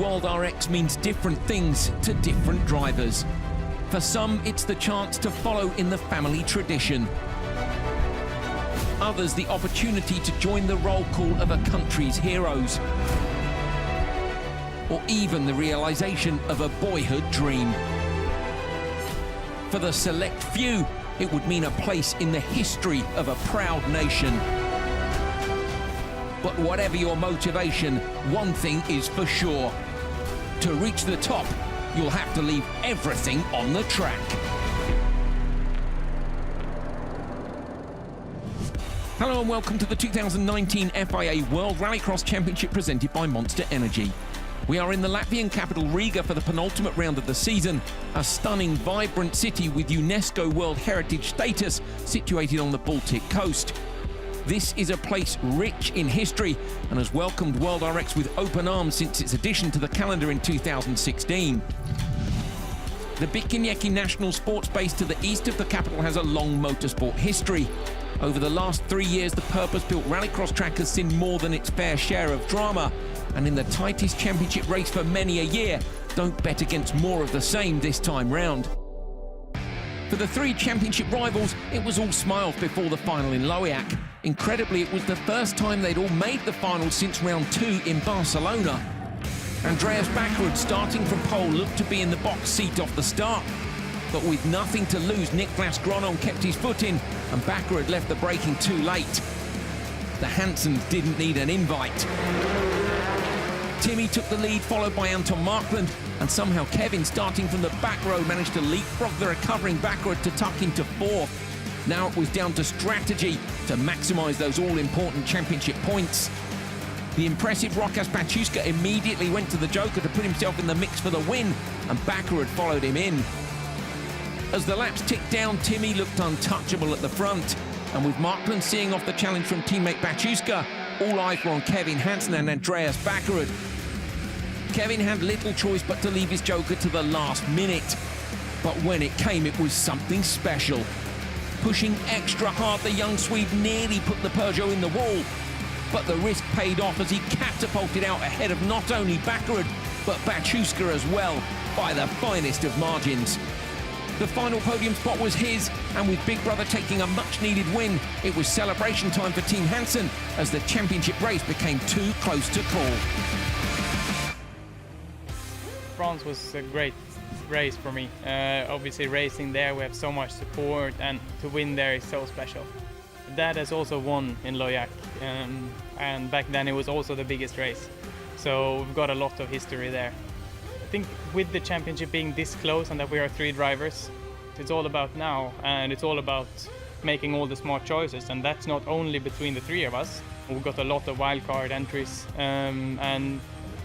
World RX means different things to different drivers. For some, it's the chance to follow in the family tradition. Others, the opportunity to join the roll call of a country's heroes. Or even the realization of a boyhood dream. For the select few, it would mean a place in the history of a proud nation. But whatever your motivation, one thing is for sure. To reach the top, you'll have to leave everything on the track. Hello and welcome to the 2019 FIA World Rallycross Championship presented by Monster Energy. We are in the Latvian capital Riga for the penultimate round of the season, a stunning, vibrant city with UNESCO World Heritage status situated on the Baltic coast. This is a place rich in history and has welcomed World RX with open arms since its addition to the calendar in 2016. The Bikinieki National Sports Base to the east of the capital has a long motorsport history. Over the last 3 years, the purpose-built rallycross track has seen more than its fair share of drama. And in the tightest championship race for many a year, don't bet against more of the same this time round. For the three championship rivals, it was all smiles before the final in Loiac. Incredibly, it was the first time they'd all made the final since round 2 in Barcelona. Andreas Bakkerud, starting from pole, looked to be in the box seat off the start. But with nothing to lose, Niklas Gronholm kept his foot in, and Bakkerud left the braking too late. The Hansens didn't need an invite. Timmy took the lead, followed by Anton Markland, and somehow Kevin, starting from the back row, managed to leapfrog the recovering Bakkerud to tuck into fourth. Now it was down to strategy to maximise those all-important championship points. The impressive Rokas Pachuska immediately went to the Joker to put himself in the mix for the win, and Bakkerud followed him in. As the laps ticked down, Timmy looked untouchable at the front, and with Markland seeing off the challenge from teammate Pachuska, all eyes were on Kevin Hanson and Andreas Bakkerud. Kevin had little choice but to leave his Joker to the last minute. But when it came, it was something special. Pushing extra hard, the young Swede nearly put the Peugeot in the wall. But the risk paid off as he catapulted out ahead of not only Bakkerud, but Pachuska as well, by the finest of margins. The final podium spot was his, and with Big Brother taking a much-needed win, it was celebration time for Team Hansen as the championship race became too close to call. France was a great race for me. Obviously racing there, we have so much support, and to win there is so special. Dad has also won in Loiac, and back then it was also the biggest race. So we've got a lot of history there. I think with the championship being this close and that we are three drivers, it's all about now, and it's all about making all the smart choices, and that's not only between the three of us. We've got a lot of wildcard entries, and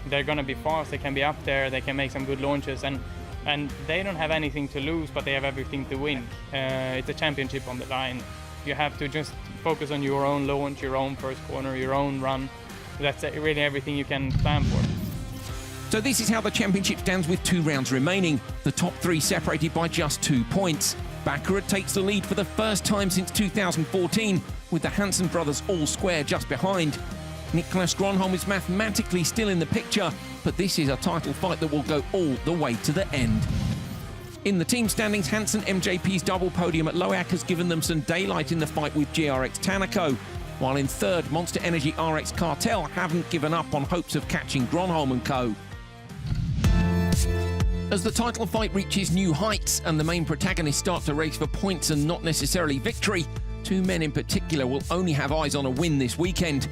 they're going to be fast, they can be up there, they can make some good launches, and they don't have anything to lose, but they have everything to win. It's a championship on the line. You have to just focus on your own launch, your own first corner, your own run. That's really everything you can plan for. So this is how the championship stands with 2 rounds remaining. The top 3 separated by just 2 points. Bakkerud takes the lead for the first time since 2014, with the Hansen brothers all square just behind. Niklas Gronholm is mathematically still in the picture, but this is a title fight that will go all the way to the end. In the team standings, Hansen MJP's double podium at Loiac has given them some daylight in the fight with GRX Tanaco, while in third, Monster Energy RX Cartel haven't given up on hopes of catching Gronholm and co. As the title fight reaches new heights and the main protagonists start to race for points and not necessarily victory, 2 men in particular will only have eyes on a win this weekend.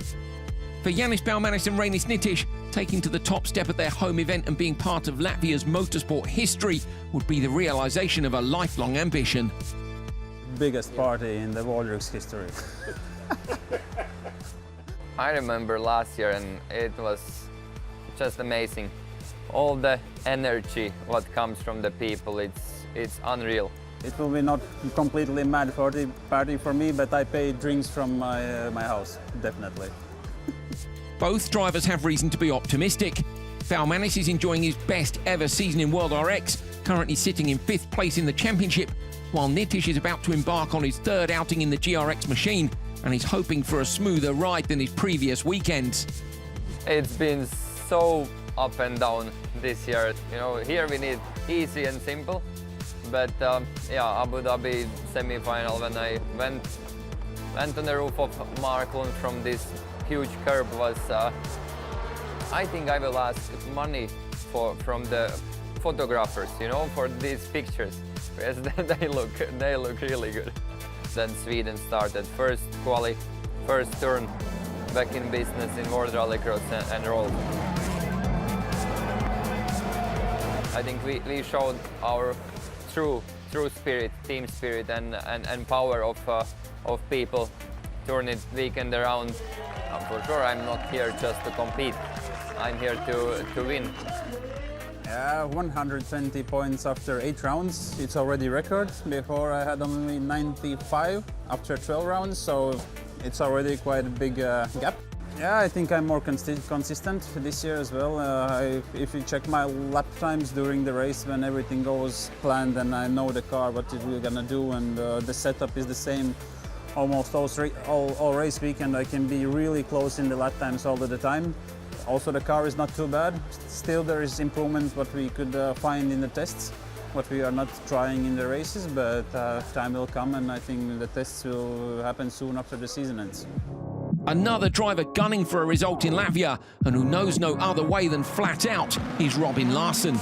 For Jānis Baumanis and Reinis Nitish, taking to the top step at their home event and being part of Latvia's motorsport history would be the realisation of a lifelong ambition. Biggest party in the World Rallycross history. I remember last year, and it was just amazing. All the energy what comes from the people, it's unreal. It will be not completely mad party for me, but I pay drinks from my house, definitely. Both drivers have reason to be optimistic. Baumanis is enjoying his best ever season in World RX, currently sitting in 5th place in the championship, while Nitish is about to embark on his 3rd outing in the GRX machine and is hoping for a smoother ride than his previous weekends. It's been so up and down this year. You know, here we need easy and simple. But yeah, Abu Dhabi Semi-Final, when I went on the roof of Marklund from this huge curb, was I think I will ask money from the photographers, you know, for these pictures, because they look really good. Then Sweden started first quali, first turn, back in business in World Rallycross and rolled. I think we showed our true spirit, team spirit, and power of people, turn it weekend around. For sure, I'm not here just to compete. I'm here to win. Yeah, 120 points after 8 rounds. It's already record. Before I had only 95 after 12 rounds, so it's already quite a big gap. Yeah, I think I'm more consistent this year as well. If you check my lap times during the race, when everything goes planned and I know the car, what we're gonna do, and the setup is the same almost all race weekend, I can be really close in the lap times all of the time. Also, the car is not too bad. Still, there is improvement what we could find in the tests, what we are not trying in the races, but time will come, and I think the tests will happen soon after the season ends. Another driver gunning for a result in Latvia, and who knows no other way than flat out, is Robin Larsson.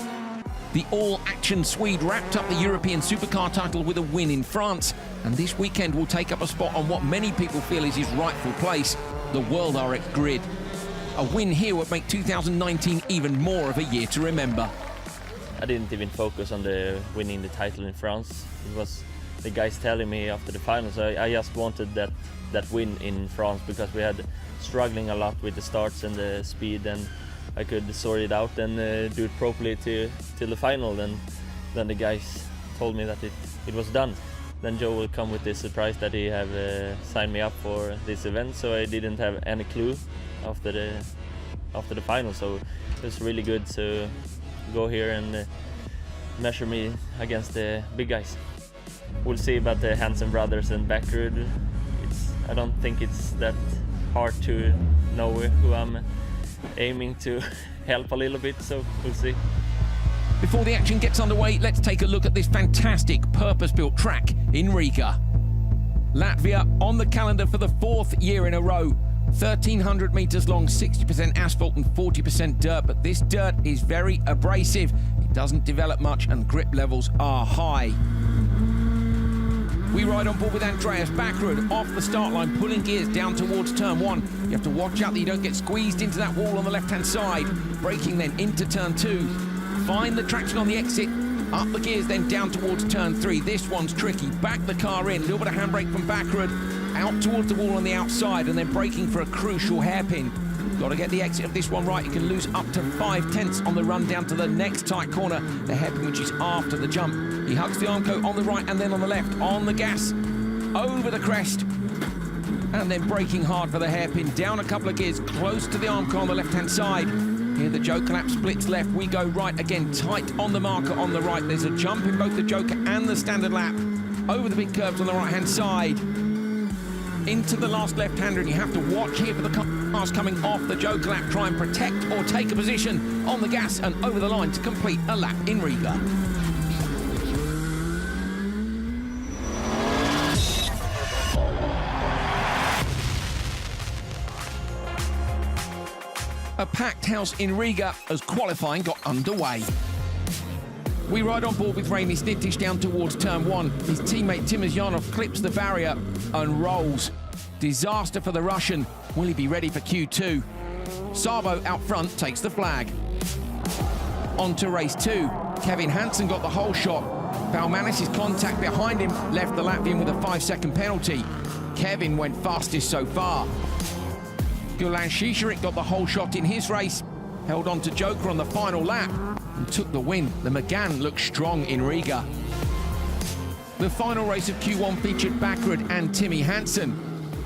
The all-action Swede wrapped up the European Supercar title with a win in France, and this weekend will take up a spot on what many people feel is his rightful place, the World RX grid. A win here would make 2019 even more of a year to remember. I didn't even focus on winning the title in France. It was the guys telling me after the final, so I just wanted that win in France, because we had struggling a lot with the starts and the speed, and I could sort it out and do it properly till the final. Then the guys told me that it was done. Then Joe will come with this surprise that he have signed me up for this event, so I didn't have any clue after the final. So it was really good to go here and measure me against the big guys. We'll see about the Hansen brothers and Bakkerud. I don't think it's that hard to know who I'm aiming to help a little bit, so we'll see. Before the action gets underway, let's take a look at this fantastic purpose-built track in Riga. Latvia on the calendar for the 4th year in a row. 1,300 metres long, 60% asphalt and 40% dirt, but this dirt is very abrasive. It doesn't develop much and grip levels are high. We ride on board with Andreas Bakkerud off the start line, pulling gears down towards turn 1. You have to watch out that you don't get squeezed into that wall on the left-hand side. Braking then into turn 2. Find the traction on the exit, up the gears then down towards turn 3. This one's tricky. Back the car in, a little bit of handbrake from Bakkerud, out towards the wall on the outside, and then braking for a crucial hairpin. Got to get the exit of this one right. You can lose up to 5/10 on the run down to the next tight corner, the hairpin which is after the jump. He hugs the armco on the right and then on the left, on the gas, over the crest, and then braking hard for the hairpin, down a couple of gears, close to the armco on the left-hand side. Here the Joker lap splits left, we go right again, tight on the marker on the right. There's a jump in both the Joker and the standard lap, over the big curves on the right-hand side, into the last left-hander, and you have to watch here for the cars coming off the Joker lap, try and protect or take a position on the gas and over the line to complete a lap in Riga. A packed house in Riga as qualifying got underway. We ride on board with Rami Snitish down towards turn 1. His teammate Timmy Hanson clips the barrier and rolls. Disaster for the Russian. Will he be ready for Q2? Sabo out front takes the flag. On to race 2. Kevin Hansen got the whole shot. Valmanis' contact behind him left the Latvian with a 5-second penalty. Kevin went fastest so far. Gulan Shisharik got the whole shot in his race, held on to Joker on the final lap and took the win. The Megane looked strong in Riga. The final race of Q1 featured Bakkerud and Timmy Hanson.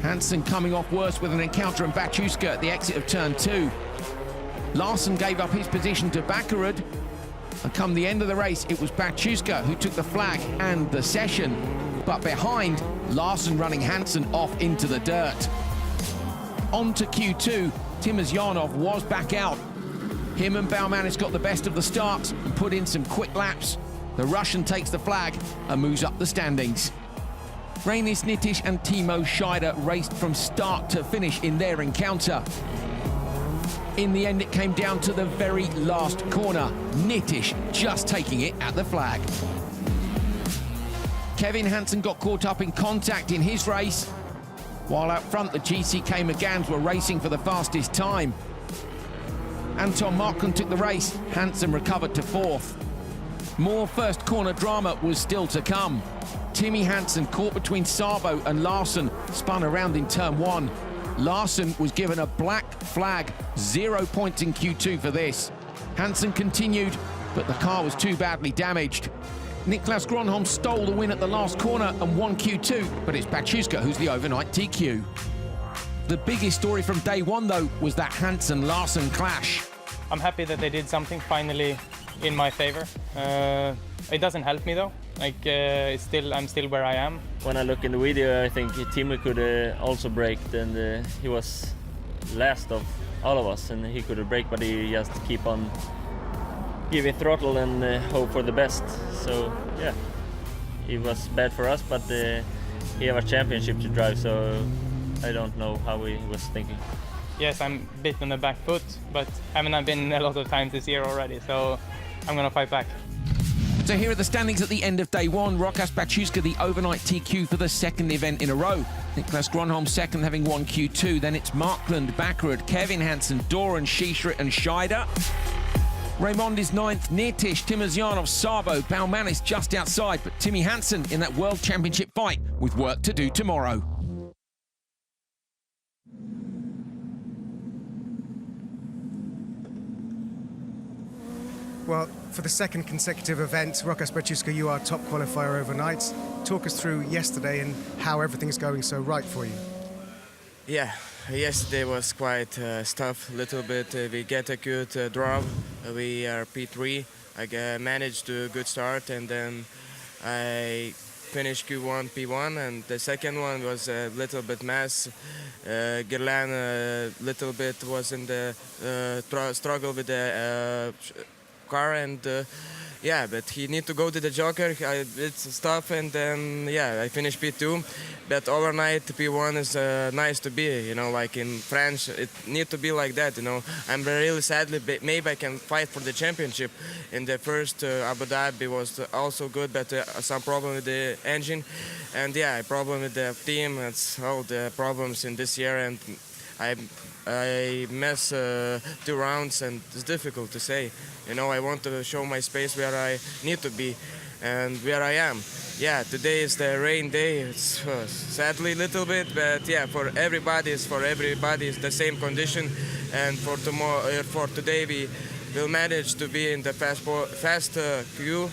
Hansen coming off worse with an encounter in Bachuska at the exit of turn 2. Larsson gave up his position to Bakkerud, and come the end of the race, it was Bachuska who took the flag and the session. But behind, Larsson running Hansen off into the dirt. On to Q2, Timos Yanov was back out. Him and Baumanis got the best of the start and put in some quick laps. The Russian takes the flag and moves up the standings. Reinis Nitish and Timo Scheider raced from start to finish in their encounter. In the end, it came down to the very last corner. Nitish just taking it at the flag. Kevin Hansen got caught up in contact in his race, while out front the GCK Megans were racing for the fastest time. Anton Marklund took the race. Hansen recovered to fourth. More first corner drama was still to come. Timmy Hanson, caught between Sabo and Larsson, spun around in turn one. Larsson was given a black flag, 0 points in Q2 for this. Hansen continued, but the car was too badly damaged. Niklas Gronholm stole the win at the last corner and won Q2, but it's Bakkerud who's the overnight TQ. The biggest story from day one, though, was that Hansen-Larsson clash. I'm happy that they did something finally in my favor. It doesn't help me though. Like I'm still where I am. When I look in the video, I think Timmy could also brake, and he was last of all of us, and he could have braked, but he just keep on giving throttle and hope for the best. So yeah, it was bad for us, but he have a championship to drive, so I don't know how he was thinking. Yes, I'm a bit on the back foot, but I mean, I've been a lot of times this year already, so I'm gonna fight back. So here are the standings at the end of day one. Rokas Bakkerud, the overnight TQ for the second event in a row. Niklas Gronholm second, having won Q2. Then it's Marklund, Bakkerud, Kevin Hansen, Doran, Shishrit and Scheider. Raymond is ninth, Nitish, Timozyanov, Sabo, Baumanis just outside, but Timmy Hanson in that World Championship fight with work to do tomorrow. Well, for the second consecutive event, Rokas Bakkerud, you are top qualifier overnight. Talk us through yesterday and how everything's going so right for you. Yeah, yesterday was quite tough, a little bit. We get a good draw. We are P3. I managed a good start, and then I finished Q1, P1, and the second one was a little bit mess. Guerlain a little bit was in the struggle with the car, and yeah, but he need to go to the joker. I did stuff, and then yeah, I finished P2. But overnight P1 is nice to be, you know, like in France, it need to be like that, you know. I'm really sadly, maybe I can fight for the championship. In the first Abu Dhabi was also good, but some problem with the engine, and yeah, problem with the team. It's all the problems in this year, and I miss 2 rounds, and it's difficult to say. You know, I want to show my space where I need to be and where I am. Yeah, today is the rain day. It's sadly a little bit, but yeah, for everybody it's the same condition. And for tomorrow, for today, we will manage to be in the fast queue.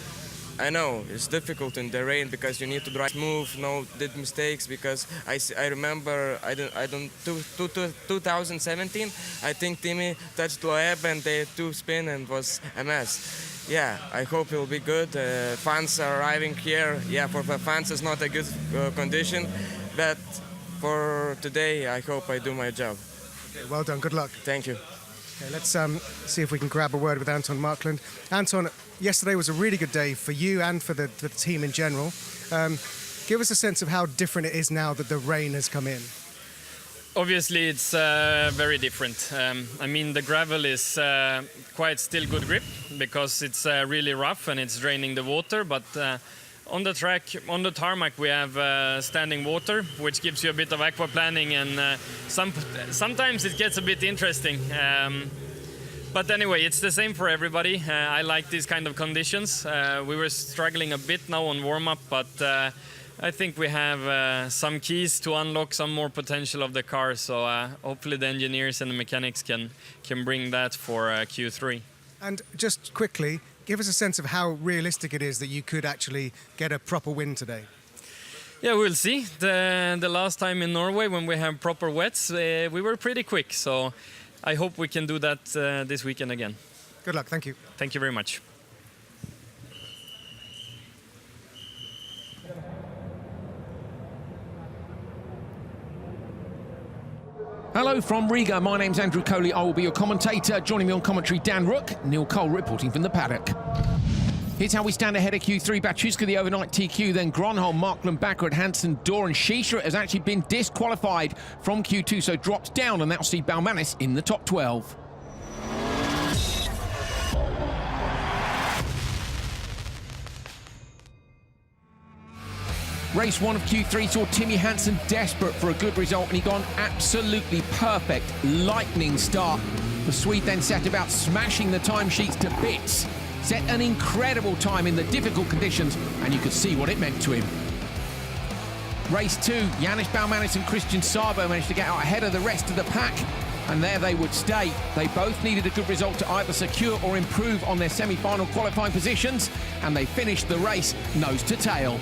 I know it's difficult in the rain because you need to drive smooth, no did mistakes. Because I remember 2017, I think Timmy touched Loeb and they 2 spin and was a mess. Yeah, I hope it will be good. Fans are arriving here. Yeah, for the fans it's not a good condition, but for today I hope I do my job. Okay, well done. Good luck. Thank you. Okay, let's see if we can grab a word with Anton Marklund. Anton, yesterday was a really good day for you and for the team in general. Give us a sense of how different it is now that the rain has come in. Obviously, it's very different. I mean, the gravel is quite still good grip because it's really rough and it's draining the water. But on the track, on the tarmac, we have standing water, which gives you a bit of aquaplaning, and sometimes it gets a bit interesting. But anyway, it's the same for everybody. I like these kind of conditions. We were struggling a bit now on warm-up, but I think we have some keys to unlock some more potential of the car. So hopefully the engineers and the mechanics can bring that for Q3. And just quickly, give us a sense of how realistic it is that you could actually get a proper win today. Yeah, we'll see. The last time in Norway, when we have proper wets, we were pretty quick. So I hope we can do that this weekend again. Good luck. Thank you. Thank you very much. Hello from Riga, my name's Andrew Coley, I will be your commentator. Joining me on commentary, Dan Rook, Neil Cole reporting from the paddock. Here's how we stand ahead of Q3. Bachuska, the overnight TQ, then Gronholm, Markland, Bakkerud, Hansen, Dorr and Schiescher has actually been disqualified from Q2, so drops down, and that'll see Balmanis in the top 12. Race 1 of Q3 saw Timmy Hanson desperate for a good result, and he gone absolutely perfect. Lightning start. The Swede then set about smashing the timesheets to bits. Set an incredible time in the difficult conditions, and you could see what it meant to him. Race 2, Janis Balmanis and Christian Sabo managed to get out ahead of the rest of the pack, and there they would stay. They both needed a good result to either secure or improve on their semi-final qualifying positions, and they finished the race nose to tail.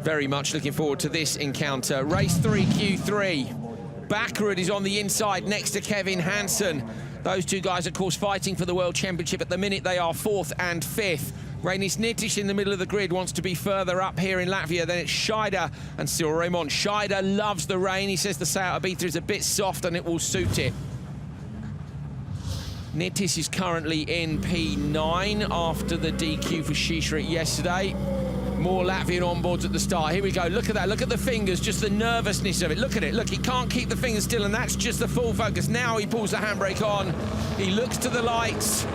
Very much looking forward to this encounter. Race 3, Q3. Bakkerud is on the inside next to Kevin Hansen. Those two guys, of course, fighting for the World Championship. At the minute, they are 4th and 5th. Reinis Nitish in the middle of the grid wants to be further up here in Latvia. Then it's Scheider and Cyril Raymond. Scheider loves the rain. He says the Seat Ibiza is a bit soft and it will suit it. Nitish is currently in P9 after the DQ for Schiescher yesterday. More Latvian onboards at the start. Here we go. Look at that. Look at the fingers. Just the nervousness of it. Look at it. Look, he can't keep the fingers still, and that's just the full focus. Now he pulls the handbrake on. He looks to the lights.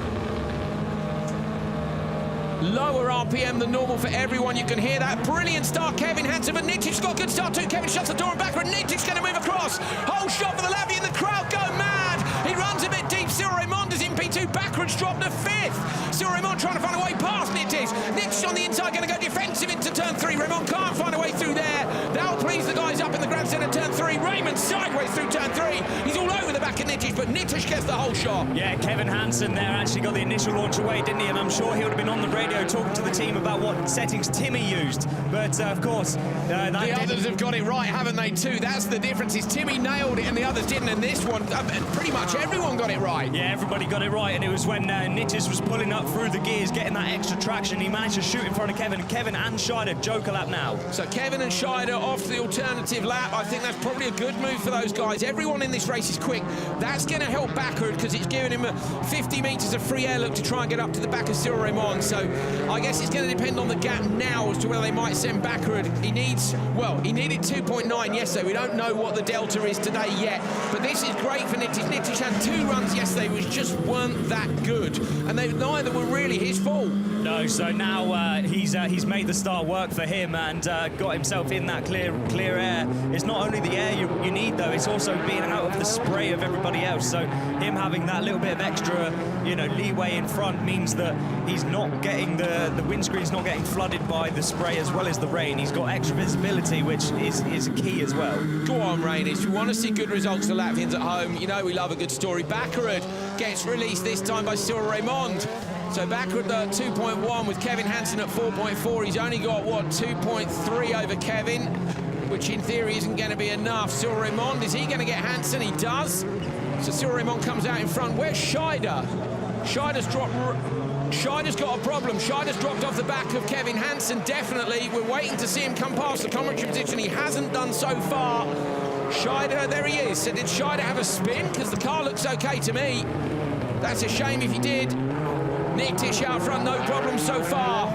Lower RPM than normal for everyone. You can hear that. Brilliant start, Kevin Hansen, but Nitish got a good start too. Kevin shuts the door and Bakkerud. Nitish going to move across. Whole shot for the Latvian. The crowd go mad. He runs a bit deep. Cyril Raymond is in P2. Bakkerud's dropped to 5th. Cyril Raymond trying to find a way past Nitish. Nitish on the inside going to go defensive into turn 3. Raymond can't find a way through there. That'll please the guys up in the grandstand at turn 3. Raymond sideways through turn 3. He's all over the back of Nitish, but Nitish gets the whole shot. Yeah, Kevin Hansen there actually got the initial launch away, didn't he? And I'm sure he would have been on the radio talking to the team about what settings Timmy used. But of course, the others have got it right, haven't they, too? That's the difference. Is Timmy nailed it and the others didn't, and this one, pretty much everyone got it right. Yeah, everybody got it right, and it was when Nitish was pulling up through the gears, getting that extra traction, he managed to shoot in front of Kevin. Kevin and Scheider joker lap now. So Kevin and Scheider off to the alternative lap. I think that's probably a good move for those guys. Everyone in this race is quick. That's going to help Bakkerud because it's giving him 50 metres of free air look to try and get up to the back of Cyril Raymond. So I guess it's going to depend on the gap now as to whether they might send Bakkerud. He needed 2.9 yesterday. We don't know what the delta is today yet, but this is great for Nitish. Nitish had 2 runs yesterday which just weren't that good, and neither were really his fault. No, so now he's made the start work for him and got himself in that clear air. It's not only the air you need though, it's also being out of the spray of everybody else. So him having that little bit of extra, leeway in front means that he's not getting the windscreen's not getting flooded by the spray as well as the rain. He's got extra visibility, which is key as well. Go on, Reinis. We want to see good results for Latvians at home. You know we love a good story. Bakkerud gets released this time by Cyril Raymond. So Bakkerud at 2.1 with Kevin Hansen at 4.4. He's only got, 2.3 over Kevin, which in theory isn't going to be enough. Cyril Raymond, is he going to get Hansen? He does. So Cyril Raymond comes out in front. Where's Scheider? Scheider's got a problem. Scheider's dropped off the back of Kevin Hansen, definitely. We're waiting to see him come past the commentary position. He hasn't done so far. Scheider, there he is. So did Scheider have a spin? Because the car looks okay to me. That's a shame if he did. Nitish out front, no problem so far.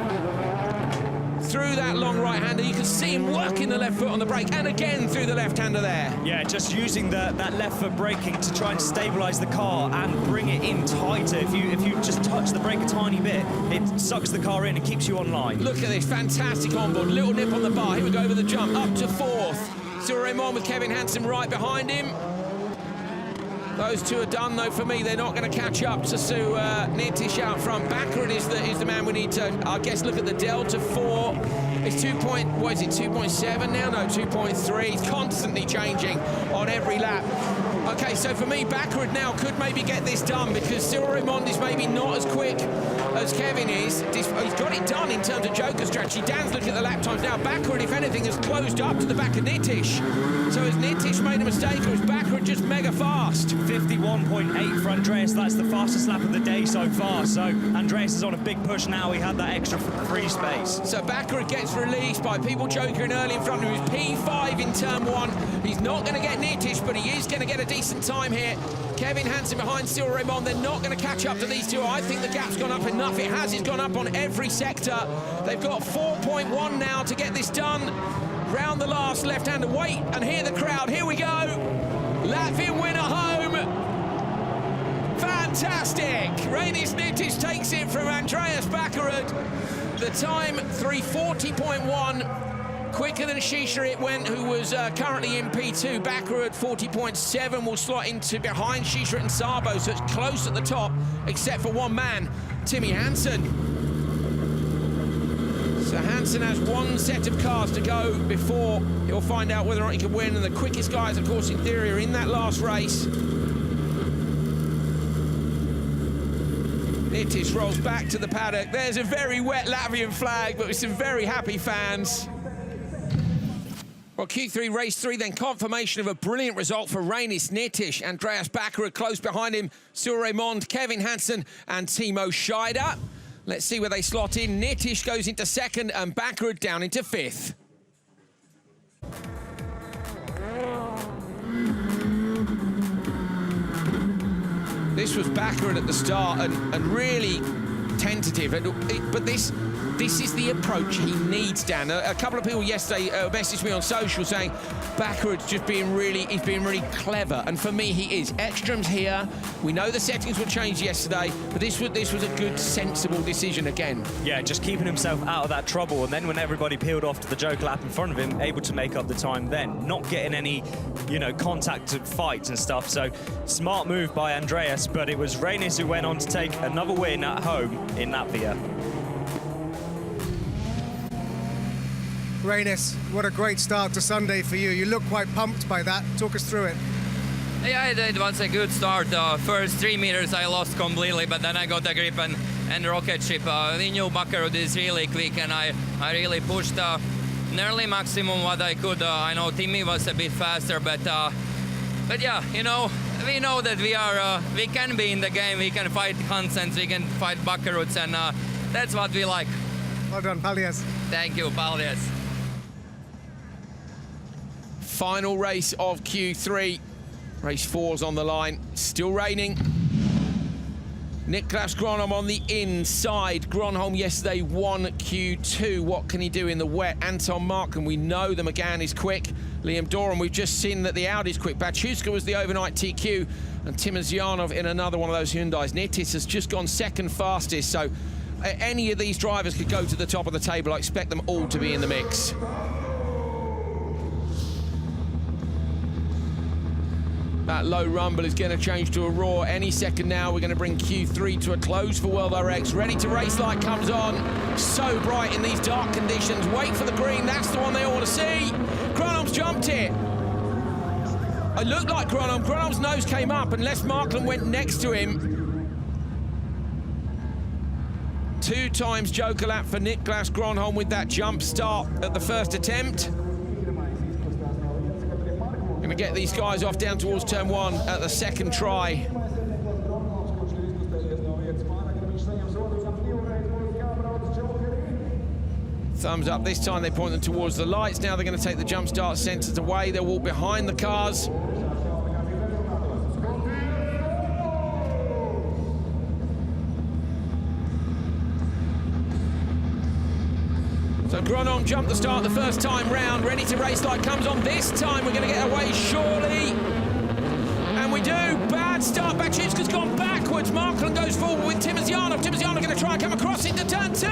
Through that long right-hander, you can see him working the left foot on the brake, and again through the left-hander there. Yeah, just using that left foot braking to try and stabilise the car and bring it in tighter. If you just touch the brake a tiny bit, it sucks the car in and keeps you on line. Look at this, fantastic onboard. Little nip on the bar. Here we go over the jump, up to 4th. Cyril Raymond with Kevin Hansen right behind him. Those two are done, though, for me. They're not going to catch up to Nitish out front. Bakkerud is the man we need to, I guess, look at the delta for. It's 2.7 now? No, 2.3. It's constantly changing on every lap. Okay, so for me, Bakkerud now could maybe get this done because Cyril Raymond is maybe not as quick as Kevin is. He's got it done in terms of Joker strategy. Dan's looking at the lap times now. Bakkerud, if anything, has closed up to the back of Nitish. So has Nitish made a mistake or is Bakkerud just mega fast? 51.8 for Andreas. That's the fastest lap of the day so far. So Andreas is on a big push now. He had that extra free space. So Bakkerud gets released by people jokering early in front of him. He's P5 in turn 1. He's not going to get Nitish, but he is going to get a decent time here. Kevin Hansen behind Cyril Raymond. They're not going to catch up to these two. I think the gap's gone up enough. It has. It's gone up on every sector. They've got 4.1 now to get this done. Round the last left-hander. Wait and hear the crowd. Here we go. Latvian winner home. Fantastic. Reinis Nitish takes it from Andreas Bakkerud. The time 3:40.1. Quicker than Shisha it went, who was currently in P2. Bakkerud 40.7 will slot into behind Shisha and Sabo, so it's close at the top, except for one man, Timmy Hanson. So Hansen has one set of cars to go before he'll find out whether or not he can win, and the quickest guys, of course, in theory, are in that last race. Nitish rolls back to the paddock. There's a very wet Latvian flag, but with some very happy fans. Well, Q3, race 3, then confirmation of a brilliant result for Reinis Nitish. Andreas Bakkerud close behind him, Cyril Raymond, Kevin Hansen and Timo Scheider. Let's see where they slot in. Nitish goes into second and Bakkerud down into 5th. This was Bakkerud at the start and really tentative, but this is the approach he needs, Dan. A couple of people yesterday messaged me on social saying Bakkerud's just being really clever, and for me he is. Ekstrom's here. We know the settings were changed yesterday, but this was a good, sensible decision again. Yeah, just keeping himself out of that trouble, and then when everybody peeled off to the joke lap in front of him, able to make up the time then, not getting any, contact to fights and stuff. So smart move by Andreas, but it was Reinis who went on to take another win at home in Latvia. Reinis, what a great start to Sunday for you. You look quite pumped by that. Talk us through it. Yeah, it was a good start. First 3 meters I lost completely, but then I got the grip and rocket ship. We knew Bakkerud is really quick, and I really pushed nearly maximum what I could. I know Timmy was a bit faster, but yeah, we know that we can be in the game. We can fight Hansens, we can fight Bakkeruds, and that's what we like. Well done, Paldies. Thank you, Paldies. Final race of Q3. Race 4's on the line. Still raining. Niklas Gronholm on the inside. Gronholm yesterday won Q2. What can he do in the wet? Anton Markman, we know the McGann is quick. Liam Doran, we've just seen that the Audi's quick. Bachuska was the overnight TQ. And Timozyanov in another one of those Hyundais. Nitish has just gone second fastest. So any of these drivers could go to the top of the table. I expect them all to be in the mix. That low rumble is going to change to a roar any second now. We're going to bring Q3 to a close for World RX. Ready to race light comes on. So bright in these dark conditions. Wait for the green. That's the one they all want to see. Gronholm's jumped it. It looked like Gronholm. Gronholm's nose came up and Les Markland went next to him. 2 times Joker lap for Niklas Gronholm with that jump start at the first attempt. Going to get these guys off down towards turn 1 at the second try. Thumbs up. This time they point them towards the lights. Now they're going to take the jump start sensors away. They'll walk behind the cars. So Gronholm jumped the start the first time round, ready to race light comes on. This time we're going to get away surely. And we do. Bad start. Bachuska's gone backwards. Markland goes forward with Timozyanov. Timozyanov going to try and come across into turn 2.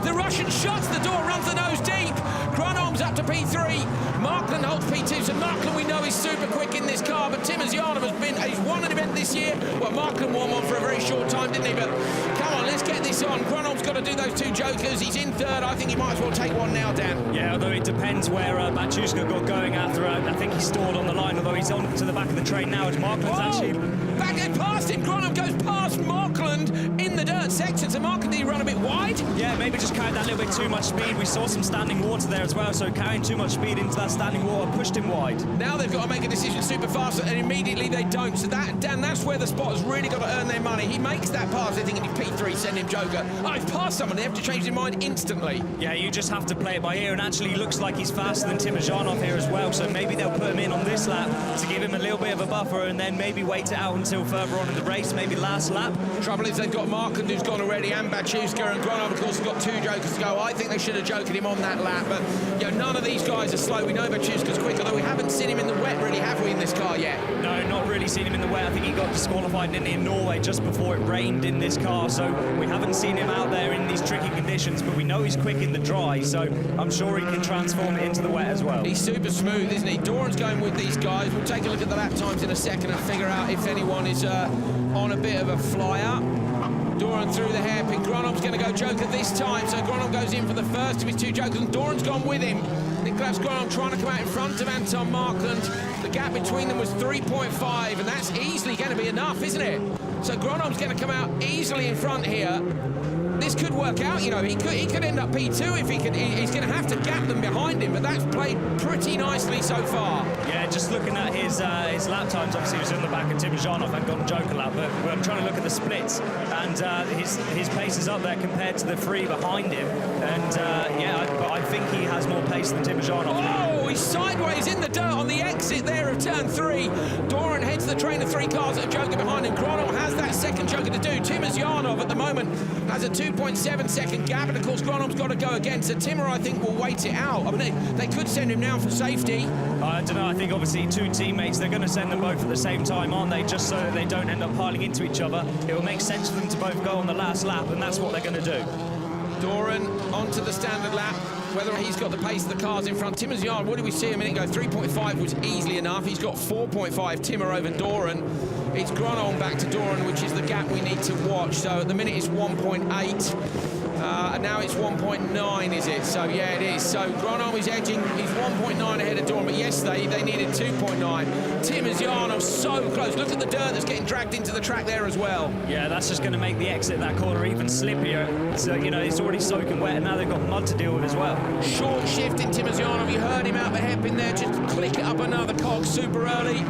The Russian shuts the door, runs the nose deep. Gronholm's up to P3. Markland holds P2. So Markland we know is super quick in this car, but Timozyanov he's won an event this year. Well, Markland won one for a very short time, didn't he? But come on, let's get this on. Gronholm's got to do those 2 jokers. He's in 3rd. I think he might as well take one now, Dan. Yeah, although it depends where Bachuska got going after. I think he stalled on the line, although he's on to the back of the train now as Markland's actually... Back past him, Gronholm goes past Markland in the dirt section, so Markland, did he run a bit wide? Yeah, maybe just carried that little bit too much speed. We saw some standing water there as well, so carrying too much speed into that standing water pushed him wide. Now they've got to make a decision super fast, and immediately they don't. So that, Dan, that's where the spotter's really got to earn their money. He makes that pass, they're thinking P3, send him Joker. Oh, he's passed someone, they have to change their mind instantly. Yeah, you just have to play it by ear, and actually looks like he's faster than Timmy Hanson here as well, so maybe they'll put him in on this lap to give him a little bit of a buffer, and then maybe wait it out until further on in the race, maybe last lap. Trouble is they've got Markland, who's gone already, and Bachuska, and Gronholm, of course, has got 2 Jokers to go. I think they should have joked him on that lap, but you know, none of these guys are slow. We know Bachuska's quick, although we haven't seen him in the wet, really, have we, in this car yet? No, not really seen him in the wet. I think he got disqualified in Norway just before it rained in this car, so we haven't seen him out there in these tricky conditions, but we know he's quick in the dry, so I'm sure he can transform it into the wet as well. He's super smooth, isn't he? Doran's going with these guys. We'll take a look at the lap times in a second and figure out if anyone is on a bit of a flyer. Doran through the hairpin. Gronholm's going to go Joker this time, so Gronholm goes in for the first of his 2 Jokers, and Doran's gone with him. Niklaus Gronholm trying to come out in front of Anton Markland. The gap between them was 3.5, and that's easily going to be enough, isn't it? So Gronholm's going to come out easily in front here. This could work out, you know, he could end up P2 if he could. He's going to have to gap them behind him, but that's played pretty nicely so far. Yeah, just looking at his lap times, obviously he was on the back of Timmy Hanson and got a Joker lap, but I'm trying to look at the splits, and his pace is up there compared to the 3 behind him, and yeah, I think he has more pace than Timmy Hanson. Oh, he's sideways in the dirt on the exit there of turn 3. Doran heads the train of 3 cars at a Joker behind him. Gronholm has that second Joker to do. Timur Yanov at the moment has a 2.7 second gap, and of course Gronholm's got to go again, so Timur, I think, will wait it out. I mean, they could send him down for safety. I don't know, I think obviously 2 teammates, they're going to send them both at the same time, aren't they, just so that they don't end up piling into each other. It will make sense for them to both go on the last lap, and that's what they're going to do. Doran onto the standard lap, whether he's got the pace of the cars in front. Timur Yanov, what did we see a minute ago? 3.5 was easily enough. He's got 4.5, Timur over Doran. It's Gronholm back to Doran, which is the gap we need to watch. So at the minute it's 1.8. And now it's 1.9, is it? So yeah, it is. So Gronholm is edging. He's 1.9 ahead of Doran, but yesterday they needed 2.9. Timur Yanov so close. Look at the dirt that's getting dragged into the track there as well. Yeah, that's just going to make the exit of that corner even slippier. So, you know, it's already soaking wet, and now they've got mud to deal with as well. Short shift in Timur Yanov. You heard him out the hairpin there. Just click it up another cog super early.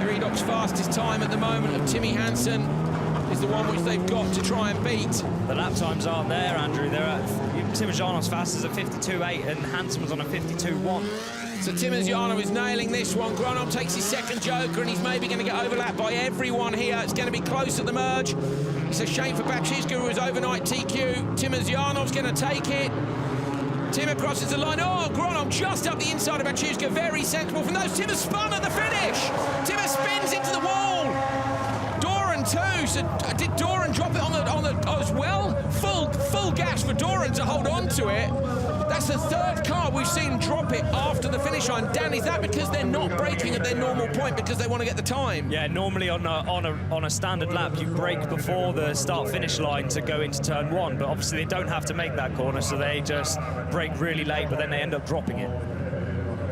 Redoc's fastest time at the moment of Timmy Hanson is the one which they've got to try and beat. The lap times aren't there, Andrew. They're at Timur Yanov's fastest at 52.8 and Hansen was on a 52.1. So Timur Yanov is nailing this one. Gronholm takes his second Joker, and he's maybe going to get overlapped by everyone here. It's going to be close at the merge. It's a shame for Bachuska, who was overnight TQ. Timur Yanov's going to take it. Timur crosses the line. Oh, Gronholm just up the inside of Bachuska. Very sensible from those. Timur spun at the finish. Timur spins into the wall. Doran too. So did Doran drop it on the as well? Full gas for Doran to hold on to it. That's the 3rd car we've seen drop it after the finish line. Dan, is that because they're not braking at their normal point because they want to get the time? Yeah, normally on a standard lap you brake before the start-finish line to go into turn 1, but obviously they don't have to make that corner, so they just brake really late, but then they end up dropping it.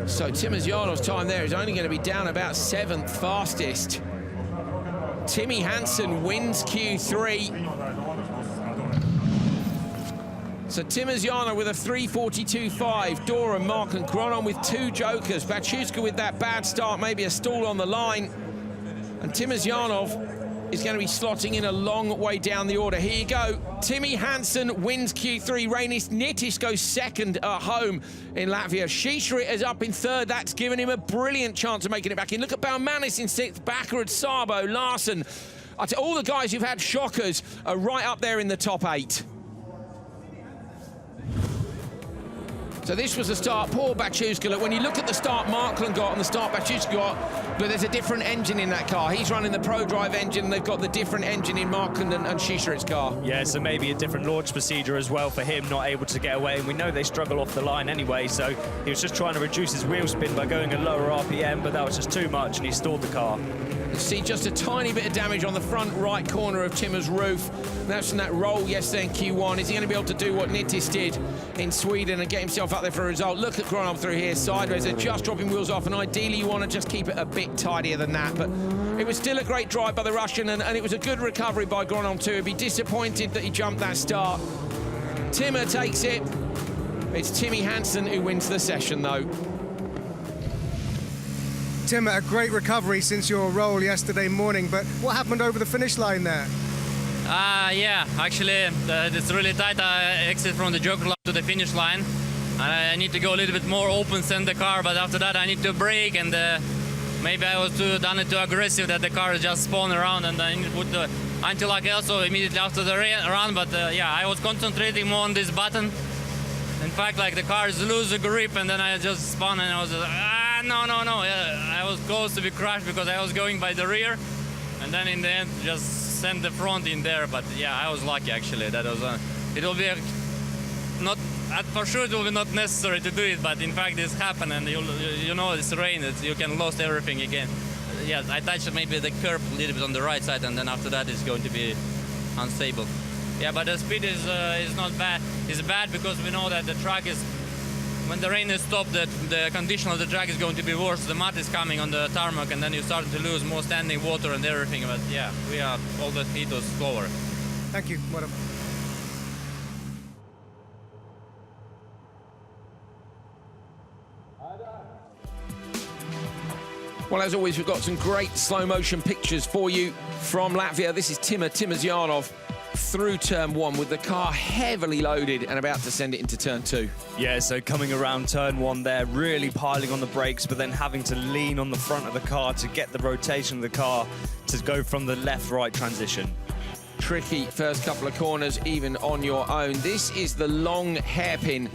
So Timur Yanov's time there is only going to be down about 7th fastest. Timmy Hanson wins Q3. So Timur Yanov with a 3:42.5. Doran, Mark and Gronholm with 2 Jokers. Bachuska with that bad start, maybe a stall on the line. And Timur Yanov is going to be slotting in a long way down the order. Here you go. Timmy Hanson wins Q3. Reinis Nitish goes 2nd at home in Latvia. Shisharit is up in 3rd. That's given him a brilliant chance of making it back in. Look at Baumanis in 6th. Bakkerud, Sabo, Larsen. All the guys who've had shockers are right up there in the top 8. So this was the start. Poor Bachuska. Look, when you look at the start Markland got and the start Bachuska got, but there's a different engine in that car. He's running the Pro Drive engine. They've got the different engine in Markland and Shisharit's car. Yeah, so maybe a different launch procedure as well for him, not able to get away. And we know they struggle off the line anyway, so he was just trying to reduce his wheel spin by going a lower RPM, but that was just too much and he stalled the car. You see just a tiny bit of damage on the front right corner of Timmer's roof. That's from that roll yesterday in Q1. Is he going to be able to do what Nittis did in Sweden and get himself up there for a result? Look at Gronholm through here, sideways. They're just dropping wheels off, and ideally you want to just keep it a bit tidier than that. But it was still a great drive by the Russian, and it was a good recovery by Gronholm too. He'd be disappointed that he jumped that start. Timmer takes it. It's Timmy Hanson who wins the session, though. Tim, a great recovery since your roll yesterday morning, but what happened over the finish line there? Yeah, actually, it's really tight. I exit from the joker lap to the finish line. I need to go a little bit more open, send the car, but after that I need to brake, and maybe I was done it too aggressive that the car just spun around, and I need to put the anti-lock also immediately after the run. But yeah, I was concentrating more on this button. In fact, like the car is lose the grip, and then I just spun, and I was just, no. Yeah, I was close to be crushed because I was going by the rear, and then in the end just sent the front in there. But yeah, I was lucky actually. That was it will be not for sure. It will be not necessary to do it, but in fact this happened, and you know it's rain. You can lose everything again. Yeah, I touched maybe the curb a little bit on the right side, and then after that it's going to be unstable. Yeah, but the speed is not bad. It's bad because we know that the track is, when the rain is stopped, the condition of the track is going to be worse. The mud is coming on the tarmac, and then you start to lose more standing water and everything. But yeah, we are all the speed was slower. Thank you. Well done. Well, as always, we've got some great slow motion pictures for you from Latvia. This is Timozyanov through turn 1 with the car heavily loaded and about to send it into turn 2. Yeah, so coming around turn 1 there, really piling on the brakes, but then having to lean on the front of the car to get the rotation of the car to go from the left-right transition. Tricky first couple of corners, even on your own. This is the long hairpin,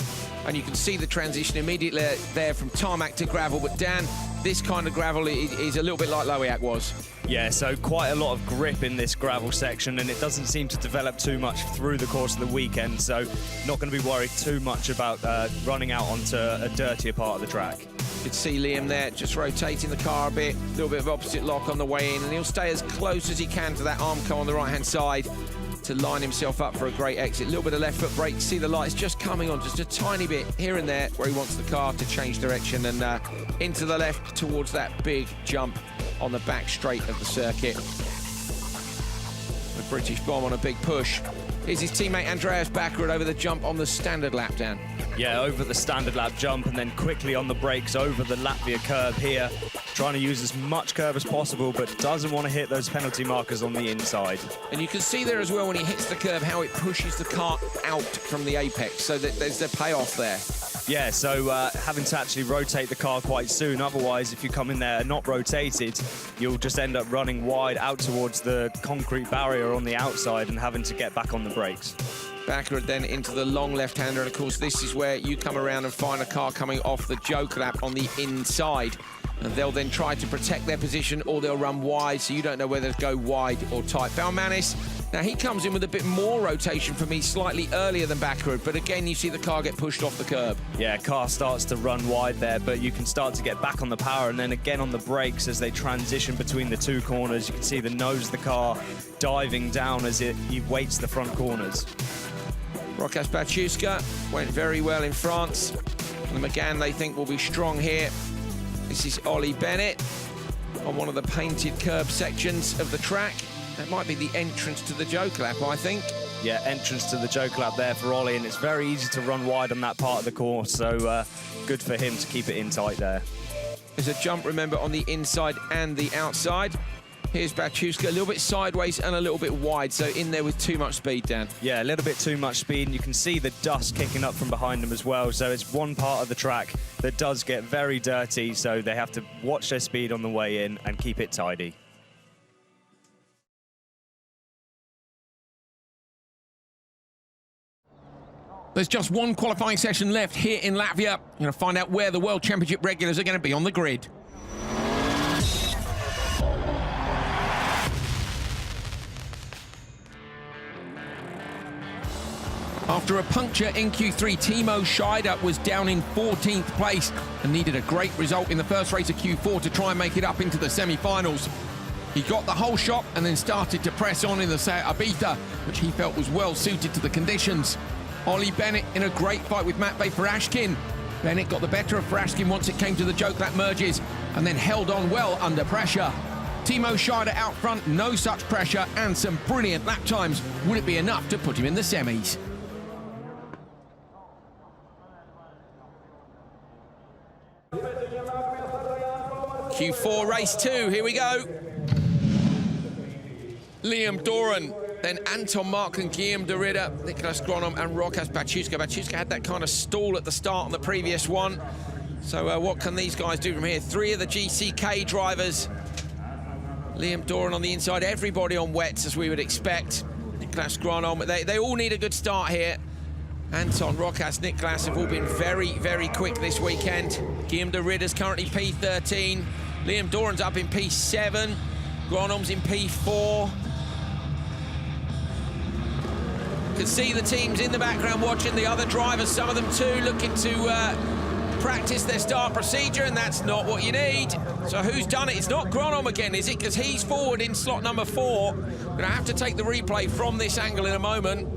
and you can see the transition immediately there from tarmac to gravel. But Dan, this kind of gravel is a little bit like Loiak was. Yeah, so quite a lot of grip in this gravel section, and it doesn't seem to develop too much through the course of the weekend, so not going to be worried too much about running out onto a dirtier part of the track. You could see Liam there just rotating the car a bit, a little bit of opposite lock on the way in, and he'll stay as close as he can to that Armco on the right-hand side to line himself up for a great exit. A little bit of left foot brake, see the lights just coming on, just a tiny bit here and there where he wants the car to change direction, and into the left towards that big jump on the back straight of the circuit. The British bomb on a big push. Here's his teammate Andreas Bakkerud over the jump on the standard lap, Dan. Yeah, over the standard lap jump, and then quickly on the brakes over the Latvia curb here, trying to use as much curb as possible, but doesn't want to hit those penalty markers on the inside. And you can see there as well when he hits the curb how it pushes the car out from the apex, so that there's the payoff there. Yeah, so having to actually rotate the car quite soon. Otherwise, if you come in there not rotated, you'll just end up running wide out towards the concrete barrier on the outside and having to get back on the brakes. Bakkerud then into the long left-hander, and of course this is where you come around and find a car coming off the joker lap on the inside. And they'll then try to protect their position, or they'll run wide, so you don't know whether to go wide or tight. Balmanis, now he comes in with a bit more rotation for me, slightly earlier than Bakkerud, but again you see the car get pushed off the curb. Yeah, car starts to run wide there, but you can start to get back on the power, and then again on the brakes as they transition between the two corners. You can see the nose of the car diving down as he weights the front corners. Łukasz Baciuszka went very well in France. And the McGann, they think, will be strong here. This is Ollie Bennett on one of the painted curb sections of the track. That might be the entrance to the joker lap, I think. Yeah, entrance to the joker lap there for Ollie, and it's very easy to run wide on that part of the course, so good for him to keep it in tight there. There's a jump, remember, on the inside and the outside. Here's Baciuszka, a little bit sideways and a little bit wide, so in there with too much speed, Dan. Yeah, a little bit too much speed, and you can see the dust kicking up from behind them as well, so it's one part of the track that does get very dirty, so they have to watch their speed on the way in and keep it tidy. There's just one qualifying session left here in Latvia. You're going to find out where the World Championship regulars are going to be on the grid. After a puncture in Q3, Timo Scheider was down in 14th place and needed a great result in the first race of Q4 to try and make it up into the semi-finals. He got the whole shot and then started to press on in the Seat Ibiza, which he felt was well suited to the conditions. Ollie Bennett in a great fight with Matvej Farashkin. Bennett got the better of Farashkin once it came to the joke lap merges and then held on well under pressure. Timo Scheider out front, no such pressure and some brilliant lap times. Would it be enough to put him in the semis? Q4 race 2, here we go. Liam Doran, then Anton Markland, Guillaume de Ridder, Nicolas Gronholm and Rokas Baciuska. Baciuska had that kind of stall at the start on the previous one. So what can these guys do from here? 3 of the GCK drivers. Liam Doran on the inside, everybody on wets as we would expect. Nicolas Gronholm, they all need a good start here. Anton, Rokas, Nicolas have all been very, very quick this weekend. Guillaume de Ridder's currently P13. Liam Doran's up in P7. Gronholm's in P4. You can see the teams in the background watching the other drivers, some of them too, looking to practice their start procedure, and that's not what you need. So who's done it? It's not Gronholm again, is it? Because he's forward in slot number 4. We're gonna have to take the replay from this angle in a moment.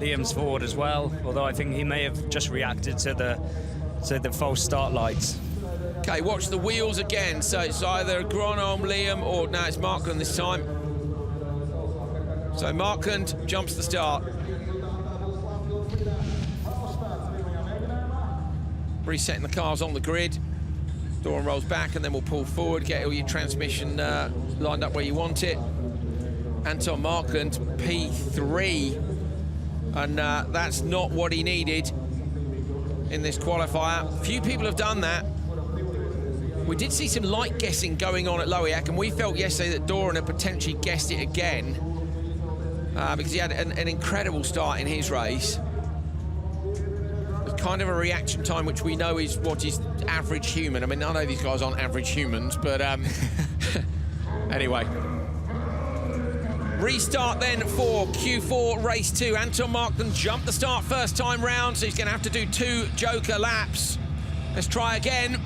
Liam's forward as well, although I think he may have just reacted to the false start lights. Okay, watch the wheels again. So it's either Gronholm, Liam, or now it's Markland this time. So Markland jumps the start. Resetting the cars on the grid. Doran rolls back and then we'll pull forward, get all your transmission lined up where you want it. Anton Markland, P3. And that's not what he needed in this qualifier. Few people have done that. We did see some light guessing going on at Loiak, and we felt yesterday that Doran had potentially guessed it again because he had an incredible start in his race. It's kind of a reaction time, which we know is what is average human. I mean, I know these guys aren't average humans, but anyway. Restart then for Q4 race 2. Anton Markland jumped the start first time round, so he's going to have to do 2 joker laps. Let's try again.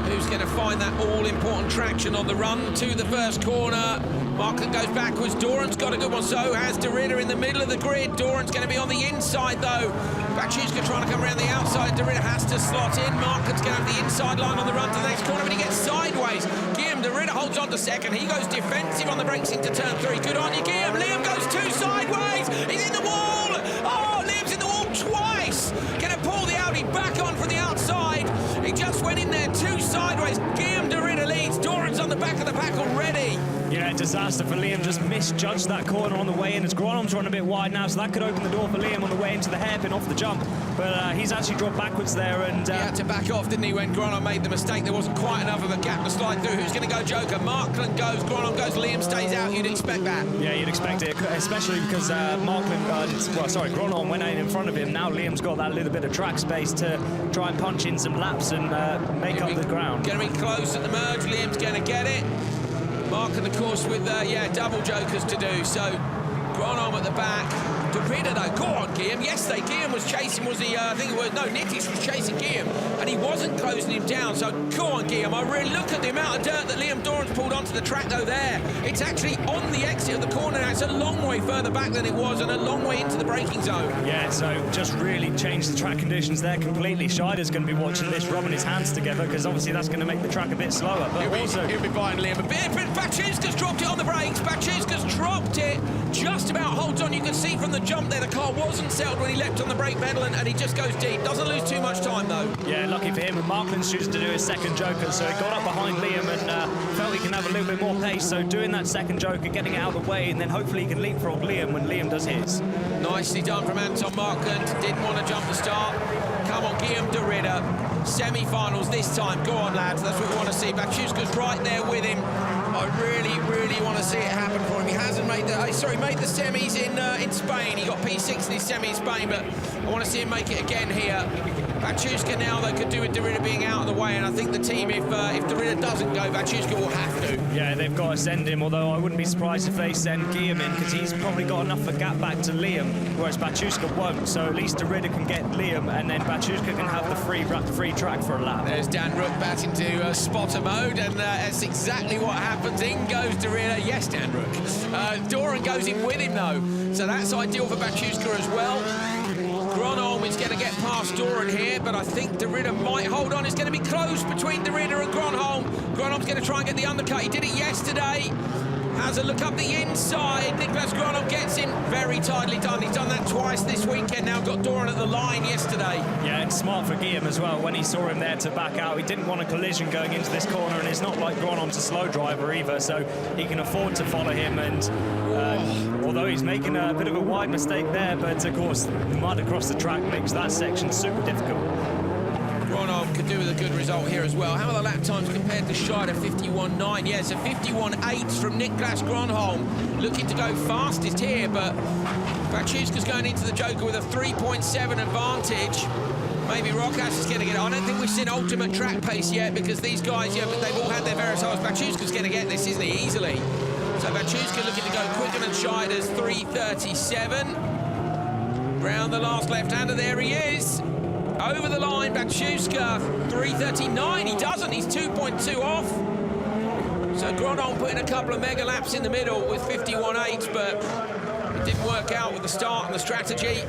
Who's going to find that all-important traction on the run to the first corner? Markland goes backwards. Doran's got a good one, so has de Ridder in the middle of the grid. Doran's going to be on the inside, though. Baciuska trying to come around the outside. De Ridder has to slot in. Markland's going to have the inside line on the run to the next corner, but he gets sideways. Guillaume de Ridder holds on to second. He goes defensive on the brakes into turn 3. Good on you, Guillaume. Liam goes 2 sideways. He's in the wall. Oh, Liam's in the wall twice. Going to pull the Audi back on from the outside. He just went in there 2 sideways. Guillaume de Ridder leads. Doran's on the back of the pack already. Yeah, disaster for Liam, just misjudged that corner on the way in. As Gronholm's run a bit wide now, so that could open the door for Liam on the way into the hairpin off the jump. But he's actually dropped backwards there, and... he had to back off, didn't he, when Gronholm made the mistake? There wasn't quite enough of a gap to slide through. Who's going to go joker? Markland goes, Gronholm goes, Liam stays out. You'd expect that. Yeah, you'd expect it, especially because Gronholm went in front of him. Now Liam's got that little bit of track space to try and punch in some laps and make up the ground. Going to be close at the merge. Liam's going to get it. Markland, of course, with double jokers to do. So Gronholm at the back. De Ridder, though. Go on, Guillaume. Yesterday, Guillaume was chasing, was he? I think it was, no, Nittis was chasing Guillaume, and he wasn't closing him down. So go on, Guillaume. I really look at the amount of dirt that Liam Doran's pulled onto the track, though, there. It's actually on the exit of the corner now. It's a long way further back than it was, and a long way into the braking zone. Yeah, so just really changed the track conditions there completely. Scheider's going to be watching this, rubbing his hands together, because obviously that's going to make the track a bit slower. But he'll be buying Liam a bit. But Baciuska's dropped it on the brakes. Baciuska's dropped it. Just about holds on. You can see from the jump there, the car wasn't settled when he leapt on the brake pedal, and he just goes deep. Doesn't lose too much time, though. Yeah, lucky for him. And Markland's choosing to do his second joker, so he got up behind Liam and felt he can have a little bit more pace. So doing that second joker, getting it out of the way, and then hopefully he can leapfrog Liam when Liam does his. Nicely done from Anton Markland. Didn't want to jump the start. Come on, Guillaume de Ridder. Semi-finals this time. Go on, lads. That's what we want to see. Baciuska's right there with him. I really, really want to see it happen for him. He hasn't made the made the semis in Spain. He got P6 in his semi in Spain, but I want to see him make it again here. Baciuska now, though, could do with de Ridder being out of the way, and I think the team, if de Ridder doesn't go, Baciuska will have to. Yeah, they've got to send him, although I wouldn't be surprised if they send Guillaume in, because he's probably got enough of a gap back to Liam, whereas Baciuska won't, so at least de Ridder can get Liam, and then Bakkerud can have the free track for a lap. There's Dan Rook back into spotter mode, and that's exactly what happens. In goes De Ridder. Yes, Dan Rook. Doran goes in with him, though, so that's ideal for Bakkerud as well. Gronholm is going to get past Doran here, but I think De Ridder might hold on. It's going to be close between De Ridder and Gronholm. Gronholm's going to try and get the undercut. He did it yesterday. Has a look up the inside. Niklas Gronholm gets in very tightly done. He's done that twice this weekend. Now got Doran at the line yesterday. Yeah, and smart for Guillaume as well. When he saw him there to back out, he didn't want a collision going into this corner, and it's not like Gronholm's a slow driver either, so he can afford to follow him. And although he's making a bit of a wide mistake there, but of course, the mud across the track makes that section super difficult. Gronholm could do with a good result here as well. How are the lap times compared to Scheider? 51.9. Yeah, so 51.8 from Niklas Gronholm. Looking to go fastest here, but Bakkerud's going into the Joker with a 3.7 advantage. Maybe Rockash is going to get it. I don't think we've seen ultimate track pace yet, because these guys, yeah, but they've all had their various holes. Bakkerud's going to get this, isn't he? Easily. So Bakkerud looking to go quicker than Scheider's 3.37. Round the last left-hander, there he is. Over the line, Bakkerud, 3.39. He doesn't, he's 2.2 off. So Gronholm putting a couple of mega laps in the middle with 51.8, but it didn't work out with the start and the strategy.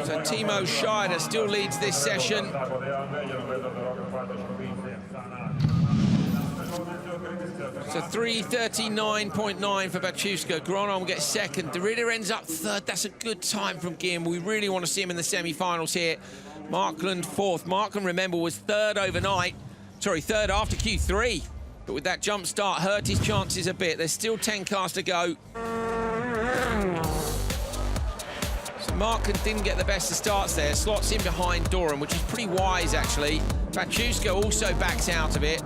So Timo Scheider still leads this session. So 3.39.9 for Bakkerud. Gronholm gets second. De Ridder ends up third. That's a good time from Guillaume. We really want to see him in the semi-finals here. Markland fourth. Markland, remember, was third overnight. Sorry, third after Q3. But with that jump start, hurt his chances a bit. There's still 10 cars to go. So Markland didn't get the best of starts there. Slots in behind Doran, which is pretty wise, actually. Bakkerud also backs out of it.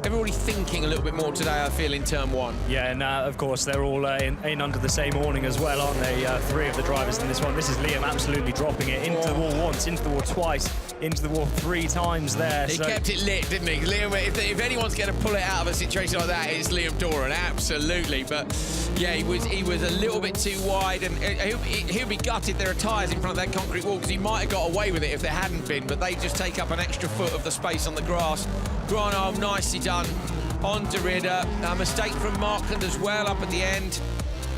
Everybody thinking a little bit more today, I feel, in turn one. Yeah, and of course, they're all in under the same awning as well, aren't they? Three of the drivers in this one. This is Liam absolutely dropping it into the wall once, into the wall twice, into the wall 3 times there. He kept it lit, didn't he? Liam, if anyone's going to pull it out of a situation like that, it's Liam Doran, absolutely. But yeah, he was a little bit too wide, and he'll be gutted there are tyres in front of that concrete wall, because he might have got away with it if there hadn't been, but they just take up an extra foot of the space on the grass. Gronholm, nicely done on De Ridder. A mistake from Markland as well up at the end.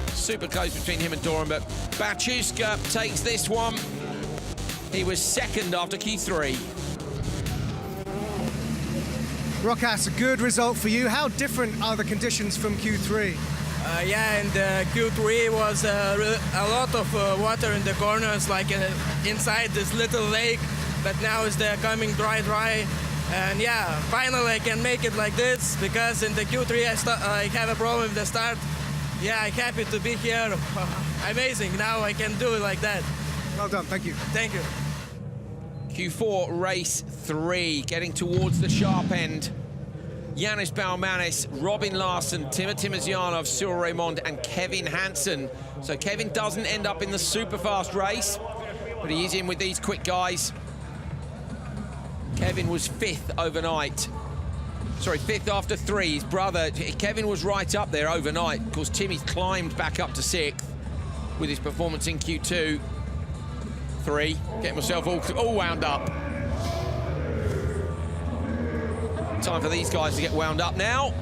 Super close between him and Doran, but Bakkerud takes this one. He was second after Q3. Rockash, a good result for you. How different are the conditions from Q3? Yeah, and Q3 was a lot of water in the corners, like inside this little lake, but now it's coming dry. And yeah, finally I can make it like this, because in the Q3 I have a problem with the start. Yeah, I'm happy to be here. Amazing, now I can do it like that. Well done, thank you. Thank you. Q4 race 3, getting towards the sharp end. Yanis Baumanis, Robin Larsen, Timo Timosyanov, Cyril Raymond and Kevin Hansen. So Kevin doesn't end up in the super fast race, but he is in with these quick guys. Kevin was 5th overnight. Sorry, 5th after 3. His brother, Kevin, was right up there overnight. Of course, Timmy's climbed back up to 6th with his performance in Q2. 3, getting myself all wound up. Time for these guys to get wound up now.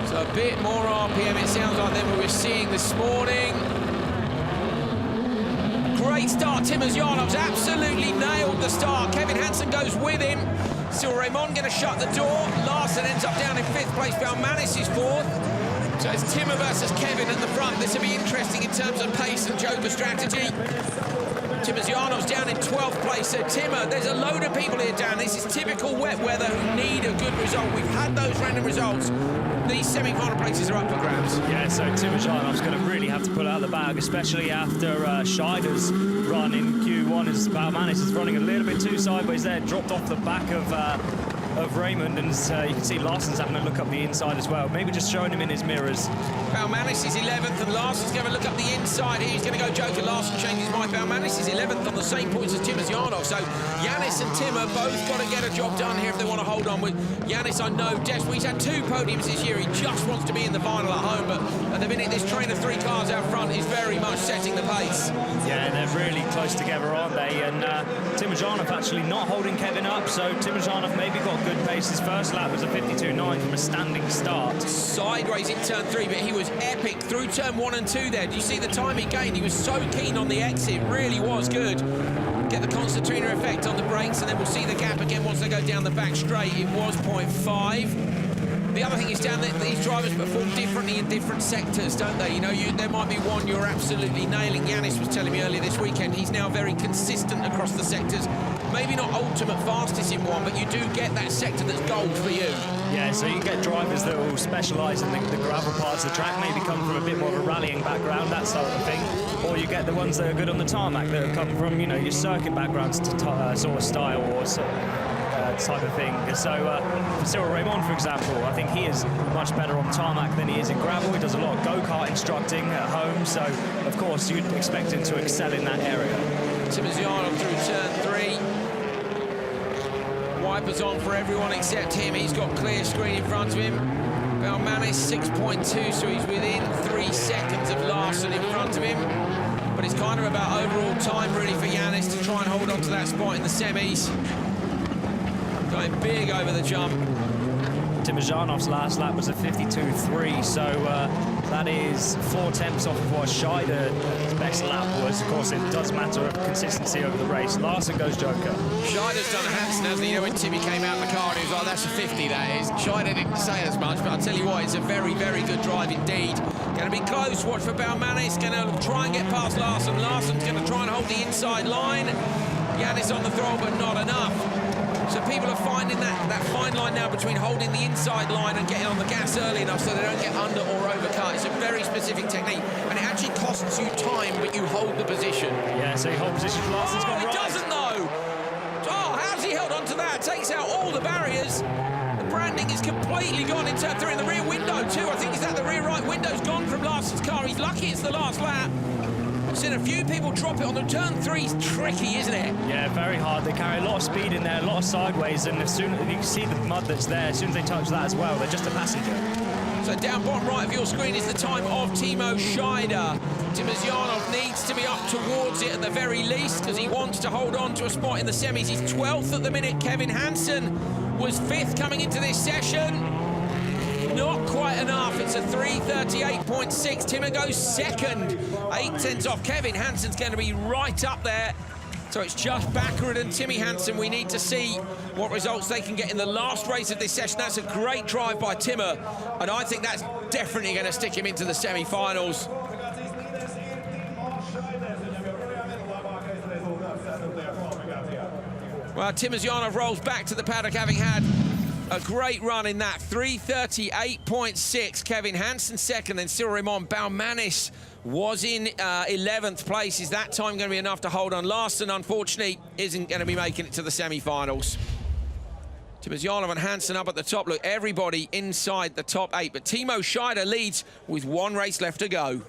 So a bit more RPM, it sounds like, than we were seeing this morning. Great start, Timosyanov's absolutely nailed the start. Kevin Hansen goes with him. Cyril Raymond going to shut the door. Larsen ends up down in 5th place. Baumanis is 4th. So it's Timo versus Kevin at the front. This will be interesting in terms of pace and Joker strategy. Timosyanov's down in 12th place. So Timo, there's a load of people here, Dan. This is typical wet weather who need a good result. We've had those random results. These semi-final places are up for grabs. Yeah, so Timosyanov's going to really have to pull out of the bag, especially after Scheider's run in Q1. As Baumanis is running a little bit too sideways there, dropped off the back of of Raymond, and you can see Larsson's having a look up the inside as well, maybe just showing him in his mirrors. Baumanis is 11th and Larsson's going to look up the inside. He's going to go Joker. Larsson changes his mind. Baumanis is 11th on the same points as Timosyanov. So Yanis and Tim have both got to get a job done here if they want to hold on. With Yanis, I know, desperately. He's had 2 podiums this year. He just wants to be in the final at home, but at the minute, this train of 3 cars out front is very much setting the pace. Yeah, they're really close together, aren't they? And Timosyanov actually not holding Kevin up, so Timosyanov maybe got good pace. His first lap was a 52.9 from a standing start. Sideways in turn 3, but he was epic through turn 1 and 2 there. Do you see the time he gained? He was so keen on the exit, really was good. Get the concertina effect on the brakes, and then we'll see the gap again once they go down the back straight. It was 0.5. The other thing is down there, these drivers perform differently in different sectors, don't they? You know, there might be one you're absolutely nailing. Yanis was telling me earlier this weekend, he's now very consistent across the sectors. Maybe not ultimate fastest in one, but you do get that sector that's gold for you. Yeah, so you get drivers that will specialise in the gravel parts of the track, maybe come from a bit more of a rallying background, that sort of thing. Or you get the ones that are good on the tarmac, that come from, you know, your circuit backgrounds to sort of style or type of thing. So for Cyril Raymond, for example, I think he is much better on tarmac than he is in gravel. He does a lot of go-kart instructing at home, so of course you'd expect him to excel in that area. Timosyanov through turn 3. Wipers on for everyone except him. He's got clear screen in front of him. Baumanis 6.2, so he's within 3 seconds of Larsson in front of him. But it's kind of about overall time really for Yanis to try and hold on to that spot in the semis. Going big over the jump. Timosyanov's last lap was a 52.3, so that is 4 tenths off of what Scheider's best lap was. Of course, it does matter of consistency over the race. Larsson goes Joker. Scheider's done a Hansen, hasn't he? You know, when Timmy came out of the car and he was like, that's a 50, that is. Scheider didn't say as much, but I'll tell you what, it's a very, very good drive indeed. Going to be close. Watch for Baumanis. Going to try and get past Larsson. Larsson's going to try and hold the inside line. Yanis on the throttle, but not enough. So people are finding that fine line now between holding the inside line and getting on the gas early enough so they don't get under or overcut. It's a very specific technique, and it actually costs you time, but you hold the position. Yeah, so he holds position. Larsson's gone right. He doesn't though. Oh, how's he held on to that? Takes out all the barriers. The branding is completely gone in turn 3 in the rear window too. I think is that the rear right window's gone from Larsson's car. He's lucky it's the last lap. I've seen a few people drop it on the turn 3's tricky, isn't it? Yeah, very hard. They carry a lot of speed in there, a lot of sideways, and as soon as you can see the mud that's there, as soon as they touch that as well, they're just a passenger. So down bottom right of your screen is the time of Timo Scheider. Timosyanov needs to be up towards it at the very least because he wants to hold on to a spot in the semis. He's 12th at the minute. Kevin Hansen was 5th coming into this session. Not quite enough. It's a 3:38.6. Timo goes 2nd. 8 tenths off. Kevin Hansen's going to be right up there. So it's just Bakkerud and Timmy Hanson. We need to see what results they can get in the last race of this session. That's a great drive by Timo, and I think that's definitely going to stick him into the semi-finals. Well, Timosyanov rolls back to the paddock, having had a great run in that 3:38.6. Kevin Hansen 2nd, then Cyril Raymond. Baumanis was in 11th place. Is that time going to be enough to hold on? Larsson, unfortunately, isn't going to be making it to the semi-finals. Timosyanov and Hansen up at the top. Look, everybody inside the top 8, but Timo Scheider leads with 1 race left to go.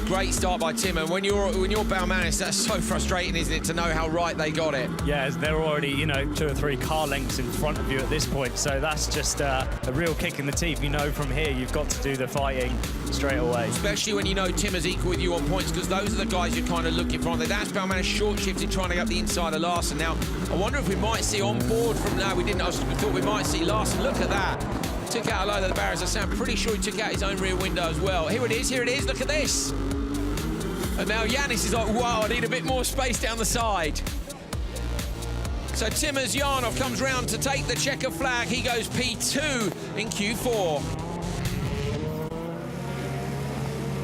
Great start by Tim, and when you're Baumanis, that's so frustrating, isn't it, to know how right they got it? Yeah, they're already, you know, 2 or 3 car lengths in front of you at this point, so that's just a real kick in the teeth. You know from here you've got to do the fighting straight away. Especially when you know Tim is equal with you on points, because those are the guys you're kind of looking for. That's Baumanis short-shifting, trying to get up the inside of Larsson. Now, I wonder if we might see on board from now. We didn't. I thought we might see Larsson. Look at that. Took out a load of the barriers. I'm pretty sure he took out his own rear window as well. Here it is, here it is. Look at this. And now Yanis is like, wow, I need a bit more space down the side. So Timosyanov comes round to take the checker flag. He goes P2 in Q4.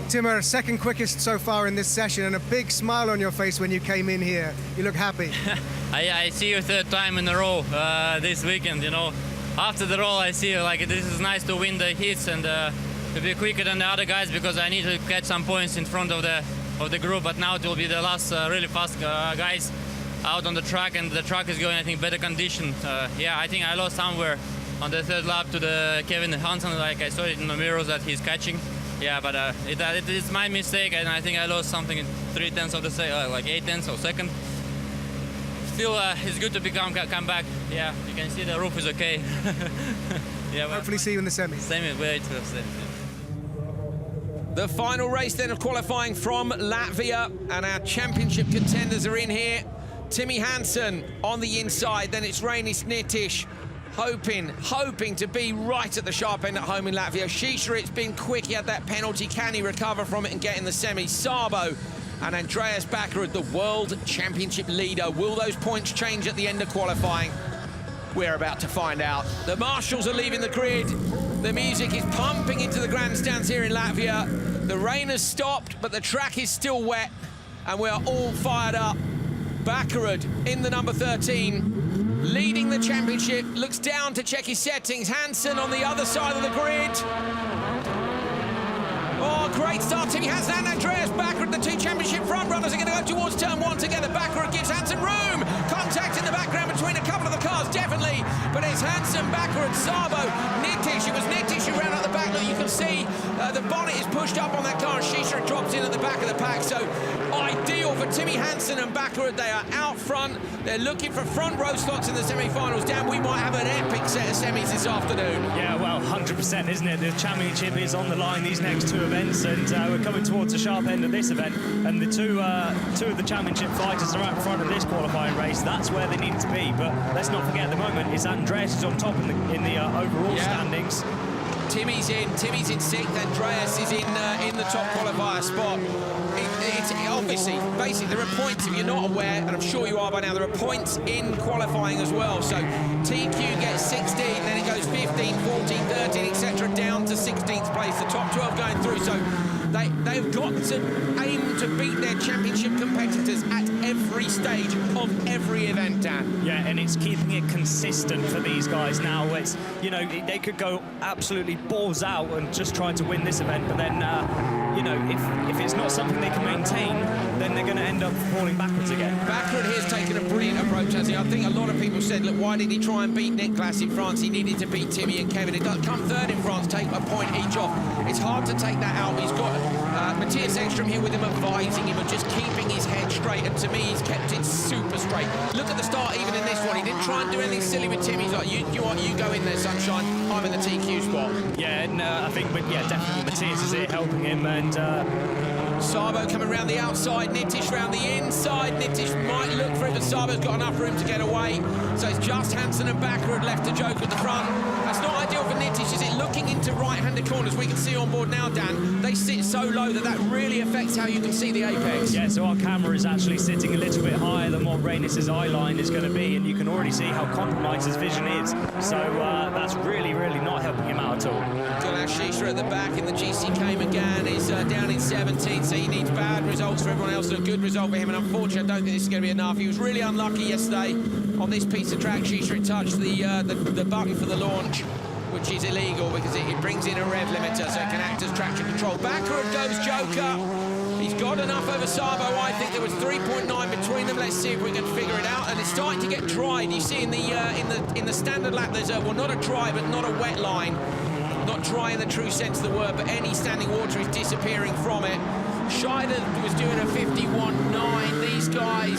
Timo, 2nd quickest so far in this session, and a big smile on your face when you came in here. You look happy. I see you 3rd time in a row this weekend, you know. After the roll, I see like this is nice to win the heats and to be quicker than the other guys, because I need to catch some points in front of the of the group, but now it will be the last really fast guys out on the track, and the track is going, I think, better condition. Yeah, I think I lost somewhere on the third lap to the Kevin Hansen, like I saw it in the mirrors that he's catching. Yeah, but it is my mistake, and I think I lost something in 3/10 of the second, like 8/10 of second. Still, it's good to come back. Yeah, you can see the roof is okay. Yeah, Hopefully see you in the semis. Semi, wait to the semi. The final race then of qualifying from Latvia, and our championship contenders are in here. Timmy Hanson on the inside, then it's Reinis Nitish, hoping to be right at the sharp end at home in Latvia. Shisha, it's been quick, he had that penalty, can he recover from it and get in the semi? Sabo and Andreas Bakkerud, the World Championship leader. Will those points change at the end of qualifying? We're about to find out. The marshals are leaving the grid. The music is pumping into the grandstands here in Latvia. The rain has stopped, but the track is still wet, and we are all fired up. Bakkerud in the number 13, leading the championship, looks down to check his settings. Hansen on the other side of the grid. Oh, great start, Timmy Hansen and Andreas Bakkerud, the two championship front runners, are going to go towards turn one together. Bakkerud gives Hansen room. Contact in the background between a couple of the cars, definitely. But it's Hansen, Bakkerud, Sabo, Nitish. It was Nitish who ran out the back. Look, you can see the bonnet is pushed up on that car, and Shisha drops in at the back of the pack. So ideal for Timmy Hansen and Bakkerud. They are out front. They're looking for front row slots in the semi-finals. Dan, we might have an epic set of semis this afternoon. Yeah, well, 100%, isn't it? The championship is on the line these next two events, and we're coming towards the sharp end of this event, and the two of the championship fighters are out front of this qualifying race. That's where they need to be, but let's not forget at the moment it's Andreas is on top in the overall standings. Timmy's in sixth. Andreas is in the top qualifier spot. It's obviously, basically, there are points, if you're not aware, and I'm sure you are by now, there are points in qualifying as well. So TQ gets 16, then it goes 15, 14, 13, etc., down to 16th place. The top 12 going through. So they've got to aim to beat their championship competitors at every stage of every event, Dan. Yeah, and it's keeping it consistent for these guys now. It's, you know, they could go absolutely balls out and just trying to win this event, but then, you know, if it's not something they can maintain, then they're going to end up falling backwards again. Bakkerud here's taken a brilliant approach, hasn't he? I think a lot of people said, look, why did he try and beat Niklas in France? He needed to beat Timmy and Kevin. It does come third in France, take a point each off. It's hard to take that out. He's got Matthias Ekstrom here with him, advising him and just keeping his head straight, and to me, he's kept it super straight. Look at the start, even in this one. He didn't try and do anything silly with Timmy. He's like, you go in there, sunshine. I'm in the TQ spot. Yeah, and I think, yeah, definitely Matthias is here helping him, and Sabo coming around the outside, Nitish round the inside. Nitish might look for it, but Sabo's got enough room to get away. So it's just Hansen and Bakkerud left to joke at the front. That's not ideal for Nitish, is it? Looking into right-handed corners, we can see on board now, Dan, they sit so low that really affects how you can see the apex. Yeah, so our camera is actually sitting a little bit higher than what Reinis' eye line is going to be, and you can already see how compromised his vision is. So that's really not helping him out at all. Gulash Shisha at the back in the GC Cayman is down in 17th, so he needs bad results for everyone else and a good result for him, and unfortunately I don't think this is going to be enough. He was really unlucky yesterday on this piece of track. Shisha touched the button for the launch, which is illegal because it brings in a rev limiter, so it can act as traction control. Bakkerud goes Joker. He's got enough over Sabo. I think there was 3.9 between them. Let's see if we can figure it out. And it's starting to get dried. You see in the standard lap, there's well, not a dry, but not a wet line. Not dry in the true sense of the word, but any standing water is disappearing from it. Scheider was doing a 51.9. These guys,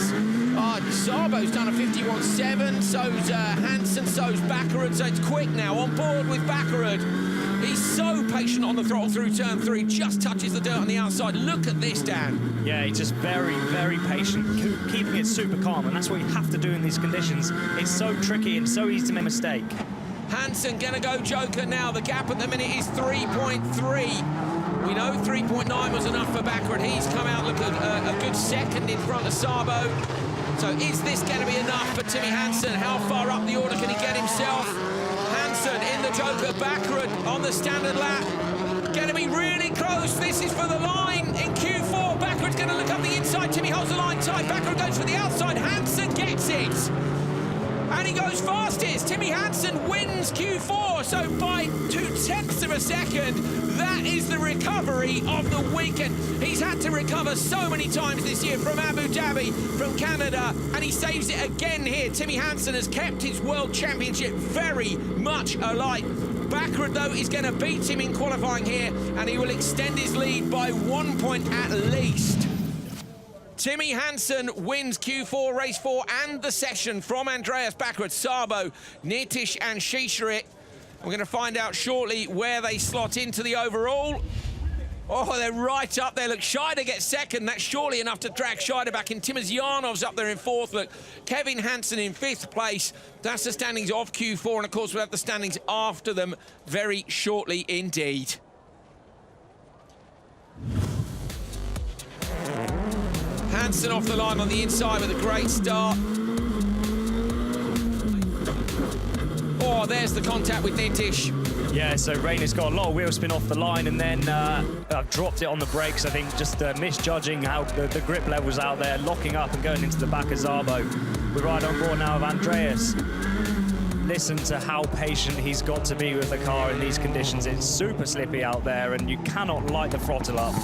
Sabo's done a 51.7. So's Hansen, so's Bakkerud. So it's quick now. On board with Bakkerud. He's so patient on the throttle through turn 3, just touches the dirt on the outside. Look at this, Dan. Yeah, he's just very patient, keeping it super calm, and that's what you have to do in these conditions. It's so tricky and so easy to make a mistake. Hansen gonna go Joker now. The gap at the minute is 3.3. We know 3.9 was enough for Bakkerud. He's come out, look at a good second in front of Sabo. So is this gonna be enough for Timmy Hansen? How far up the order can he get himself? Hansen in the Joker, Bakkerud on the standard lap. Gonna be really close. This is for the line in Q4. Bakkerud's gonna look up the inside. Timmy holds the line tight. Bakkerud goes for the outside. Hansen gets it. and he goes fastest. Timmy Hanson wins Q4, so by 0.2 of a second, that is the recovery of the weekend. He's had to recover so many times this year from Abu Dhabi, from Canada, and he saves it again here. Timmy Hanson has kept his World Championship very much alive. Bakkerud, though, is going to beat him in qualifying here, and he will extend his lead by 1 point at least. Timmy Hanson wins Q4, race 4, and the session from Andreas Bakkerud, Sabo, Nitish and Shisharit. We're going to find out shortly where they slot into the overall. Oh, they're right up there. Look, Scheider gets second. That's surely enough to drag Scheider back in. Timosyanov's up there in fourth. Look, Kevin Hansen in fifth place. That's the standings of Q4, and of course we'll have the standings after them very shortly indeed. Hansen off the line on the inside with a great start. Oh, there's the contact with Nitish. Yeah, so Rainey's got a lot of wheel spin off the line and then dropped it on the brakes. I think just misjudging how the grip levels out there, locking up and going into the back of Szabo. We're right on board now of Andreas. Listen to how patient he's got to be with the car in these conditions. It's super slippy out there and you cannot light the throttle up.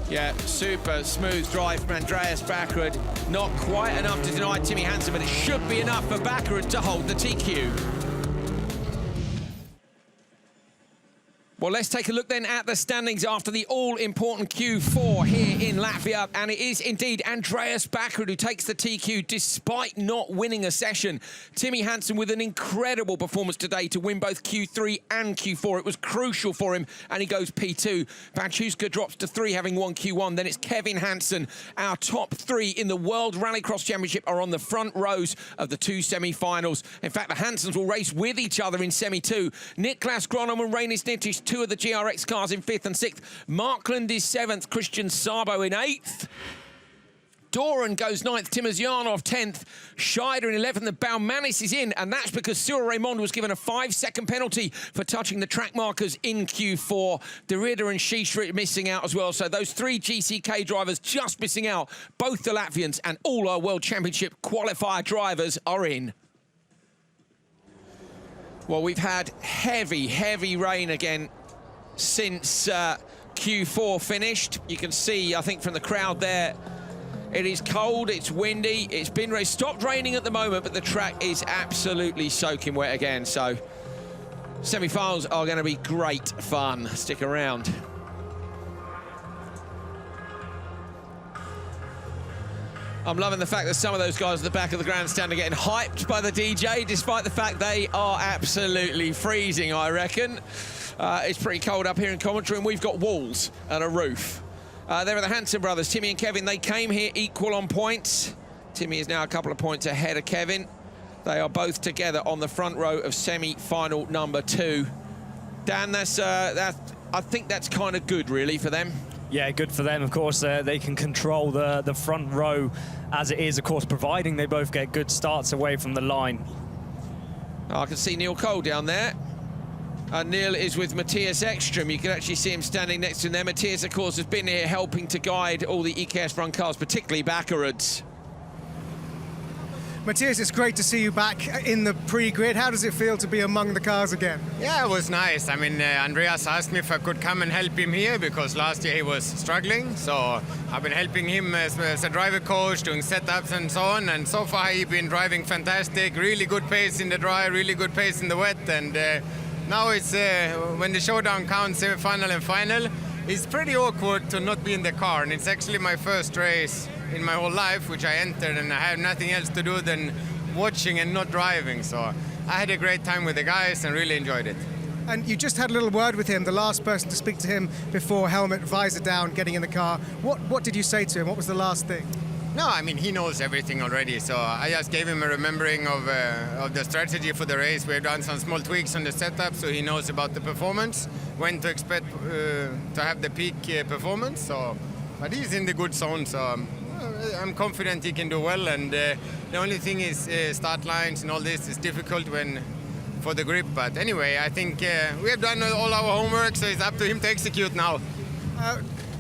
Yeah, super smooth drive from Andreas Bakkerud. Not quite enough to deny Timmy Hansen, but it should be enough for Bakkerud to hold the TQ. Well, let's take a look then at the standings after the all-important Q4 here in Latvia. And it is indeed Andreas Bakkerud who takes the TQ despite not winning a session. Timmy Hansen with an incredible performance today to win both Q3 and Q4. It was crucial for him, and he goes P2. Bachuska drops to 3, having won Q1. Then it's Kevin Hansen. Our top 3 in the World Rallycross Championship are on the front rows of the 2 semi-finals. In fact, the Hansens will race with each other in Semi-2. Niklas Gronholm and Rainis Nitish, 2 of the GRX cars in 5th and 6th. Markland is 7th, Christian Szabo in 8th. Doran goes 9th, Timosyanov 10th, Scheider in 11th, the Baumanis is in, and that's because Cyril Raymond was given a 5-second penalty for touching the track markers in Q4. De Ridder and Shisharit missing out as well, so those 3 GCK drivers just missing out. Both the Latvians and all our World Championship qualifier drivers are in. Well, we've had heavy rain again since Q4 finished. You can see, I think, from the crowd there, it is cold, it's windy, it's been stopped raining at the moment, but the track is absolutely soaking wet again. So semi-finals are going to be great fun. Stick around. I'm loving the fact that some of those guys at the back of the grandstand are getting hyped by the DJ, despite the fact they are absolutely freezing, I reckon. It's pretty cold up here in commentary, and we've got walls and a roof. There are the Hansen brothers, Timmy and Kevin. They came here equal on points. Timmy is now a couple of points ahead of Kevin. They are both together on the front row of semi-final number 2. Dan, I think that's kind of good, really, for them. Yeah, good for them. Of course, they can control the front row as it is, of course, providing they both get good starts away from the line. I can see Neil Cole down there. Neil is with Matthias Ekström. You can actually see him standing next to them. Matthias, of course, has been here helping to guide all the EKS front cars, particularly Bakkerud's. Matthias, it's great to see you back in the pre-grid. How does it feel to be among the cars again? Yeah, it was nice. I mean, Andreas asked me if I could come and help him here because last year he was struggling. So I've been helping him as a driver coach, doing setups and so on. And so far he's been driving fantastic, really good pace in the dry, really good pace in the wet. And now it's when the showdown counts, semi-final and final, it's pretty awkward to not be in the car. And it's actually my first race in my whole life, which I entered, and I have nothing else to do than watching and not driving. So I had a great time with the guys and really enjoyed it. And you just had a little word with him, the last person to speak to him before helmet, visor down, getting in the car. What did you say to him? What was the last thing? No, I mean, he knows everything already, so I just gave him a remembering of the strategy for the race. We've done some small tweaks on the setup, so he knows about the performance, when to expect to have the peak performance. So, but he's in the good zone, so I'm confident he can do well. And the only thing is start lines and all this is difficult for the grip. But anyway, I think we have done all our homework, so it's up to him to execute now.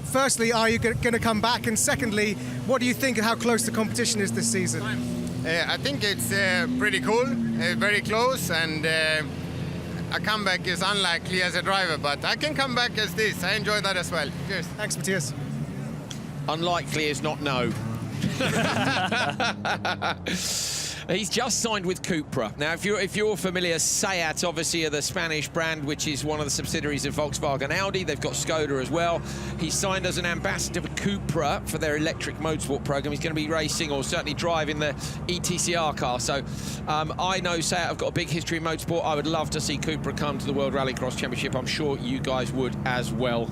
Firstly, are you going to come back? And secondly, What do you think of how close the competition is this season? I think it's pretty cool, very close, and a comeback is unlikely as a driver, but I can come back as this. I enjoy that as well. Cheers. Thanks, Matthias. Unlikely is not no. He's just signed with Cupra. Now, if you're familiar, Seat obviously are the Spanish brand, which is one of the subsidiaries of Volkswagen Audi. They've got Skoda as well. He's signed as an ambassador for Cupra for their electric motorsport program. He's going to be racing, or certainly driving, the ETCR car. So I know Seat have got a big history in motorsport. I would love to see Cupra come to the World Rallycross Championship. I'm sure you guys would as well.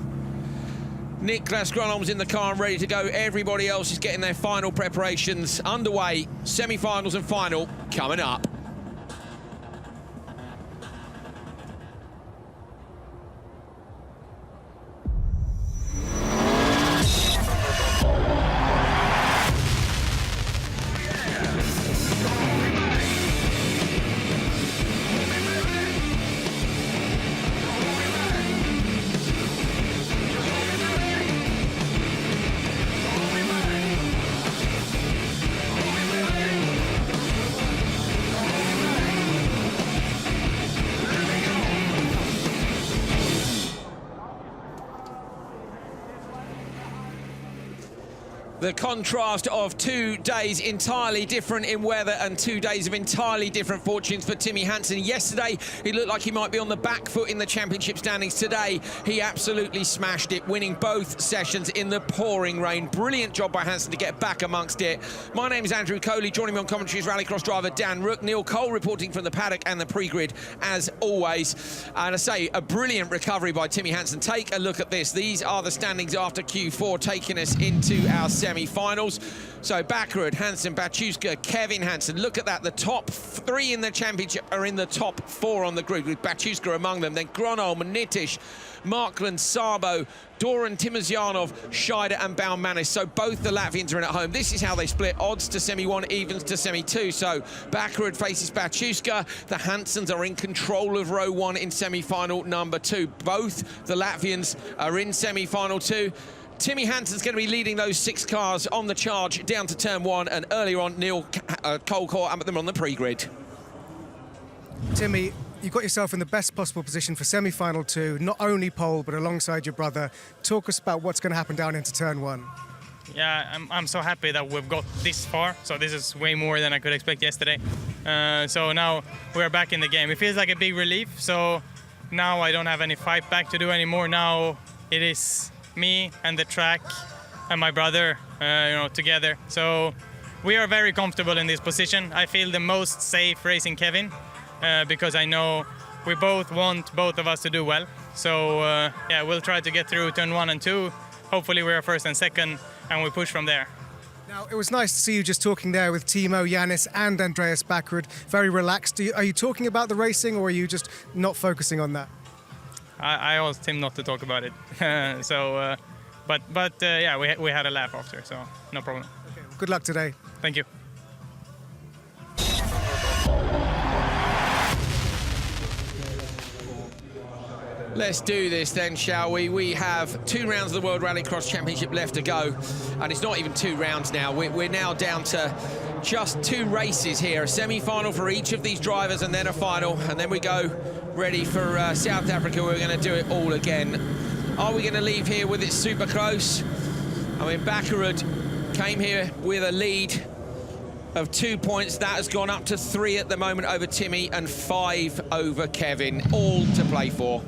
Niklas Gronholm's in the car and ready to go. Everybody else is getting their final preparations underway. Semi-finals and final coming up. The contrast of 2 days entirely different in weather and 2 days of entirely different fortunes for Timmy Hanson. Yesterday, he looked like he might be on the back foot in the championship standings. Today, he absolutely smashed it, winning both sessions in the pouring rain. Brilliant job by Hanson to get back amongst it. My name is Andrew Coley. Joining me on commentary is Rallycross driver Dan Rook. Neil Cole reporting from the paddock and the pre-grid as always. And I say, a brilliant recovery by Timmy Hanson. Take a look at this. These are the standings after Q4, taking us into our semi-finals. So Bakkerud, Hansen, Baciuska, Kevin Hansen. Look at that. The top 3 in the championship are in the top 4 on the grid, with Baciuska among them. Then Gronholm, Nitish, Markland, Sabo, Doran, Timozyanov, Scheider and Baumanis. So both the Latvians are in at home. This is how they split. Odds to semi-1, evens to semi-2. So Bakkerud faces Baciuska. The Hansens are in control of row 1 in semi-final number 2. Both the Latvians are in semi-final 2. Timmy Hanson's going to be leading those 6 cars on the charge down to turn 1, and earlier on, Neil Cole caught up with them on the pre-grid. Timmy, you got yourself in the best possible position for semi-final 2, not only pole, but alongside your brother. Talk us about what's going to happen down into turn 1. Yeah, I'm so happy that we've got this far. So this is way more than I could expect yesterday. So now we're back in the game. It feels like a big relief. So now I don't have any fight back to do anymore. Now it is me and the track and my brother, together. So we are very comfortable in this position. I feel the most safe racing Kevin because I know we both want both of us to do well. So yeah, we'll try to get through turn 1 and 2. Hopefully we're first and second, and we push from there. Now, it was nice to see you just talking there with Timo, Yanis and Andreas Bakkerud. Very relaxed. Are you talking about the racing, or are you just not focusing on that? I asked him not to talk about it. But yeah, we had a laugh after, so no problem. Okay, well, good luck today. Thank you. Let's do this then, shall we? We have 2 rounds of the World Rallycross Championship left to go, and it's not even 2 rounds now. We're now down to just 2 races here, a semi-final for each of these drivers and then a final, and then we go ready for South Africa. We're going to do it all again. Are we going to leave here with it super close? I mean, Bakkerud came here with a lead of 2 points. That has gone up to 3 at the moment over Timmy and 5 over Kevin, all to play for.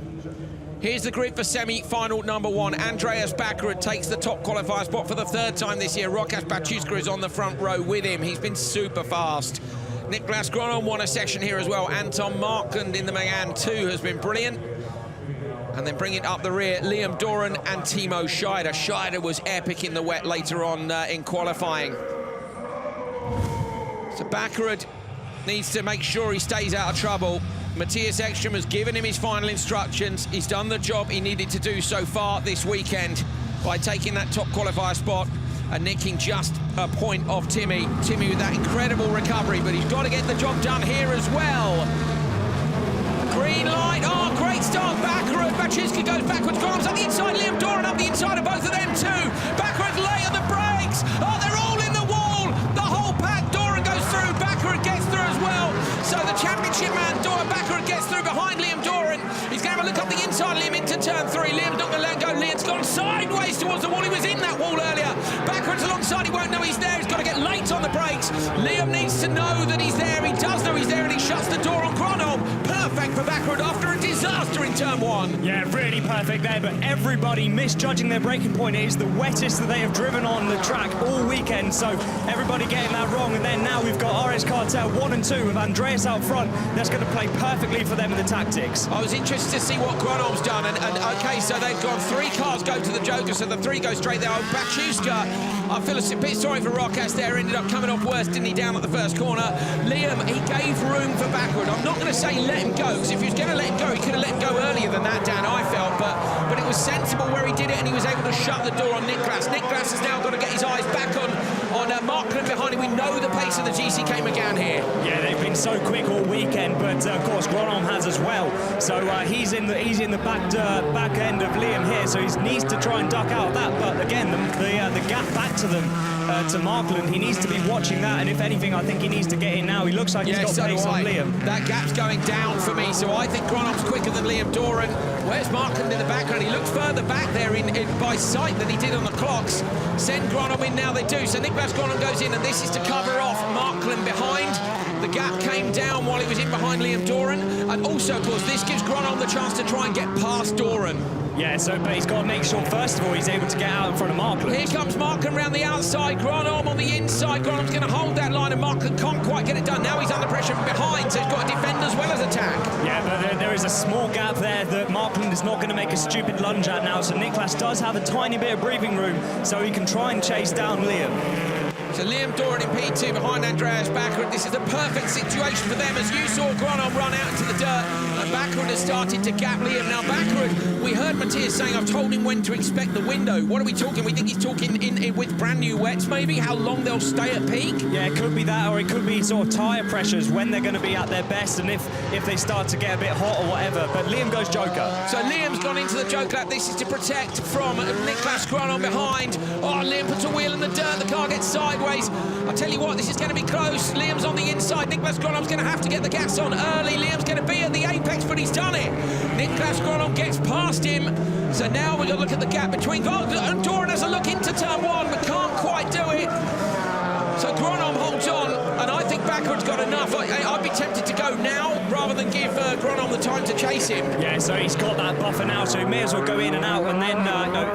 Here's the grid for semi-final number 1. Andreas Bakkerud takes the top qualifier spot for the 3rd time this year. Rokas Baciuska is on the front row with him. He's been super fast. Niklas Gronholm won a section here as well. Anton Markland in the Megane 2 has been brilliant. And then bring it up the rear, Liam Doran and Timo Scheider. Scheider was epic in the wet later on in qualifying. So Bakkerud needs to make sure he stays out of trouble. Matthias Ekström has given him his final instructions. He's done the job he needed to do so far this weekend by taking that top qualifier spot and nicking just a point off Timmy. Timmy with that incredible recovery, but he's got to get the job done here as well. Green light, oh, great start, Bakkerud. Baciuska goes backwards, Gronholm's on the inside, Liam Doran up the inside of both of them too. Bakkerud late on the brakes, oh, they're all inside, he won't know he's there. He's got to get late on the brakes. Liam needs to know that he's there. He does know he's there, and he shuts the door on Gronholm. Perfect for Bakkerud after a disaster in turn one. Yeah, really perfect there, but everybody misjudging their braking point. It is the wettest that they have driven on the track all weekend, so everybody getting that wrong. And then now we've got RS Cartel 1 and 2 with Andreas out front. That's going to play perfectly for them in the tactics. I was interested to see what Gronholm's done, and okay, so they've gone 3 cars go to the Joker, so the 3 go straight there. Oh, Bachuska, I feel a bit sorry for Rokas there, ended up coming off worse, didn't he, down at the first corner. Liam, he gave room for Bakkerud. I'm not going to say let him go, because if he was going to let him go, he could have let him go earlier than that, Dan, I felt, but it was sensible where he did it, and he was able to shut the door on Niklas. Niklas has now got to get his eyes back on Markland behind him. We know the pace of the GCK McGann here. Yeah, they've been so quick all weekend, but of course Gronholm has as well. So he's in the back end of Liam here, so he needs to try and duck out of that. But again, the gap back to them, to Markland, he needs to be watching that, and if anything, I think he needs to get in now. He looks like he's got pace on Liam. That gap's going down for me, so I think Gronholm's quicker than Liam Doran. Where's Markland in the background? He looks further back there by sight than he did on the clocks. Send Gronholm in now, they do. So Niklas Gronholm goes in, and this is to cover off Markland behind. The gap came down while he was in behind Liam Doran, and also, of course, this gives Gronholm the chance to try and get past Doran. Yeah, but he's got to make sure, first of all, he's able to get out in front of Markland. Here comes Markland round the outside, Gronholm on the inside. Gronholm's going to hold that line, and Markland can't quite get it done. Now he's under pressure from behind, so he's got to defend as well as attack. Yeah, but there is a small gap there that Markland is not going to make a stupid lunge at now, so Niklas does have a tiny bit of breathing room, so he can try and chase down Liam. So Liam Doran in P2 behind Andreas Bakkerud. This is the perfect situation for them, as you saw Gronholm run out into the dirt, and Bakkerud has started to gap Liam. Now Bakkerud, we heard Matthias saying, I've told him when to expect the window. What are we talking? We think he's talking in with brand new wets, maybe? How long they'll stay at peak? Yeah, it could be that, or it could be sort of tyre pressures, when they're going to be at their best, and if they start to get a bit hot or whatever. But Liam goes Joker. So Liam's gone into the Joker lap. This is to protect from Niklas Gronholm behind. Oh, Liam puts a wheel in the dirt. The car gets sideways. I tell you what, this is going to be close. Liam's on the inside. Niklas Gronholm's going to have to get the gas on early. Liam's going to be at the apex, but he's done it. Niklas Gronholm gets past him. So now we've got to look at the gap between... and Doran has a look into turn one, but can't quite do it. So Gronholm holds on, and I think Bakkerud's got enough. I'd be tempted to go now rather than give Gronholm the time to chase him. Yeah, so he's got that buffer now, so he may as well go in and out, and then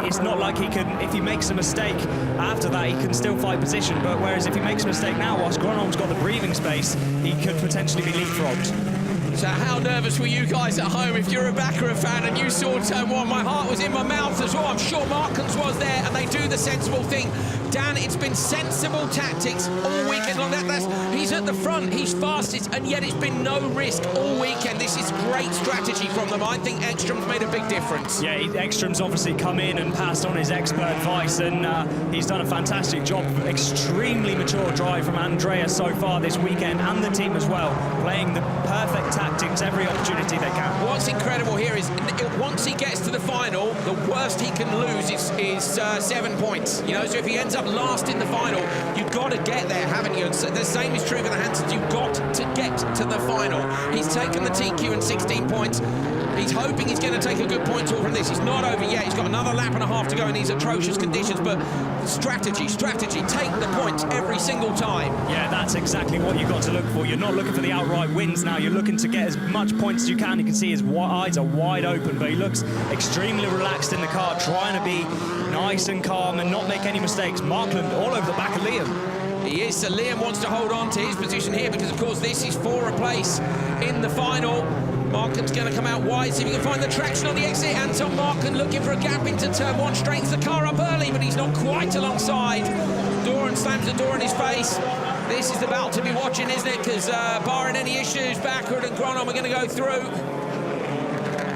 it's not like he can, if he makes a mistake after that, he can still fight position, but whereas if he makes a mistake now, whilst Gronholm's got the breathing space, he could potentially be leapfrogged. So how nervous were you guys at home if you're a Bakkerud fan and you saw turn one? My heart was in my mouth as well. I'm sure Markens was there, and they do the sensible thing. Dan, it's been sensible tactics all weekend long. He's at the front, he's fastest, and yet it's been no risk all weekend. This is great strategy from them. I think Ekstrom's made a big difference. Yeah, Ekstrom's obviously come in and passed on his expert advice, and he's done a fantastic job. Extremely mature drive from Andreas so far this weekend, and the team as well, playing the perfect tactics every opportunity they can. What's incredible here is once he gets to the final, the worst he can lose is 7 points. You know, so if he ends up last in the final, you've got to get there, haven't you? And so the same is true for the Hansens. You've got to get to the final. He's taken the TQ and 16 points. He's hoping he's going to take a good point from this. He's not over yet. He's got another lap and a half to go in these atrocious conditions, but strategy, take the points every single time. Yeah, that's exactly what you've got to look for. You're not looking for the outright wins now. You're looking to get as much points as you can. You can see his eyes are wide open, but he looks extremely relaxed in the car, trying to be nice and calm and not make any mistakes. Markland all over the back of Liam. He is, so Liam wants to hold on to his position here because, of course, this is for a place in the final. Markland's going to come out wide, see if he can find the traction on the exit. Anton Markland looking for a gap into turn one, straightens the car up early, but he's not quite alongside. Doran slams the door in his face. This is the battle to be watching, isn't it? Because barring any issues, Bakkerud and Gronholm are going to go through.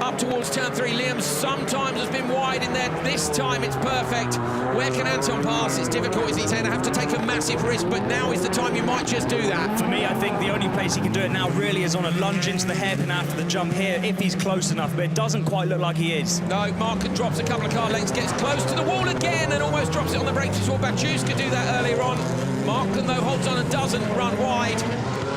Up towards turn three, Liam sometimes has been wide in there. This time it's perfect. Where can Anton pass? It's difficult, as he's going to have to take a massive risk, but now is the time you might just do that. For me, I think the only place he can do it now really is on a lunge into the hairpin after the jump here, if he's close enough, but it doesn't quite look like he is. No, Markland drops a couple of car lengths, gets close to the wall again, and almost drops it on the brakes. We saw Bachuska do that earlier on. Markland, though, holds on and doesn't run wide.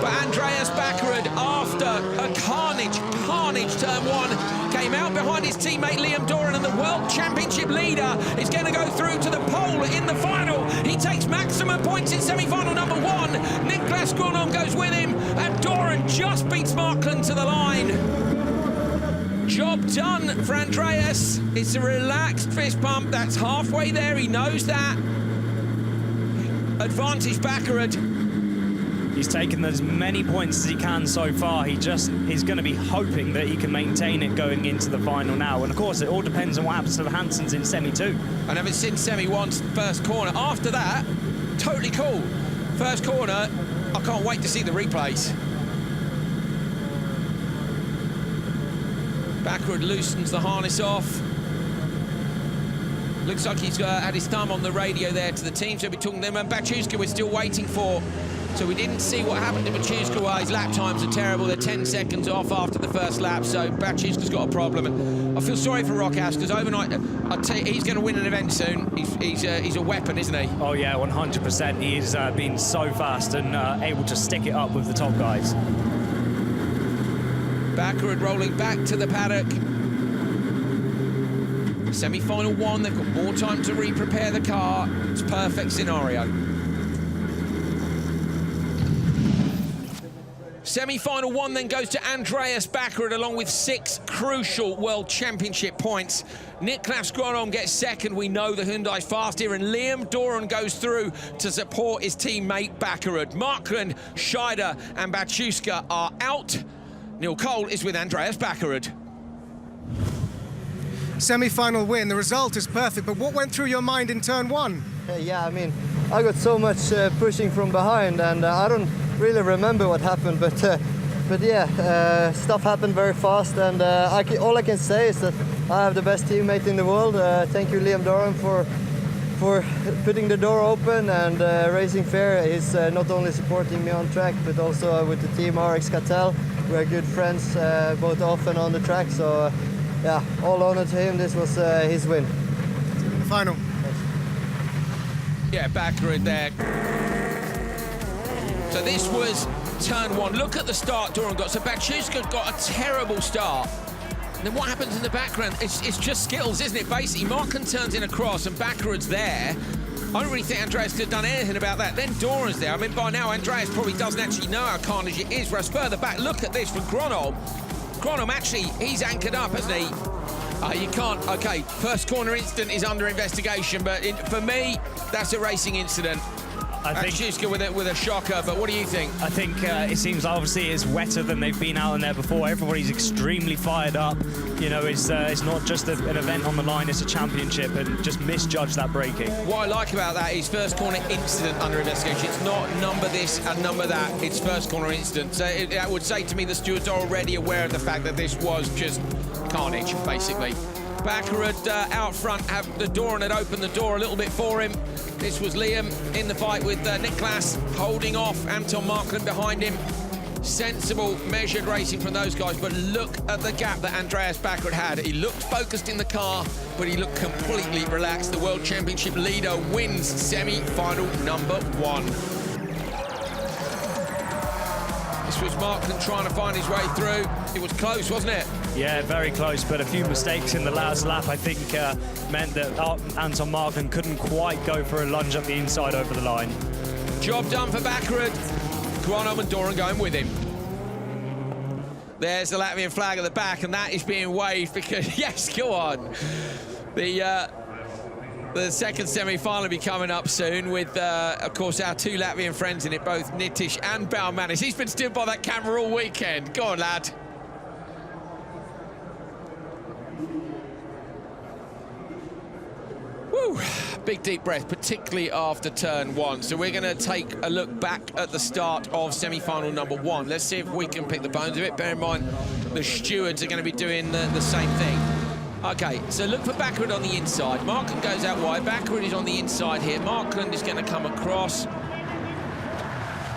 But Andreas Bakkerud, after a carnage turn one, came out behind his teammate Liam Doran, and the World Championship leader is going to go through to the pole in the final. He takes maximum points in semi-final number one. Niklas Gronholm goes with him, and Doran just beats Markland to the line. Job done for Andreas. It's a relaxed fist pump. That's halfway there. He knows that. Advantage Bakkerud. He's taken as many points as he can so far. He just is going to be hoping that he can maintain it going into the final now. And of course, it all depends on what happens to the Hansens in semi-2. I haven't seen semi-1's first corner. After that, totally cool. First corner, I can't wait to see the replays. Bakkerud loosens the harness off. Looks like he's had his thumb on the radio there to the team, so we'll be talking to them. And Bachuska we're still waiting for. So we didn't see what happened to Bachuska. Well, his lap times are terrible. They're 10 seconds off after the first lap, so Bachuska's got a problem. And I feel sorry for Rockhouse, because overnight, I'd tell you, he's going to win an event soon. He's a weapon, isn't he? Oh, yeah, 100%. He's been so fast and able to stick it up with the top guys. Bakkerud rolling back to the paddock. Semi-final one, they've got more time to re-prepare the car. It's a perfect scenario. Semi-final one then goes to Andreas Bakkerud, along with 6 crucial World Championship points. Niklas Gronholm gets second. We know the Hyundai's fast here, and Liam Doran goes through to support his teammate Bakkerud. Markland, Scheider and Bachuska are out. Neil Cole is with Andreas Bakkerud. Semi-final win, the result is perfect, but what went through your mind in turn one? Yeah, I mean, I got so much pushing from behind, and I don't really remember what happened, but yeah, stuff happened very fast, and all I can say is that I have the best teammate in the world. Thank you, Liam Doran, for putting the door open and racing fair. He's not only supporting me on track, but also with the team RX Cartel. We're good friends, both off and on the track, so yeah, all honor to him. This was his win. The final. Yeah, Bakkerud there. So this was turn one. Look at the start Doran got. So Bachuska got a terrible start. And then what happens in the background? It's just skills, isn't it? Basically, Markland turns in a cross and Bakkerud's there. I don't really think Andreas could have done anything about that. Then Doran's there. I mean, by now, Andreas probably doesn't actually know how carnage it is. Whereas further back, look at this from Gronholm. Gronholm, actually, he's anchored up, hasn't he? You can't, okay, first corner incident is under investigation, but for me, that's a racing incident. I think Bachuska with a shocker, but what do you think? I think it seems obviously it's wetter than they've been out in there before. Everybody's extremely fired up. You know, it's not just an event on the line, it's a championship, and just misjudge that braking. What I like about that is first corner incident under investigation. It's not number this and number that, it's first corner incident. So that would say to me the stewards are already aware of the fact that this was just carnage, basically. Bakkerud out front, the Doran had opened the door a little bit for him. This was Liam in the fight with Niklas, holding off Anton Markland behind him. Sensible, measured racing from those guys, but look at the gap that Andreas Bakkerud had. He looked focused in the car, but he looked completely relaxed. The World Championship leader wins semi-final number one. This was Markland trying to find his way through. It was close, wasn't it? Yeah, very close, but a few mistakes in the last lap, I think, meant that Anton Markland couldn't quite go for a lunge up the inside over the line. Job done for Bakkerud. Gronholm and Doran going with him. There's the Latvian flag at the back, and that is being waved because, yes, go on. The second semi-final will be coming up soon with, of course, our 2 Latvian friends in it, both Nitish and Baumanis. He's been stood by that camera all weekend. Go on, lad. Woo! Big deep breath, particularly after turn one. So we're going to take a look back at the start of semi-final number one. Let's see if we can pick the bones of it. Bear in mind, the stewards are going to be doing the same thing. Okay, so look for Bakkerud on the inside. Markland goes out wide. Bakkerud is on the inside here. Markland is going to come across.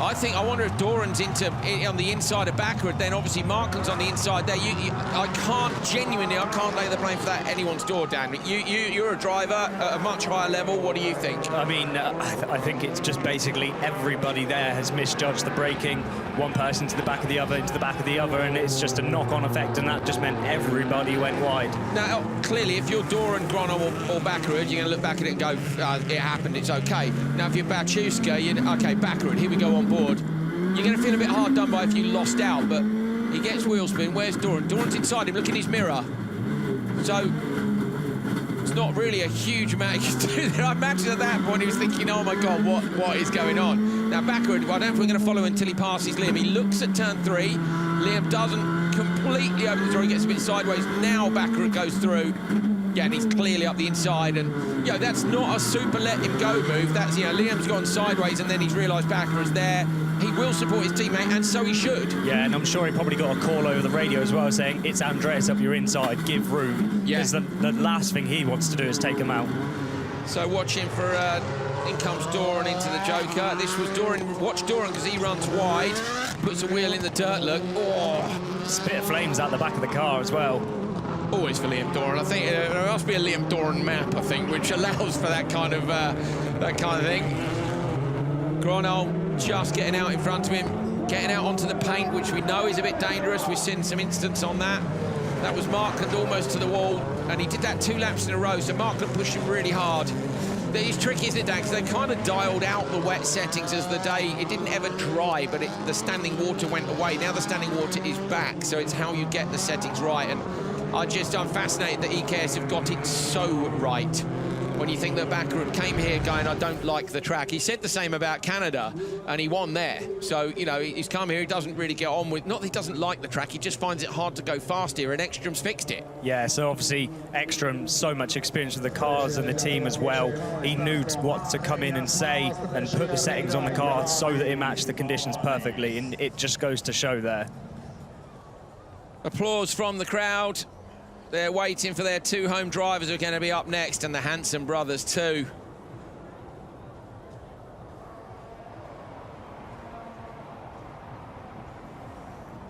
I wonder if Doran's on the inside of Bakkerud, then obviously Markland's on the inside there. I can't lay the blame for that at anyone's door, Dan. You're a driver at a much higher level. What do you think? I mean, I think it's just basically everybody there has misjudged the braking. One person to the back of the other, into the back of the other, and it's just a knock-on effect, and that just meant everybody went wide. Now, clearly, if you're Doran, Grono or Bakkerud, you're going to look back at it and go, it happened, it's okay. Now, if you're Bachuska, okay, Bakkerud, here we go on board. You're going to feel a bit hard done by if you lost out, but he gets wheel spin. Where's Doran? Doran's inside him, look in his mirror. So, it's not really a huge amount he can do there. I imagine at that point he was thinking, oh my God, what is going on? Now, Bakkerud, I don't know if we're going to follow until he passes Liam. He looks at turn 3. Liam doesn't completely open the door. He gets a bit sideways. Now Bakkerud goes through. Yeah, and he's clearly up the inside, and that's not a super let him go move. That's Liam's gone sideways, and then he's realised Bakkerud's there. He will support his teammate, and so he should. Yeah, and I'm sure he probably got a call over the radio as well saying, it's Andreas up your inside, give room. Yeah. Because the last thing he wants to do is take him out. So watching for, in comes Doran into the Joker. This was Doran, watch Doran because he runs wide, puts a wheel in the dirt, look. Oh. Spit of flames out the back of the car as well. Always for Liam Doran. I think there must be a Liam Doran map, I think, which allows for that kind of thing. Grono just getting out in front of him, getting out onto the paint, which we know is a bit dangerous. We've seen some instance on that. That was Markland almost to the wall, and he did that 2 laps in a row, so Markland pushed him really hard. It's tricky, isn't it, Dan? Because they kind of dialed out the wet settings as the day. It didn't ever dry, but the standing water went away. Now the standing water is back, so it's how you get the settings right. And I'm fascinated that EKS have got it so right. When you think that Bakkerud came here going, I don't like the track. He said the same about Canada, and he won there. So, he's come here, he doesn't really get on with, not that he doesn't like the track, he just finds it hard to go fast here, and Ekstrom's fixed it. Yeah, so obviously Ekstrom, so much experience with the cars and the team as well. He knew what to come in and say and put the settings on the car so that it matched the conditions perfectly, and it just goes to show there. Applause from the crowd. They're waiting for their 2 home drivers who are going to be up next, and the Hansen brothers too.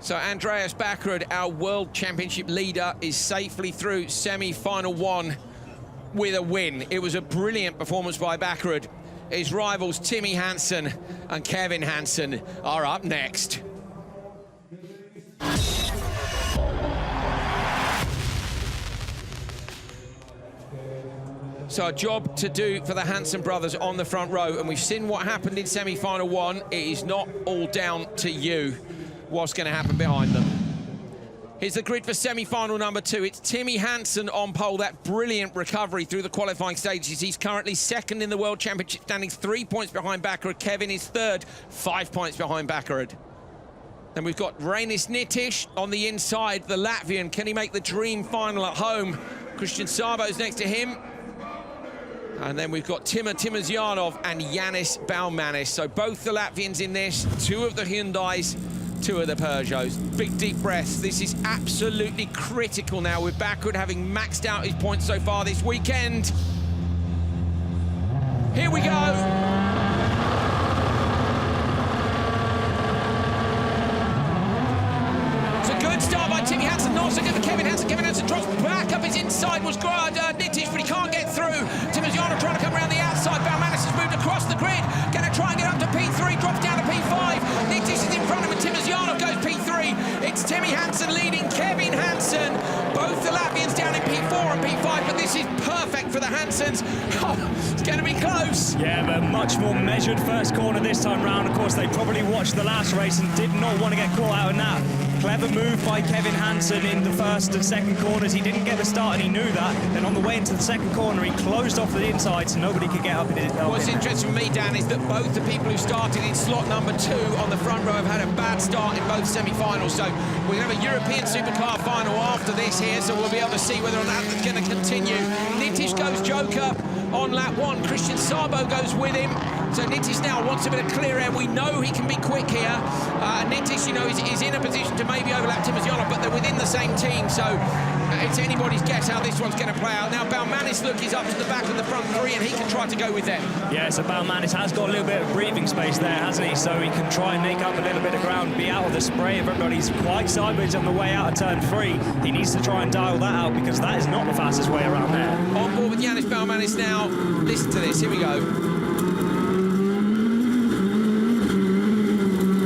So Andreas Bakkerud, our World Championship leader, is safely through semi-final 1 with a win. It was a brilliant performance by Bakkerud. His rivals Timmy Hanson and Kevin Hansen are up next. So a job to do for the Hansen brothers on the front row, and we've seen what happened in semi-final 1. It is not all down to you what's going to happen behind them. Here's the grid for semi-final number 2. It's Timmy Hanson on pole. That brilliant recovery through the qualifying stages. He's currently 2nd in the World Championship standings, 3 points behind Bakkerud. Kevin is 3rd, 5 points behind Bakkerud. Then we've got Reinis Nitish on the inside, the Latvian. Can he make the dream final at home? Christian Sabo's next to him. And then we've got Timur Timosyanov and Yanis Baumanis. So both the Latvians in this, 2 of the Hyundais, 2 of the Peugeots. Big deep breaths. This is absolutely critical now with Bakkerud having maxed out his points so far this weekend. Here we go. Good start by Timmy Hanson, not so good for Kevin Hanson. Kevin Hanson drops back up his inside, was Nitish, but he can't get through. Timosyanov trying to come around the outside. Baumanis has moved across the grid. Gonna try and get up to P3, drops down to P5. Nitish is in front of him, and Timosyanov goes P3. It's Timmy Hanson leading Kevin Hanson. Both the Latvians down in P4 and P5, but this is perfect for the Hansens. Oh, it's gonna be close. Yeah, but much more measured first corner this time round. Of course, they probably watched the last race and did not want to get caught out in that. Clever move by Kevin Hanson in the first and second corners. He didn't get the start and he knew that. Then on the way into the second corner, he closed off the inside so nobody could get up in it. What's interesting for me, Dan, is that both the people who started in slot number 2 on the front row have had a bad start in both semi-finals. So we're going to have a European Supercar final after this here, so we'll be able to see whether or not that's going to continue. Nitish goes Joker on lap 1. Christian Sabo goes with him. So Nitish now wants a bit of clear air. We know he can be quick here. Nitish, you know, is in a position to maybe overlap Timosyanov, but they're within the same team, so it's anybody's guess how this one's going to play out. Now Balmanis, look, is up to the back of the front three, and he can try to go with them. Yeah, so Balmanis has got a little bit of breathing space there, hasn't he? So he can try and make up a little bit of ground, be out of the spray. Everybody's quite sideways on the way out of turn 3. He needs to try and dial that out, because that is not the fastest way around there. On board with Yanis Balmanis now. Listen to this, here we go.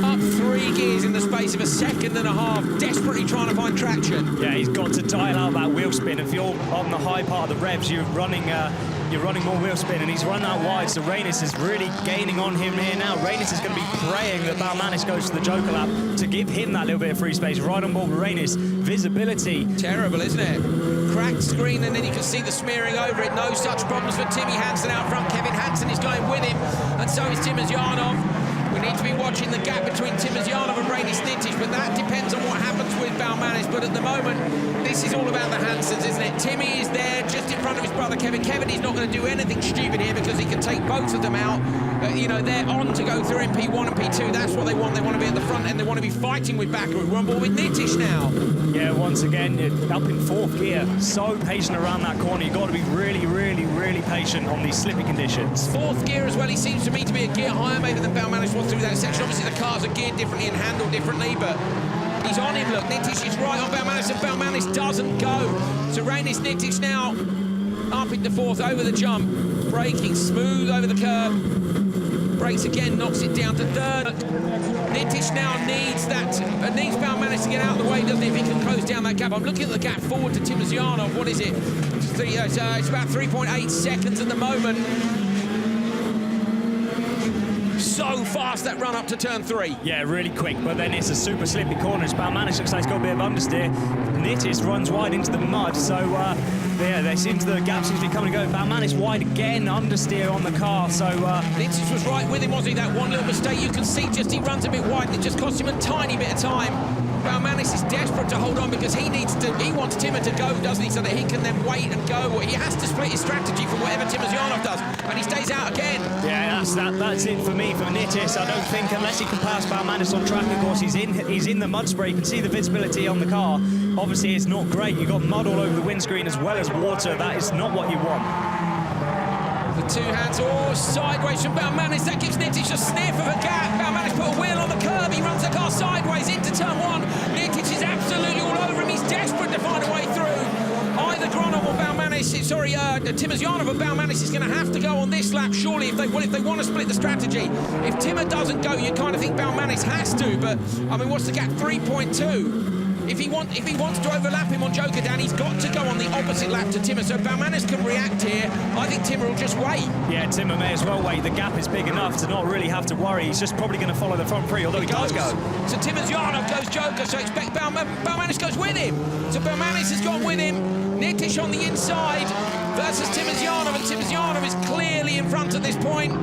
Up 3 gears in the space of a second and a half, desperately trying to find traction. Yeah, he's got to dial out that wheel spin. If you're on the high part of the revs, you're running more wheel spin, and he's run out wide, so Rainis is really gaining on him here now. Rainis is going to be praying that Balmanis goes to the Joker lap to give him that little bit of free space. Right on board with Rainis. Visibility. Terrible, isn't it? Cracked screen, and then you can see the smearing over it. No such problems for Timmy Hanson out front. Kevin Hansen is going with him, and so is Timosyanov. We need to be watching the gap between Timosyanov and Rainis Nitish, but that depends on what happens with Balmanis. But at the moment, this is all about the Hansens, isn't it? Timmy is there just in front of his brother Kevin. Kevin is not going to do anything stupid here, because he can take both of them out. You know, they're on to go through in P1 and P2. That's what they want. They want to be at the front end. They want to be fighting with Bakkerud. We're on board with Nitish now. Yeah, once again, up in 4th gear. So patient around that corner. You've got to be really, really, really patient on these slippy conditions. 4th gear as well. He seems to me to be a gear higher maybe than Balmanis was through that section. Obviously, the cars are geared differently and handled differently, but he's on him. Look, Nitish is right on Balmanis, and Balmanis doesn't go. So Rainis Nitish now up into 4th over the jump, braking smooth over the curb. Brakes again, knocks it down to 3rd. Nitish now needs Balmanis to get out of the way, doesn't he, if he can close down that gap. I'm looking at the gap forward to Timosyanov. What is it? It's about 3.8 seconds at the moment. So fast, that run up to turn 3. Yeah, really quick, but then it's a super slippy corner. Balmanis looks like he's got a bit of understeer. Nitish runs wide into the mud, so yeah, the gap seems to be coming and going. Balmanis wide again, understeer on the car, so Nitish was right with him, wasn't he? That one little mistake, you can see just he runs a bit wide, and it just cost him a tiny bit of time. Balmanis is desperate to hold on, because he wants Timmer to go, doesn't he, so that he can then wait and go. He has to split his strategy from whatever Timosyanov does, and he stays out again. Yeah, that's it for me, for Nitish. I don't think, unless he can pass Balmanis on track, of course, he's in the mud spray. You can see the visibility on the car. Obviously, it's not great. You've got mud all over the windscreen as well as water. That is not what you want. The 2 hands, sideways from Balmanis. That gives Nitish a sniff of a gap. Balmanis put a wheel on the curb. He runs the car sideways into turn 1. Nitish is absolutely all over him. He's desperate to find a way through. Either Gronov or Timosyanov or Balmanis is going to have to go on this lap, surely, if they want to split the strategy. If Timmer doesn't go, you kind of think Balmanis has to, but, I mean, what's the gap? 3.2. If he wants to overlap him on Joker, Dan, he's got to go on the opposite lap to Timmer, so Balmanis can react here. I think Timmer will just wait. Yeah, Timmer may as well wait. The gap is big enough to not really have to worry. He's just probably going to follow the front 3, although he does go. So Timosyanov goes Joker, so expect Balmanis goes with him. So Balmanis has gone with him. Nitish on the inside versus Timosyanov, and Timosyanov is clearly in front at this point.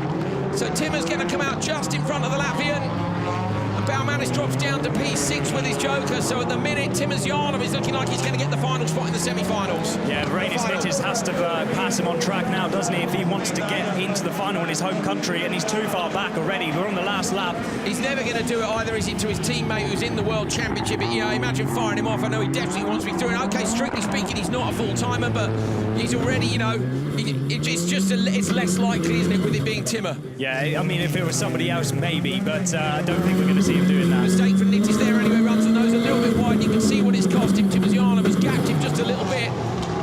So Timmer's going to come out just in front of the Latvian. And Balmanis drops down to P6 with his Joker, so at the minute, Timosyanov is looking like he's going to get the final spot in the semi-finals. Yeah, Rainis Nitish has to pass him on track now, doesn't he, if he wants to get into the final in his home country, and he's too far back already. We're on the last lap. He's never going to do it either, is he, to his teammate who's in the World Championship. You know, imagine firing him off. I know he definitely wants to be through. And OK, strictly speaking, he's not a full-timer, but he's already, you know, it's less likely, isn't it, with it being Timmer? Yeah, I mean, if it was somebody else, maybe, but I don't think we're going to see him doing that. Mistake from Nitish there anyway, runs the nose a little bit wide, and you can see what it's cost him. Timosyanov has gapped him just a little bit.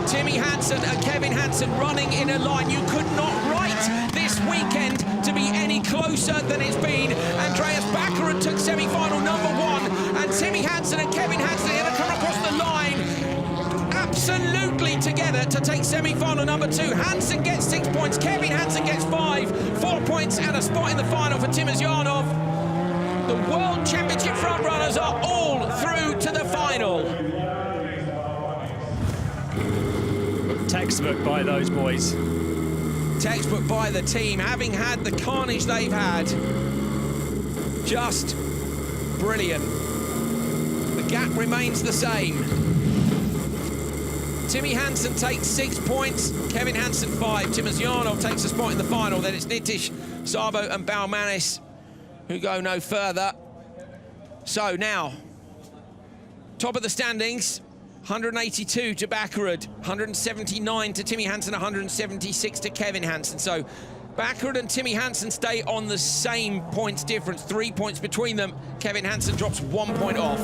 Timmy Hanson and Kevin Hansen running in a line. You could not write this weekend to be any closer than it's been. Andreas Bakkerud took semi-final number 1, and Timmy Hanson and Kevin Hansen are going to come across the line absolutely together to take semi-final number 2. Hansen gets 6 points, Kevin Hansen gets 5, 4 points and a spot in the final for Timosyanov. The World Championship frontrunners are all through to the final. Textbook by those boys. Textbook by the team, having had the carnage they've had. Just brilliant. The gap remains the same. Timmy Hansen takes 6 points, Kevin Hansen 5. Timosyanov takes a spot in the final. Then it's Nitish Sabo and Baumanis, who go no further. So now, top of the standings, 182 to Bakkerud, 179 to Timmy Hanson, 176 to Kevin Hansen. So Bakkerud and Timmy Hanson stay on the same points difference, 3 points between them. Kevin Hansen drops 1 point off.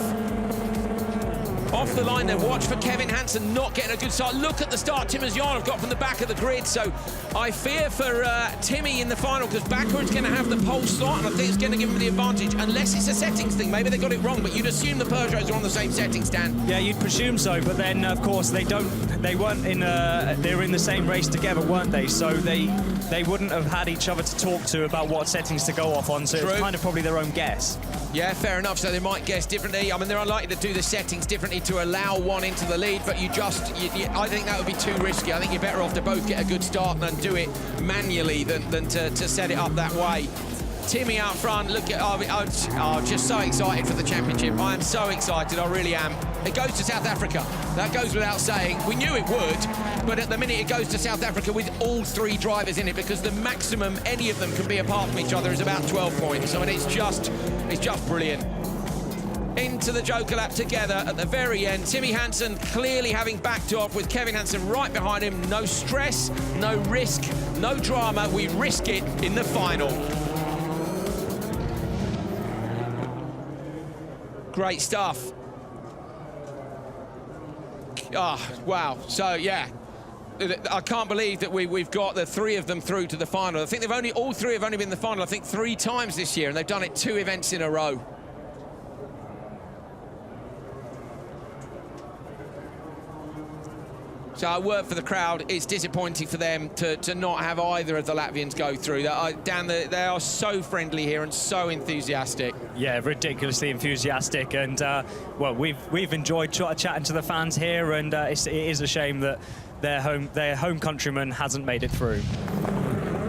Off the line then, watch for Kevin Hansen not getting a good start. Look at the start Tim Asjanov got from the back of the grid. So I fear for Timmy in the final, because Bakkerud's going to have the pole slot, and I think it's going to give him the advantage, unless it's a settings thing. Maybe they got it wrong, but you'd assume the Peugeots are on the same settings, Dan. Yeah, you'd presume so, but then of course they weren't in they were in the same race together, weren't they? So they wouldn't have had each other to talk to about what settings to go off on, so it's kind of probably their own guess. Yeah, fair enough. So they might guess differently. I mean, they're unlikely to do the settings differently to allow one into the lead, but I think that would be too risky. I think you're better off to both get a good start and do it manually than to set it up that way. Timmy out front, look at, I'm just so excited for the championship. I am so excited, I really am. It goes to South Africa. That goes without saying. We knew it would, but at the minute it goes to South Africa with all 3 drivers in it, because the maximum any of them can be apart from each other is about 12 points. I mean, it's just brilliant. Into the Joker lap together at the very end. Timmy Hanson clearly having backed off, with Kevin Hansen right behind him. No stress, no risk, no drama. We risk it in the final. Great stuff. Oh, wow. So, yeah. I can't believe that we've got the 3 of them through to the final. I think all 3 have only been in the final, I think, 3 times this year, and they've done it 2 events in a row. So I work for the crowd. It's disappointing for them to not have either of the Latvians go through. Dan, they are so friendly here and so enthusiastic. Yeah, ridiculously enthusiastic, and well, we've enjoyed chatting to the fans here, and it is a shame that their home countryman hasn't made it through.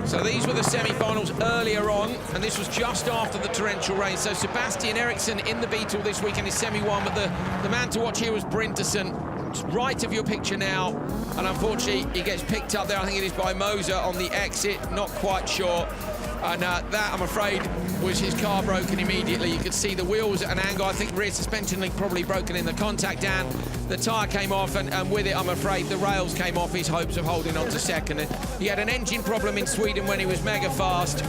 So these were the semi-finals earlier on, and this was just after the torrential rain. So Sebastian Eriksson in the Beetle this week in his semi-1, but the man to watch here was Brinterson. Right of your picture now, and unfortunately he gets picked up there. I think it is by Moser on the exit, not quite sure. And that, I'm afraid, was his car broken immediately. You could see the wheels at an angle. I think rear suspension link probably broken in the contact, Dan. The tyre came off, and with it, I'm afraid, the rails came off his hopes of holding on to second. And he had an engine problem in Sweden when he was mega fast.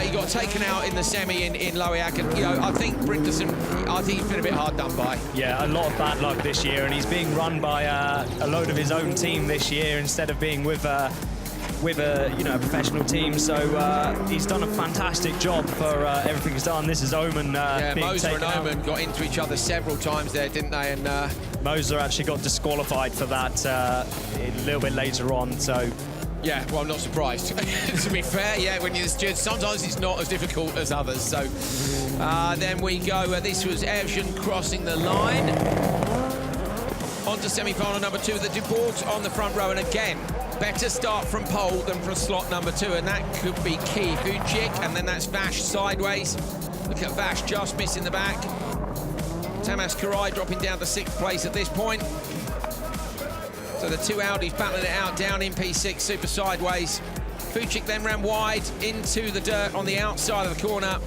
He got taken out in the semi in Loiak, and I think Brinterson, I think he's been a bit hard done by. Yeah, a lot of bad luck this year, and he's being run by a load of his own team this year instead of being with a a professional team. So he's done a fantastic job for everything he's done. This is Oman being Moser taken and out. Oman got into each other several times there, didn't they? And Moser actually got disqualified for that a little bit later on. So. Yeah, well, I'm not surprised. To be fair, yeah, when you're the judge, sometimes it's not as difficult as others. So then we go, this was Evgen crossing the line. On to semi-final number 2, the Dubourgs on the front row, and again, better start from pole than from slot number 2, and that could be key. Vujic, and then that's Vash sideways. Look at Vash just missing the back. Tamas Karai dropping down to 6th place at this point. So the 2 Audis battling it out down in P6, super sideways. Vujic then ran wide into the dirt on the outside of the corner.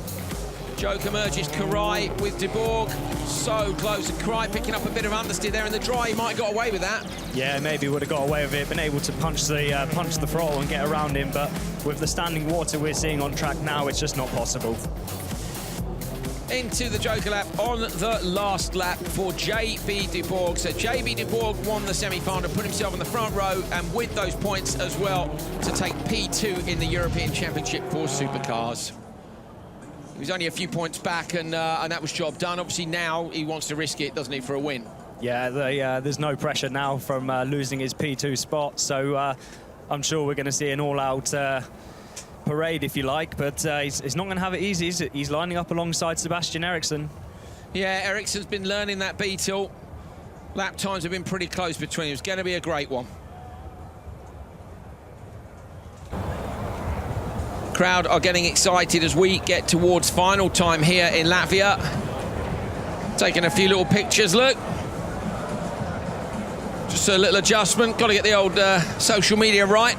Joker merges Karai with Dubourg. So close, and Karai picking up a bit of understeer there in the dry. He might have got away with that. Yeah, maybe would have got away with it, been able to punch the throttle and get around him, but with the standing water we're seeing on track now, it's just not possible. Into the Joker lap on the last lap for JB Dubourg. So JB Dubourg won the semi-final, put himself in the front row, and with those points as well to take P2 in the European Championship for supercars. He was only a few points back, and that was job done. Obviously now he wants to risk it, doesn't he, for a win? Yeah, there's no pressure now from losing his P2 spot, so I'm sure we're going to see an all-out parade, if you like, but he's not going to have it easy. He's lining up alongside Sebastian Eriksson. Yeah, Eriksson's been learning that Beetle. Lap times have been pretty close between them. It's going to be a great one. Crowd are getting excited as we get towards final time here in Latvia. Taking a few little pictures, look. Just a little adjustment. Got to get the old social media right.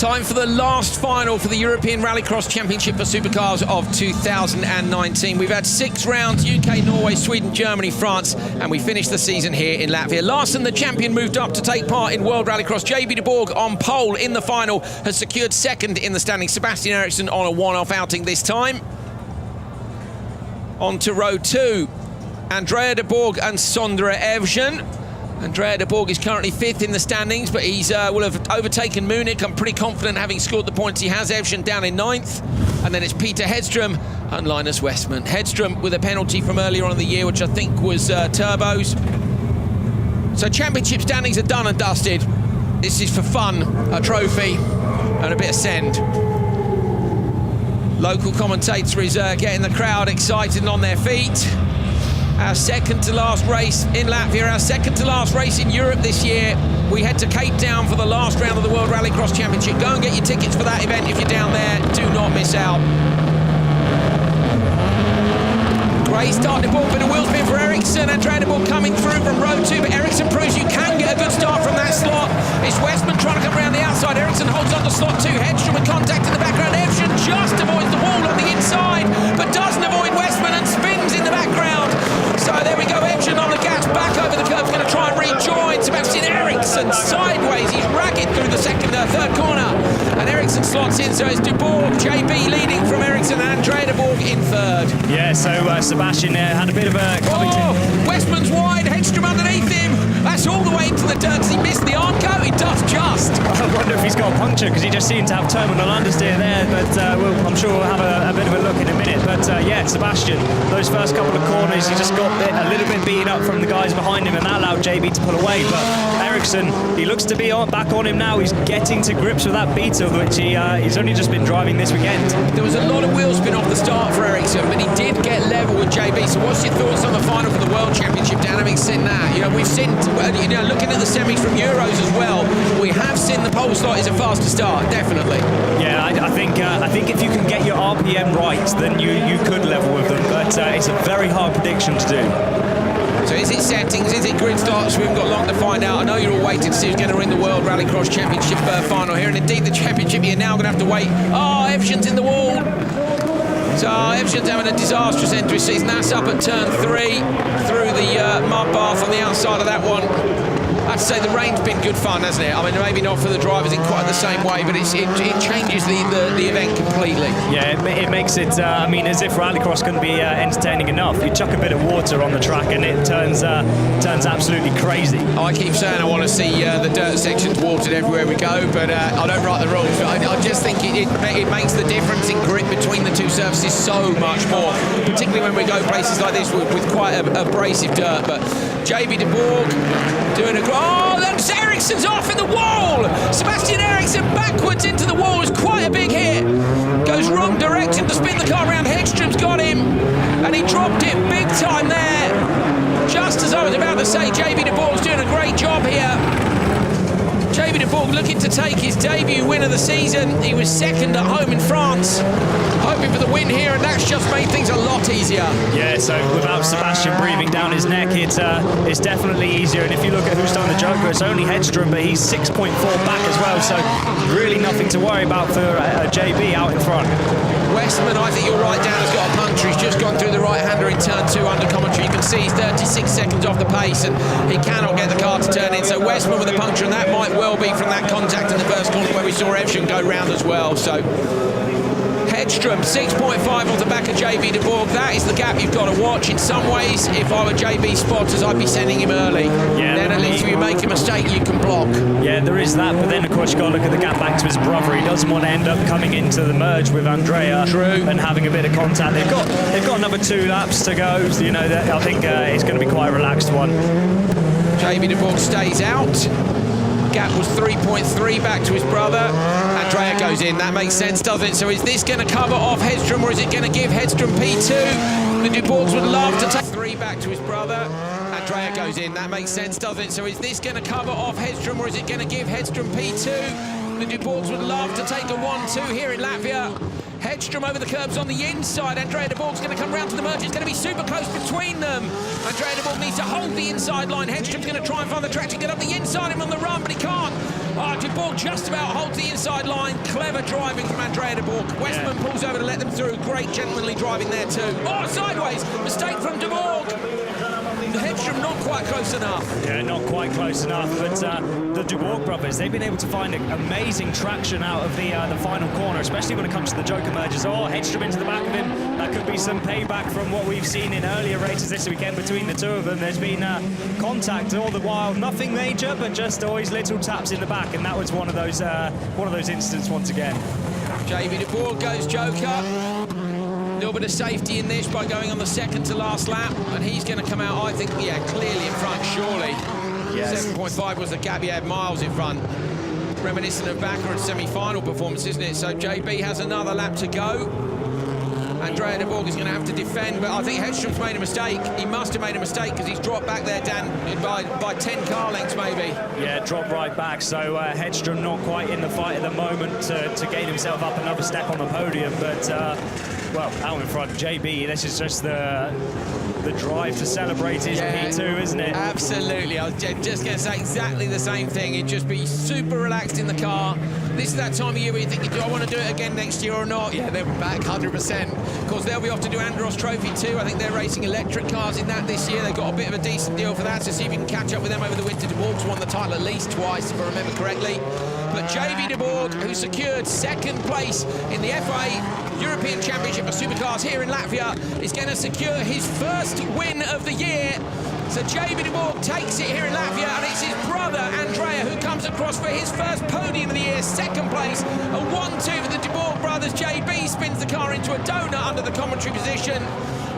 Time for the last final for the European Rallycross Championship for Supercars of 2019. We've had 6 rounds, UK, Norway, Sweden, Germany, France, and we finished the season here in Latvia. Larsen, the champion, moved up to take part in World Rallycross. JB de Borg on pole in the final has secured 2nd in the standings. Sebastian Eriksson on a one-off outing this time. On to row 2, Andrea de Borg and Sondre Evjen. Andrea de Borg is currently 5th in the standings, but he's will have overtaken Munich. I'm pretty confident, having scored the points he has. Evjen down in 9th. And then it's Peter Hedström and Linus Westman. Hedström with a penalty from earlier on in the year, which I think was turbos. So championship standings are done and dusted. This is for fun, a trophy and a bit of send. Local commentator is getting the crowd excited and on their feet. Our second to last race in Latvia, our second to last race in Europe this year. We head to Cape Town for the last round of the World Rallycross Championship. Go and get your tickets for that event if you're down there. Do not miss out. Great start to Borg, bit of wheel spin for Eriksson. Andrea de Borg coming through from row 2, but Eriksson proves you can get a good start from that slot. It's Westman trying to come around the outside. Eriksson holds on to slot 2. Hedström with contact in the background. Evjen just avoids the wall on the inside, but doesn't avoid Westman and spins in the background. So there we go, Evjen on the gas, back over the curve, going to try and rejoin Sebastian Eriksson sideways. He's ragged through the third corner, and Eriksson slots in, so it's de Borg, JB leading from Eriksson, and Andrea de Borg in 3rd. Yeah, so Sebastian had a bit of a... Westman's wide, Hedström underneath him. That's all the way into the dirt. Does he miss the arm coat? He does just. I wonder if he's got a puncture, because he just seemed to have terminal understeer there, but I'm sure we'll have a bit of a look in a minute. But yeah, Sebastian, those first couple of corners, he just got a little bit beaten up from the guys behind him, and that allowed JB to pull away. But Eriksson, he looks to be back on him now. He's getting to grips with that Beetle, which he's only just been driving this weekend. There was a lot of wheel spin off the start for Eriksson, but he did get level with JB. So what's your thoughts on the final for the World Championship, Dan? Having seen that, we've seen, looking at the semis from Euros as well, we have seen the pole slot is a faster start, definitely. Yeah, I think if you can get your RPM right, then you could level with them, but it's a very hard prediction to do. So is it settings, is it grid starts? We haven't got long to find out. I know you're all waiting to see who's going to win the World Rallycross Championship final here, and indeed the championship, you're now going to have to wait. Oh, Evjen's in the wall. So Evjen's having a disastrous end to his season. That's up at turn 3 through the mud bath on the outside of that one. I have to say the rain's been good fun, hasn't it? I mean, maybe not for the drivers in quite the same way, but it changes the event completely. Yeah, it makes it, as if Rallycross can be entertaining enough. You chuck a bit of water on the track and it turns absolutely crazy. I keep saying I want to see the dirt sections watered everywhere we go, but I don't write the rules. I just think it makes the difference in grip between the two surfaces so much more, particularly when we go places like this with quite abrasive dirt. But JB de Borg doing a... Oh, that's Eriksson's off in the wall! Sebastian Eriksson backwards into the wall is quite a big hit. Goes wrong direction to spin the car around. Hedström's got him, and he dropped it big time there. Just as I was about to say, JB de Borg's doing a great job here. JB de Borg looking to take his debut win of the season. He was 2nd at home in France, hoping for the win here, and that's just made things a lot easier. Yeah, so without Sebastian breathing down his neck, it's definitely easier. And if you look at who's done the Joker, it's only Hedström, but he's 6.4 back as well, so really nothing to worry about for JB out in front. Westman, I think you're right, Dan, has got a puncture. He's just gone through the right-hander in turn 2 under commentary. You can see he's 36 seconds off the pace, and he cannot get the car to turn in. So Westman with a puncture, and that might well be from that contact in the first corner where we saw Evjen go round as well. So Hedström, 6.5 off the back of JB de Borg. That is the gap you've got to watch. In some ways, if I were JB spotters, I'd be sending him early. Yeah, then at least if you make a mistake, you can block. Yeah, there is that, but then of course you've got to look at the gap back to his brother. He doesn't want to end up coming into the merge with Andrea. True. And having a bit of contact. They've got another 2 laps to go. So, I think it's going to be quite a relaxed one. JB de Borg stays out. Gap was 3.3 back to his brother. Andrea goes in. That makes sense, doesn't it? So is this going to cover off Hedström, or is it going to give Hedström P2? The de Borgs would love to take 3 back to his brother. Andrea goes in. That makes sense, doesn't it? So is this going to cover off Hedström, or is it going to give Hedström P2? The de Borgs would love to take a 1-2 here in Latvia. Hedström over the curbs on the inside. Andrea de Borg's going to come round to the merge. It's going to be super close between them. Andrea de Borg needs to hold the inside line. Hedström's going to try and find the track to get up the inside of him on the run, but he can't. De Bourg just about holds the inside line. Clever driving from Andrea De Bourg. Westman pulls over to let them through. Great gentlemanly driving there too. Oh, sideways. Mistake from De Bourg. The Hedstrom not quite close enough. Yeah, not quite close enough, but the De Bourg brothers, they've been able to find amazing traction out of the final corner, especially when it comes to the joker merges. Oh, Hedstrom into the back of him. That could be some payback from what we've seen in earlier races this weekend between the two of them. There's been contact all the while, nothing major, but just always little taps in the back, and that was one of those incidents once again. JB De Bourg goes joker. A little bit of safety in this by going on the second to last lap, and he's going to come out, I think, clearly in front, surely. Yes. 7.5 was the gap he had, miles in front. Reminiscent of Bakkerud's semi-final performance, isn't it? So JB has another lap to go. Andrea De Bourg is going to have to defend, but I think Hedstrom's made a mistake. He must have made a mistake because he's dropped back there, Dan, by 10 car lengths maybe. Yeah, dropped right back, so Hedstrom not quite in the fight at the moment to gain himself up another step on the podium, but well, out in front, JB, this is just the drive to celebrate his P2, isn't it? Absolutely. I was just going to say exactly the same thing. He'd just be super relaxed in the car. This is that time of year where you're thinking, do I want to do it again next year or not? Yeah, they're back 100%. Of course, they'll be off to do Andros Trophy too. I think they're racing electric cars in that this year. They've got a bit of a decent deal for that, so see if you can catch up with them over the winter. De Bourg's won the title at least twice, if I remember correctly. But JB De Bourg, who secured second place in the FIA European Championship of Supercars here in Latvia, is going to secure his first win of the year. So JB De Bourg takes it here in Latvia, and it's his brother, Andrea, who comes across for his first podium of the year, second place. A 1-2 for the De Bourg brothers. JB spins the car into a donut under the commentary position.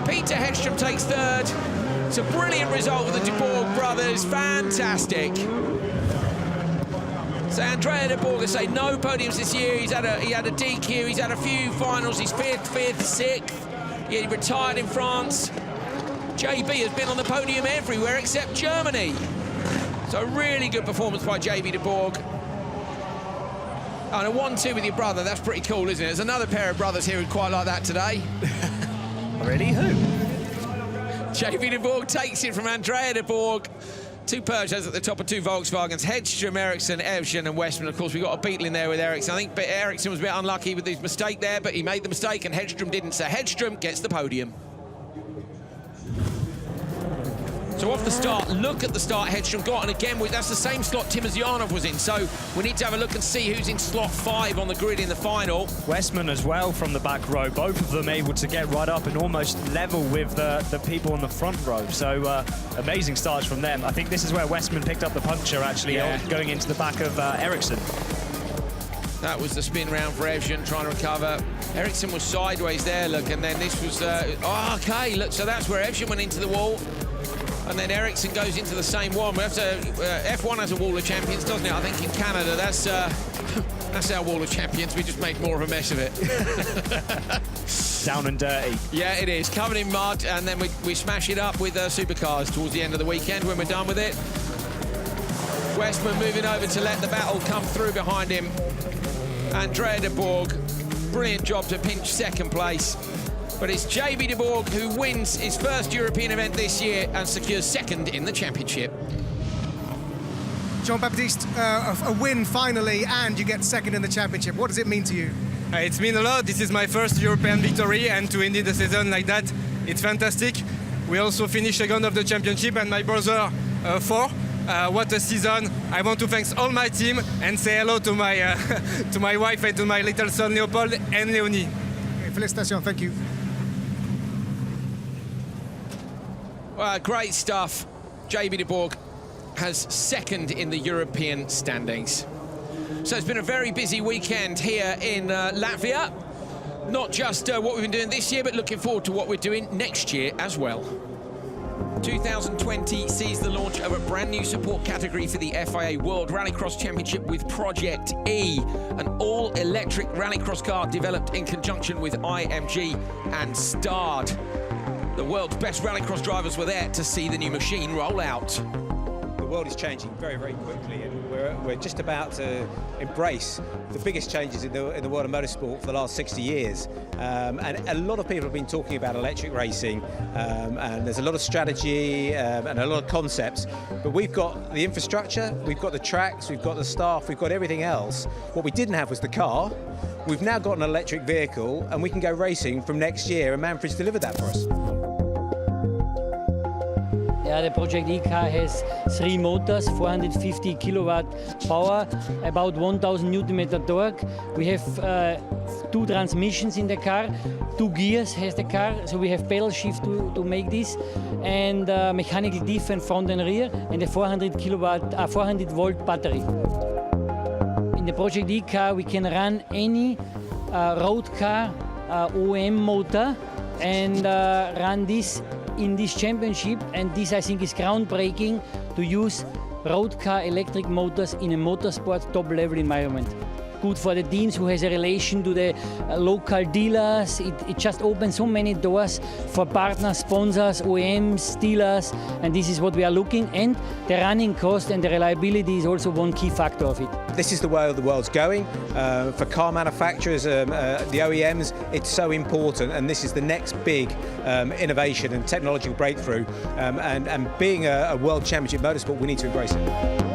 Peter Hedstrom takes third. It's a brilliant result for the De Bourg brothers. Fantastic. So Andrea De Bourg, I say, no podiums this year. He had a DQ, he's had a few finals. He's fifth, sixth. He retired in France. JB has been on the podium everywhere except Germany. So really good performance by JB De Bourg. And a 1-2 with your brother, that's pretty cool, isn't it? There's another pair of brothers here who'd quite like that today. Really? Who? JB De Bourg takes it from Andrea De Bourg. Two Peugeots at the top of two Volkswagens. Hedstrom, Ericsson, Evgen and Westman. Of course, we've got a Beetle in there with Ericsson. I think Ericsson was a bit unlucky with his mistake there, but he made the mistake and Hedstrom didn't. So Hedstrom gets the podium. So off the start, look at the start Hedstrom got, and again, that's the same slot Timozyanov was in, so we need to have a look and see who's in slot 5 on the grid in the final. Westman as well from the back row, both of them able to get right up and almost level with the people on the front row, so amazing starts from them. I think this is where Westman picked up the puncture, actually, going into the back of Ericsson. That was the spin round for Evgen, trying to recover. Ericsson was sideways there, look, and then this was... OK, look, so that's where Evgen went into the wall. And then Ericsson goes into the same one. F1 has a wall of champions, doesn't it? I think in Canada, that's our wall of champions. We just make more of a mess of it. Down and dirty. Yeah, it is. Covered in mud, and then we smash it up with supercars towards the end of the weekend when we're done with it. Westman moving over to let the battle come through behind him. Andrea De Bourg, brilliant job to pinch second place. But it's JB De Bourg who wins his first European event this year and secures second in the championship. Jean-Baptiste, a win finally, and you get second in the championship. What does it mean to you? It's mean a lot. This is my first European victory, and to end the season like that, it's fantastic. We also finished second of the championship, and my brother fourth. What a season. I want to thank all my team and say hello to my to my wife and to my little son Leopold and Leonie. Okay, félicitations, thank you. Well, great stuff. JB De Bourg has second in the European standings. So it's been a very busy weekend here in Latvia. Not just what we've been doing this year, but looking forward to what we're doing next year as well. 2020 sees the launch of a brand new support category for the FIA World Rallycross Championship with Project E, an all-electric rallycross car developed in conjunction with IMG and Stard. The world's best rallycross drivers were there to see the new machine roll out. the world is changing very, very quickly, and we're just about to embrace the biggest changes in the world of motorsport for the last 60 years. And a lot of people have been talking about electric racing, and there's a lot of strategy and a lot of concepts, but we've got the infrastructure, we've got the tracks, we've got the staff, we've got everything else. What we didn't have was the car. We've now got an electric vehicle, and we can go racing from next year, and Manfred's delivered that for us. Yeah, the Project E-Car has 3 motors, 450 kilowatt power, about 1000 Newton-meter torque. We have 2 transmissions in the car, 2 gears has the car, so we have pedal shift to make this, and mechanical diff and front and rear, and a 400 volt battery. In the Project E-Car we can run any road car OEM motor and run this in this championship, and this I think is groundbreaking, to use road car electric motors in a motorsport top level environment. Good for the teams who has a relation to the local dealers. It just opens so many doors for partners, sponsors, OEMs, dealers, and this is what we are looking. And the running cost and the reliability is also one key factor of it. This is the way the world's going. For car manufacturers, the OEMs, it's so important, and this is the next big innovation and technological breakthrough. And being a world championship motorsport, we need to embrace it.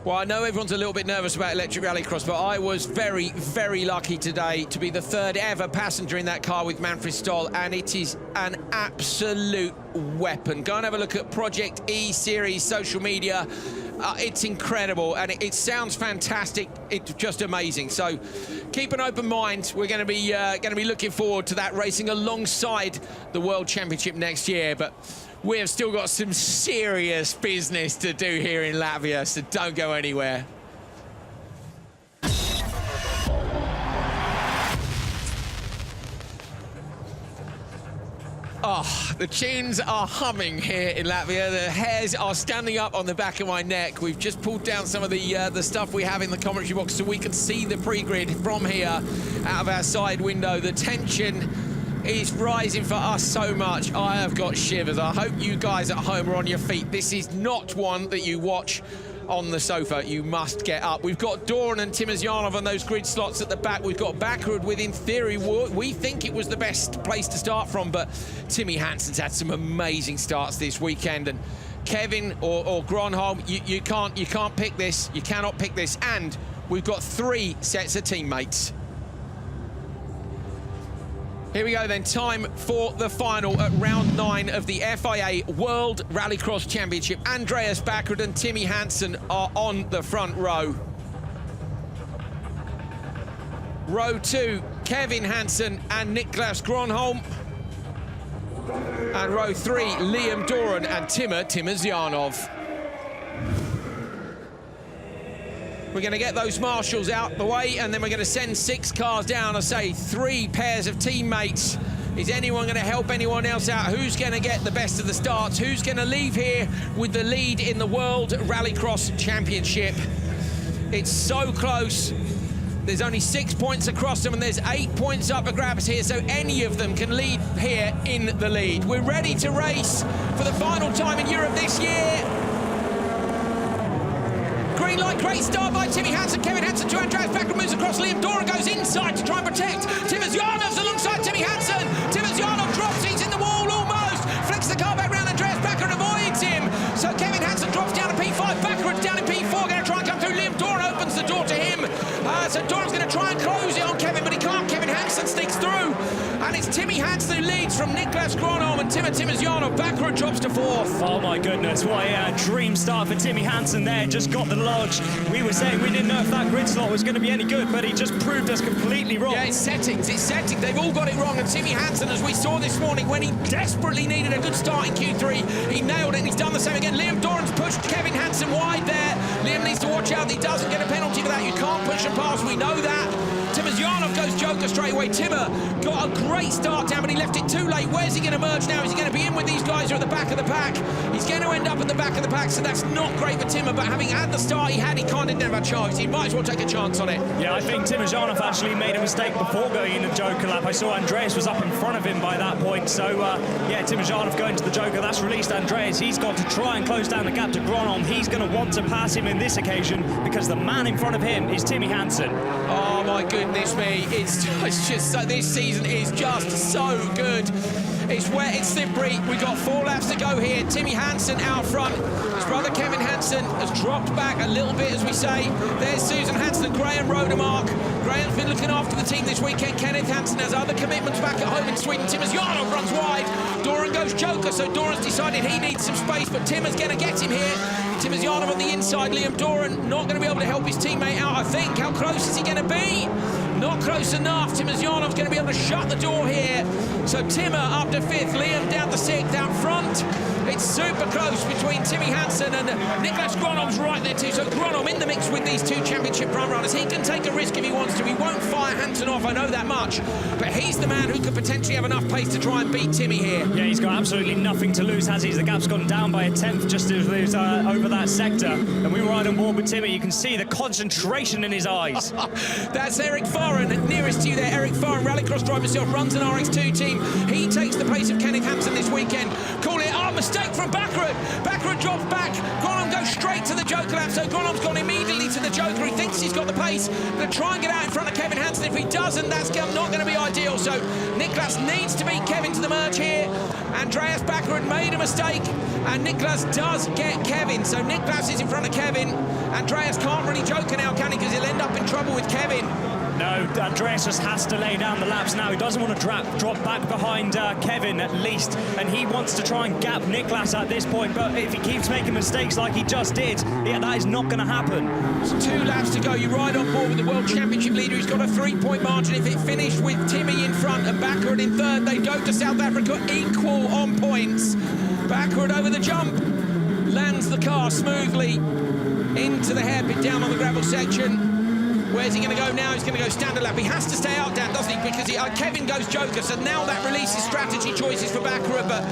Well, I know everyone's a little bit nervous about electric rallycross, but I was very, very lucky today to be the 3rd ever passenger in that car with Manfred Stoll, and it is an absolute weapon. Go and have a look at Project E Series social media. It's incredible, and it sounds fantastic. It's just amazing. So keep an open mind. We're going to be looking forward to that, racing alongside the World Championship next year. But we have still got some serious business to do here in Latvia, so don't go anywhere. Oh, the tunes are humming here in Latvia. The hairs are standing up on the back of my neck. We've just pulled down some of the stuff we have in the commentary box so we can see the pre-grid from here out of our side window. The tension is rising for us so much. I have got shivers. I hope you guys at home are on your feet. This is not one that you watch on the sofa. You must get up. We've got Doran and Timosyanov on those grid slots at the back. We've got Bakkerud with, in theory, we think it was the best place to start from, but Timmy Hanson's had some amazing starts this weekend, and Kevin or Gronholm, you can't pick this. You cannot pick this, and we've got 3 sets of teammates. Here we go then, time for the final at round 9 of the FIA World Rallycross Championship. Andreas Bakkerud and Timmy Hanson are on the front row. Row 2, Kevin Hansen and Niklas Gronholm. And row 3, Liam Doran and Timosyanov. We're going to get those marshals out the way, and then we're going to send 6 cars down. I say 3 pairs of teammates. Is anyone going to help anyone else out? Who's going to get the best of the starts? Who's going to leave here with the lead in the World Rallycross Championship? It's so close. There's only 6 points across them, and there's 8 points up for grabs here, so any of them can lead here in the lead. We're ready to race for the final time in Europe this year. Green light, great start by Timmy Hanson. Kevin Hanson to Andreas Bakkerud, moves across. Liam Doran goes inside to try and protect. Timosyanov's alongside Timmy Hanson. Timosyanov drops, he's in the wall almost. Flicks the car back round, Andreas Bakkerud avoids him. So Kevin Hanson drops down to P5, Bakkerud's down in P4, going to try and come through. Liam Doran opens the door to him. So Doran's going to try and close it on Kevin, but he can't. Kevin Hanson sneaks through. And it's Timmy Hanson who leads from Niklas Gronholm and Timosyanov. Bakkerud drops to 4th. Oh my goodness, what a dream start for Timmy Hanson there. Just got the lodge. We were saying we didn't know if that grid slot was going to be any good, but he just proved us completely wrong. Yeah, it's settings. They've all got it wrong. And Timmy Hanson, as we saw this morning, when he desperately needed a good start in Q3, he nailed it, and he's done the same again. Liam Doran's pushed Kevin Hanson wide there. Liam needs to watch out that he doesn't get a penalty for that. You can't push him past, we know that. Timosyanov Yarnov goes joker straight away. Timmer got a great start down, but he left it too late. Where's he going to merge now? Is he going to be in with these guys who are at the back of the pack? He's going to end up at the back of the pack, so that's not great for Timmer, but having had the start he had, he kind of never had a chance. He might as well take a chance on it. Yeah, I think Timmy Hanson actually made a mistake before going into the joker lap. I saw Andreas was up in front of him by that point, so yeah, Timmy Hanson going to the joker, that's released Andreas. He's got to try and close down the gap to Gronholm. He's going to want to pass him in this occasion because the man in front of him is Timmy Hanson. Oh my goodness me, it's just so, this season is just so good. It's wet, it's slippery. We've got 4 laps to go here. Timmy Hanson out front. His brother Kevin Hanson has dropped back a little bit, as we say. There's Susan Hanson and Graham Rodemark. Graham's been looking after the team this weekend. Kenneth Hansen has other commitments back at home in Sweden. Timmer's Yarnov runs wide. Doran goes joker, so Doran's decided he needs some space, but Timmer's going to get him here. Timmer's Yarnov on the inside. Liam Doran not going to be able to help his teammate out, I think. How close is he going to be? Not close enough. Timmer's Yarnov's going to be able to shut the door here. So Timmer up to 5th, Liam down to 6th out front. It's super close between Timmy Hanson and Niklas Gronholm's right there too. So Gronholm in the mix with these 2 championship front runners. He can take a risk if he wants to. He won't fire Hanson off, I know that much. But he's the man who could potentially have enough pace to try and beat Timmy here. Yeah, he's got absolutely nothing to lose, has he? The gap's gone down by a 10th just to lose over that sector. And we were right on board with Timmy. You can see the concentration in his eyes. That's Eric Farren, nearest to you there. Eric Farren, Rallycross driver himself, runs an RX2 team. He takes the pace of Kenneth Hansen this weekend. Call it, mistake from Bakkerud. Bakkerud drops back. Gronholm goes straight to the joker lap, so Gronholm's gone immediately to the joker. He thinks he's got the pace. Going to try and get out in front of Kevin Hansen. If he doesn't, that's not going to be ideal. So Niklas needs to beat Kevin to the merge here. Andreas Bakkerud made a mistake, and Niklas does get Kevin. So Niklas is in front of Kevin. Andreas can't really joker now, can he? Because he'll end up in trouble with Kevin. No, Andreas just has to lay down the laps now. He doesn't want to drop back behind Kevin at least, and he wants to try and gap Niklas at this point, but if he keeps making mistakes like he just did, yeah, that is not going to happen. So 2 laps to go. You ride on board with the World Championship leader. He's got a 3-point margin. If it finished with Timmy in front and Bakkerud in 3rd, they go to South Africa equal on points. Bakkerud over the jump, lands the car smoothly into the hairpin down on the gravel section. Where's he going to go now? He's going to go standard lap. He has to stay out, Dan, doesn't he? Because Kevin goes joker, so now that releases strategy choices for Bakkerud, but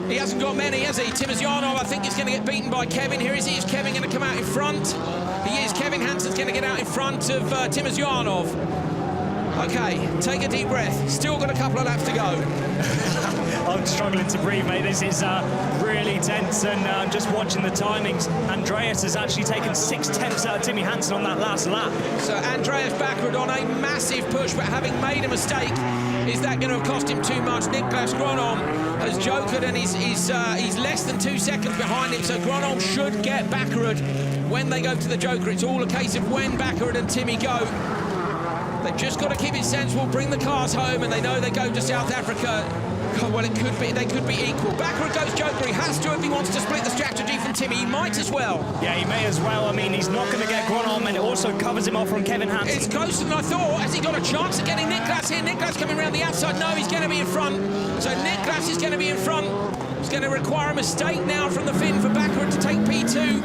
he hasn't got many, has he? Timmer's Yarnov, I think, is going to get beaten by Kevin. Here is he. Is Kevin going to come out in front? He is. Kevin Hansen's going to get out in front of Timmer's Yarnov. OK, take a deep breath. Still got a couple of laps to go. I'm struggling to breathe, mate. This is really tense, and just watching the timings. Andreas has actually taken 6/10 out of Timmy Hanson on that last lap. So Andreas Bakkerud on a massive push, but having made a mistake, is that going to have cost him too much? Niklas Gronholm has jokered, and he's less than 2 seconds behind him, so Gronholm should get Bakkerud when they go to the joker. It's all a case of when Bakkerud and Timmy go. They've just got to keep it sensible, bring the cars home, and they know they go to South Africa. Oh, well, they could be equal. Bakkerud goes joker. He has to if he wants to split the strategy from Timmy. He might as well. Yeah, he may as well. I mean, he's not going to get Gronholm, and it also covers him off from Kevin Hansen. It's closer than I thought. Has he got a chance of getting Niklas here? Niklas coming around the outside. No, he's going to be in front. So Niklas is going to be in front. It's going to require a mistake now from the Finn for Bakkerud to take P2.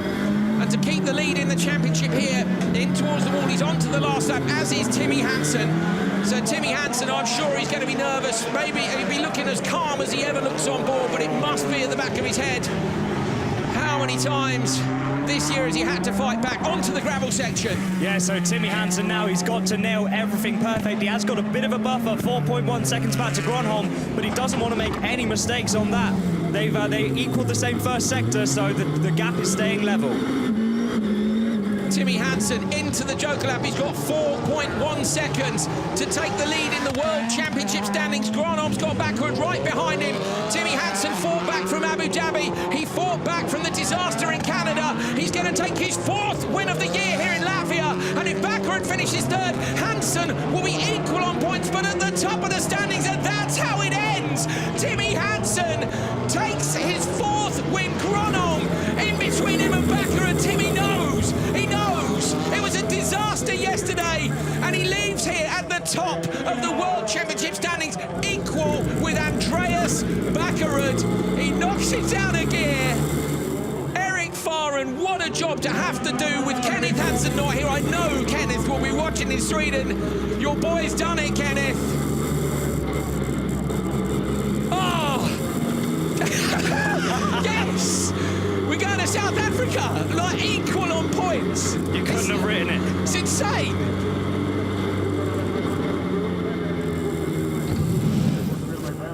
And to keep the lead in the championship here, in towards the wall, he's on to the last lap, as is Timmy Hanson. So Timmy Hanson, I'm sure he's going to be nervous. Maybe he'll be looking as calm as he ever looks on board, but it must be at the back of his head. How many times this year has he had to fight back onto the gravel section? Yeah, so Timmy Hanson now, he's got to nail everything perfectly. He has got a bit of a buffer, 4.1 seconds back to Gronholm, but he doesn't want to make any mistakes on that. They equaled the same first sector, so the gap is staying level. Timmy Hanson into the joker lap. He's got 4.1 seconds to take the lead in the World Championship standings. Gronholm's got Bakkerud right behind him. Timmy Hanson fought back from Abu Dhabi. He fought back from the disaster in Canada. He's going to take his 4th win of the year here in Latvia. And if Bakkerud finishes 3rd, Hanson will be equal on points, but at the top of the standings, and that's how it ends. Timmy Hanson takes his 4th win. Gronholm in between him and Bakkerud. Timmy knows. He knows. It was a disaster yesterday, and he leaves here at the top of the World Championship standings, equal with Andreas Bakkerud. He knocks it down a gear. Eric Farren and what a job to have to do with Kenneth Hansen not here. I know Kenneth will be watching in Sweden. Your boy's done it, Kenneth. Oh! Yes! We're going to South Africa, like equal on points. You couldn't have written it. It's insane.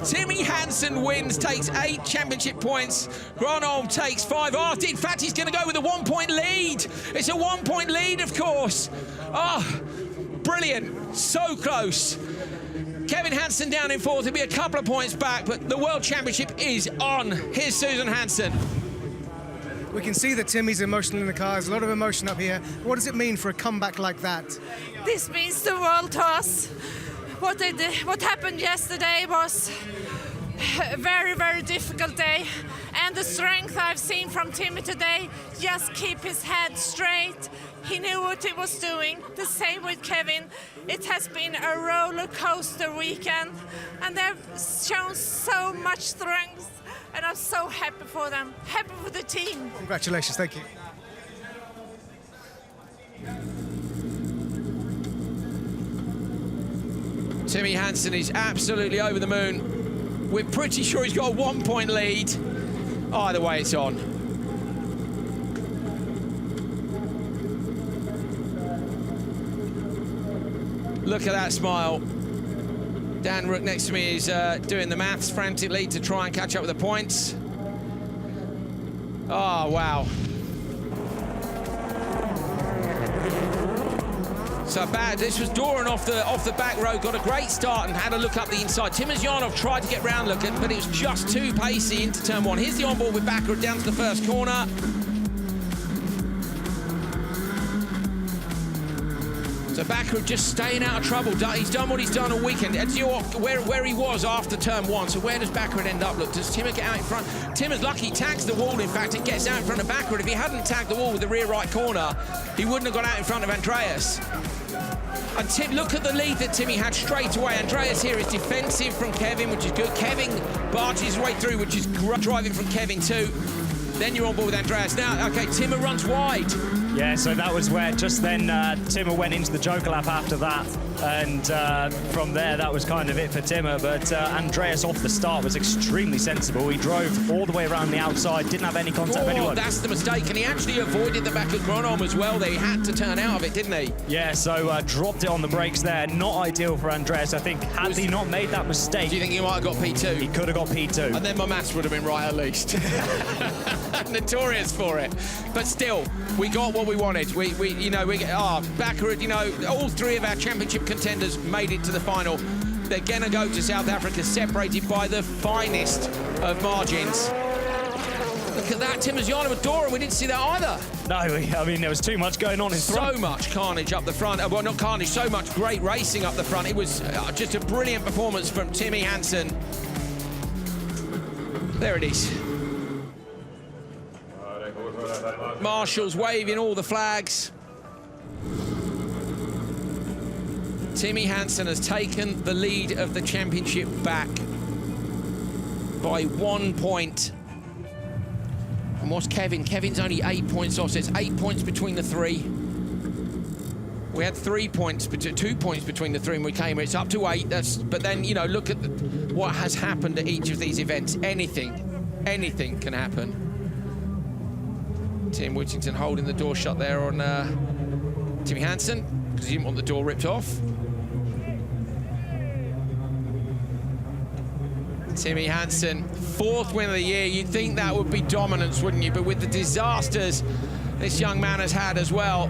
Timmy Hanson wins, takes 8 championship points. Gronholm takes 5. Oh, in fact, he's going to go with a 1-point lead. It's a 1-point lead, of course. Oh, brilliant. So close. Kevin Hansen down in 4th. He'll be a couple of points back, but the World Championship is on. Here's Susan Hansen. We can see that Timmy's emotional in the car. There's a lot of emotion up here. What does it mean for a comeback like that? This means the world to us. What happened yesterday was a very, very difficult day. And the strength I've seen from Timmy today, just keep his head straight. He knew what he was doing. The same with Kevin. It has been a roller coaster weekend. And they've shown so much strength. And I'm so happy for them, happy for the team. Congratulations, thank you. Timmy Hansen is absolutely over the moon. We're pretty sure he's got a 1-point lead. Either way, it's on. Look at that smile. Dan Rook next to me is doing the maths frantically to try and catch up with the points. Oh, wow. So bad. This was Doran off the back road, got a great start and had a look up the inside. Timosyanov tried to get round looking, but it was just too pacey into turn 1. Here's the onboard with Bakkerud down to the first corner. So Bakkerud just staying out of trouble. He's done what he's done all weekend. And you know where he was after turn 1. So where does Bakkerud end up? Look, does Timmer get out in front? Timmer's lucky he tags the wall, in fact, and gets out in front of Bakkerud. If he hadn't tagged the wall with the rear right corner, he wouldn't have gone out in front of Andreas. And Tim, look at the lead that Timmy had straight away. Andreas here is defensive from Kevin, which is good. Kevin barges his way through, which is driving from Kevin too. Then you're on board with Andreas. Now, okay, Timmer runs wide. Yeah, so that was where just then Timmer went into the Joker lap after that. And from there, that was kind of it for Timmer. But Andreas off the start was extremely sensible. He drove all the way around the outside, didn't have any contact with anyone. That's the mistake. And he actually avoided the back of Gronholm as well. He had to turn out of it, didn't he? Yeah, so dropped it on the brakes there. Not ideal for Andreas. I think had he not made that mistake... Do you think he might have got P2? He could have got P2. And then my maths would have been right at least. Notorious for it. But still, we got what we wanted. Bakkerud, all 3 of our championship contenders made it to the final. They're going to go to South Africa separated by the finest of margins. Look at that, Timosyanov with Dora. We didn't see that either. No, I mean, there was too much going on in front. So much carnage up the front. Well, not carnage, so much great racing up the front. It was just a brilliant performance from Timmy Hansen. There it is. Marshals waving all the flags. Timmy Hansen has taken the lead of the championship back by 1 point. And what's Kevin? Kevin's only 8 points off, so it's 8 points between the 3. We had 2 points between the 3 when we came here. It's up to 8. But then, look at what has happened at each of these events. Anything can happen. Tim Whittington holding the door shut there on Timmy Hansen because he didn't want the door ripped off. Timmy Hansen, 4th win of the year. You'd think that would be dominance, wouldn't you? But with the disasters this young man has had as well,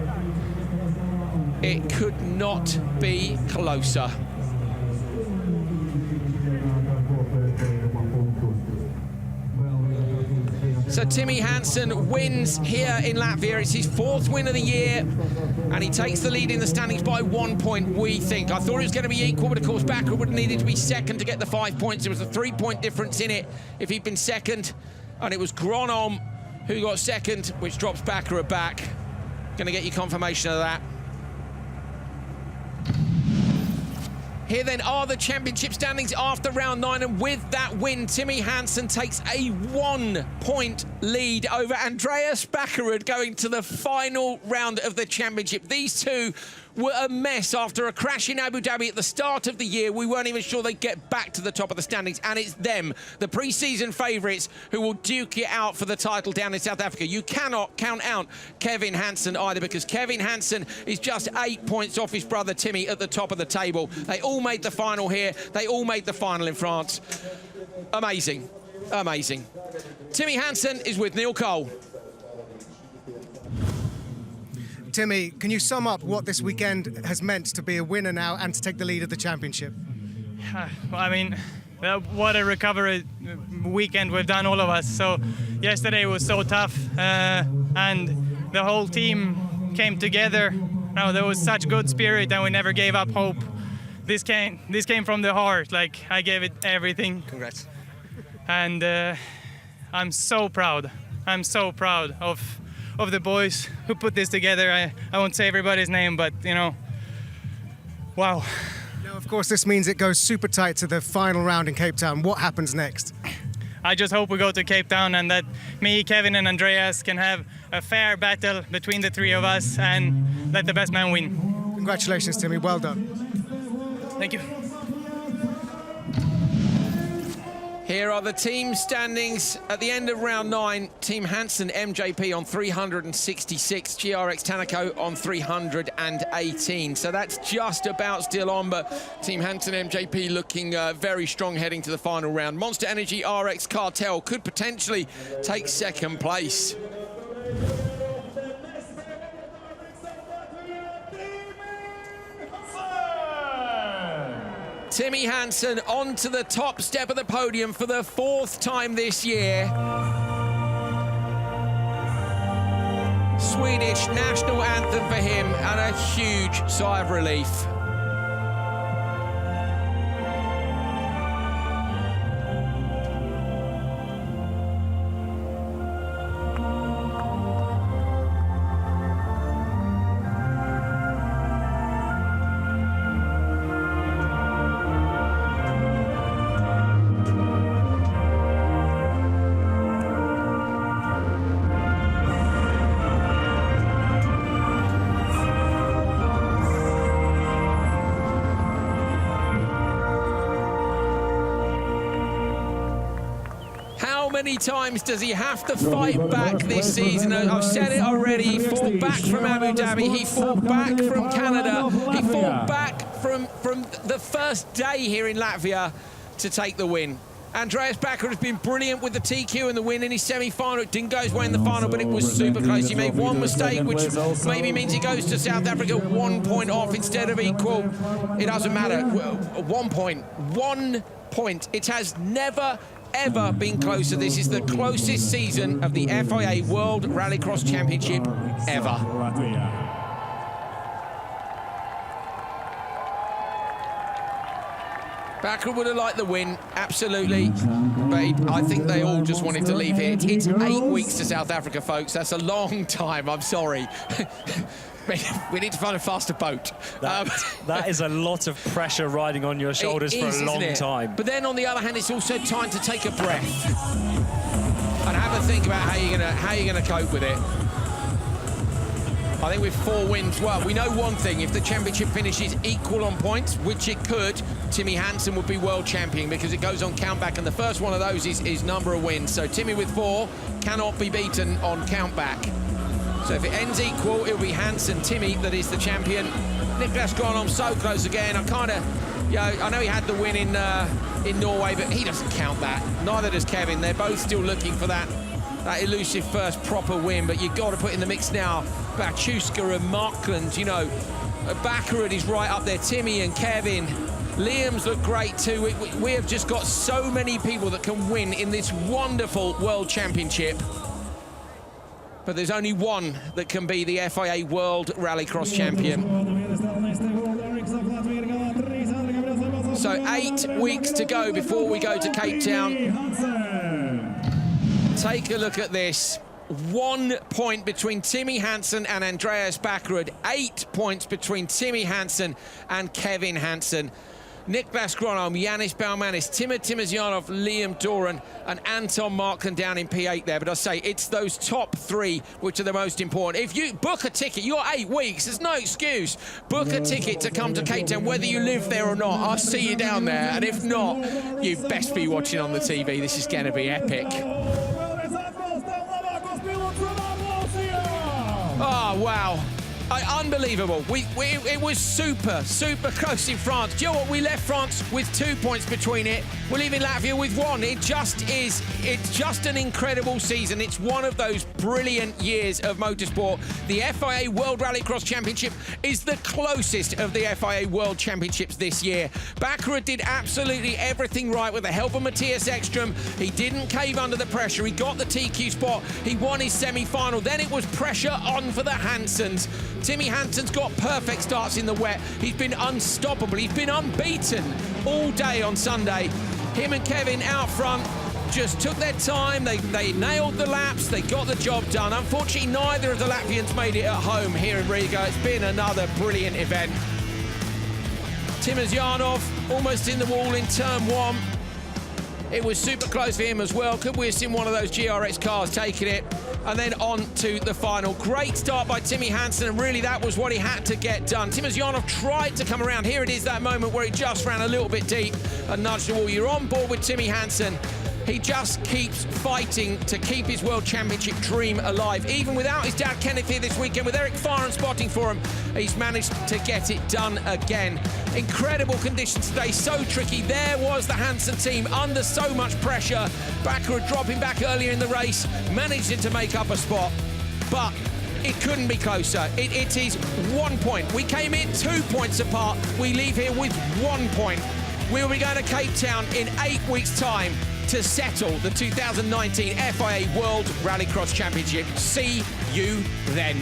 it could not be closer. So Timmy Hansen wins here in Latvia. It's his 4th win of the year, and he takes the lead in the standings by 1 point, we think. I thought it was going to be equal, but of course Bakkerud would have needed to be second to get the 5 points. There was a 3-point difference in it if he'd been second, and it was Gronholm who got second, which drops Bakkerud back. Going to get you confirmation of that. Here then are the championship standings after round 9, and with that win, Timmy Hanson takes a 1-point lead over Andreas Bakkerud going to the final round of the championship. These two were a mess after a crash in Abu Dhabi at the start of the year. We weren't even sure they'd get back to the top of the standings, and it's them, the pre-season favourites, who will duke it out for the title down in South Africa. You cannot count out Kevin Hansen either, because Kevin Hansen is just 8 points off his brother Timmy at the top of the table. They all made the final here. They all made the final in France. Amazing, amazing. Timmy Hanson is with Neil Cole. Timmy, can you sum up what this weekend has meant to be a winner now and to take the lead of the championship? I mean, what a recovery weekend we've done, all of us. So yesterday was so tough, and the whole team came together. No, there was such good spirit, and we never gave up hope. This came from the heart. Like, I gave it everything. Congrats. And I'm so proud. I'm so proud of the boys who put this together. I won't say everybody's name, but, you know, wow. Now, of course, this means it goes super tight to the final round in Cape Town. What happens next? I just hope we go to Cape Town and that me, Kevin and Andreas can have a fair battle between the three of us and let the best man win. Congratulations, Timmy. Well done. Thank you. Here are the team standings at the end of round 9. Team Hansen MJP on 366, GRX Tanako on 318. So that's just about still on, but Team Hansen MJP looking very strong heading to the final round. Monster Energy RX Cartel could potentially take second place. Timmy Hanson onto the top step of the podium for the 4th time this year. Swedish national anthem for him, and a huge sigh of relief. How many times does he have to fight back this season? I've said it already. He fought back from Abu Dhabi. He fought back from Canada. He fought back from the first day here in Latvia to take the win. Andreas Bakkerud has been brilliant with the TQ and the win in his semi-final. It didn't go his way in the final, but it was super close. He made one mistake, which maybe means he goes to South Africa 1 point off instead of equal. It doesn't matter. 1 point. 1 point. It has never ever been closer. This is the closest season of the FIA World Rallycross Championship ever. Bakkerud would have liked the win, absolutely, but I think they all just wanted to leave here. It's 8 weeks to South Africa, folks. That's a long time, I'm sorry. We need to find a faster boat. That is a lot of pressure riding on your shoulders for a long time. But then on the other hand, it's also time to take a breath and have a think about how you're gonna cope with it. I think with 4 wins, well, we know one thing. If the championship finishes equal on points, which it could, Timmy Hanson would be world champion because it goes on countback, and the first one of those is number of wins. So Timmy with 4 cannot be beaten on countback. So if it ends equal, it'll be Hansen, Timmy that is the champion. Niklas Gronholm so close again. I know he had the win in Norway, but he doesn't count that. Neither does Kevin. They're both still looking for that elusive first proper win, but you've got to put in the mix now Bachuska and Markland. You know, Bakkerud is right up there, Timmy and Kevin. Liam's look great too. We have just got so many people that can win in this wonderful World Championship. But there's only one that can be the FIA World Rallycross Champion. So 8 weeks to go before we go to Cape Town. Take a look at this. 1 point between Timmy Hanson and Andreas Bakkerud. 8 points between Timmy Hanson and Kevin Hanson. Niklas Gronholm, Yanis Baumanis, Timur Timosyanov, Liam Doran and Anton Markland down in P8 there. But I say it's those top three which are the most important. If you book a ticket, you're 8 weeks, there's no excuse. Book a ticket to come to Cape Town, whether you live there or not. I'll see you down there, and if not, you best be watching on the TV. This is going to be epic. Oh, wow. Unbelievable. It was super close in France. Do you know what? We left France with 2 points between it. We're leaving Latvia with 1. It's just an incredible season. It's one of those brilliant years of motorsport. The FIA World Rallycross Championship is the closest of the FIA World Championships this year. Bakkerud did absolutely everything right with the help of Matthias Ekström. He didn't cave under the pressure. He got the TQ spot. He won his semi-final. Then it was pressure on for the Hansens. Timmy Hanson's got perfect starts in the wet. He's been unstoppable. He's been unbeaten all day on Sunday. Him and Kevin out front just took their time. They nailed the laps. They got the job done. Unfortunately, neither of the Latvians made it at home here in Riga. It's been another brilliant event. Timosyanov almost in the wall in turn 1. It was super close for him as well. Could we have seen one of those GRX cars taking it? And then on to the final. Great start by Timmy Hanson, and really that was what he had to get done. Timosyanov tried to come around. Here it is, that moment where he just ran a little bit deep and nudged the wall. You're on board with Timmy Hanson. He just keeps fighting to keep his World Championship dream alive. Even without his dad Kenneth here this weekend, with Eric Farren spotting for him, he's managed to get it done again. Incredible conditions today, so tricky. There was the Hansen team under so much pressure. Bakkerud dropping back earlier in the race, managing to make up a spot, but it couldn't be closer. It is 1 point. We came in 2 points apart. We leave here with 1 point. We'll be going to Cape Town in 8 weeks' time to settle the 2019 FIA World Rallycross Championship. See you then.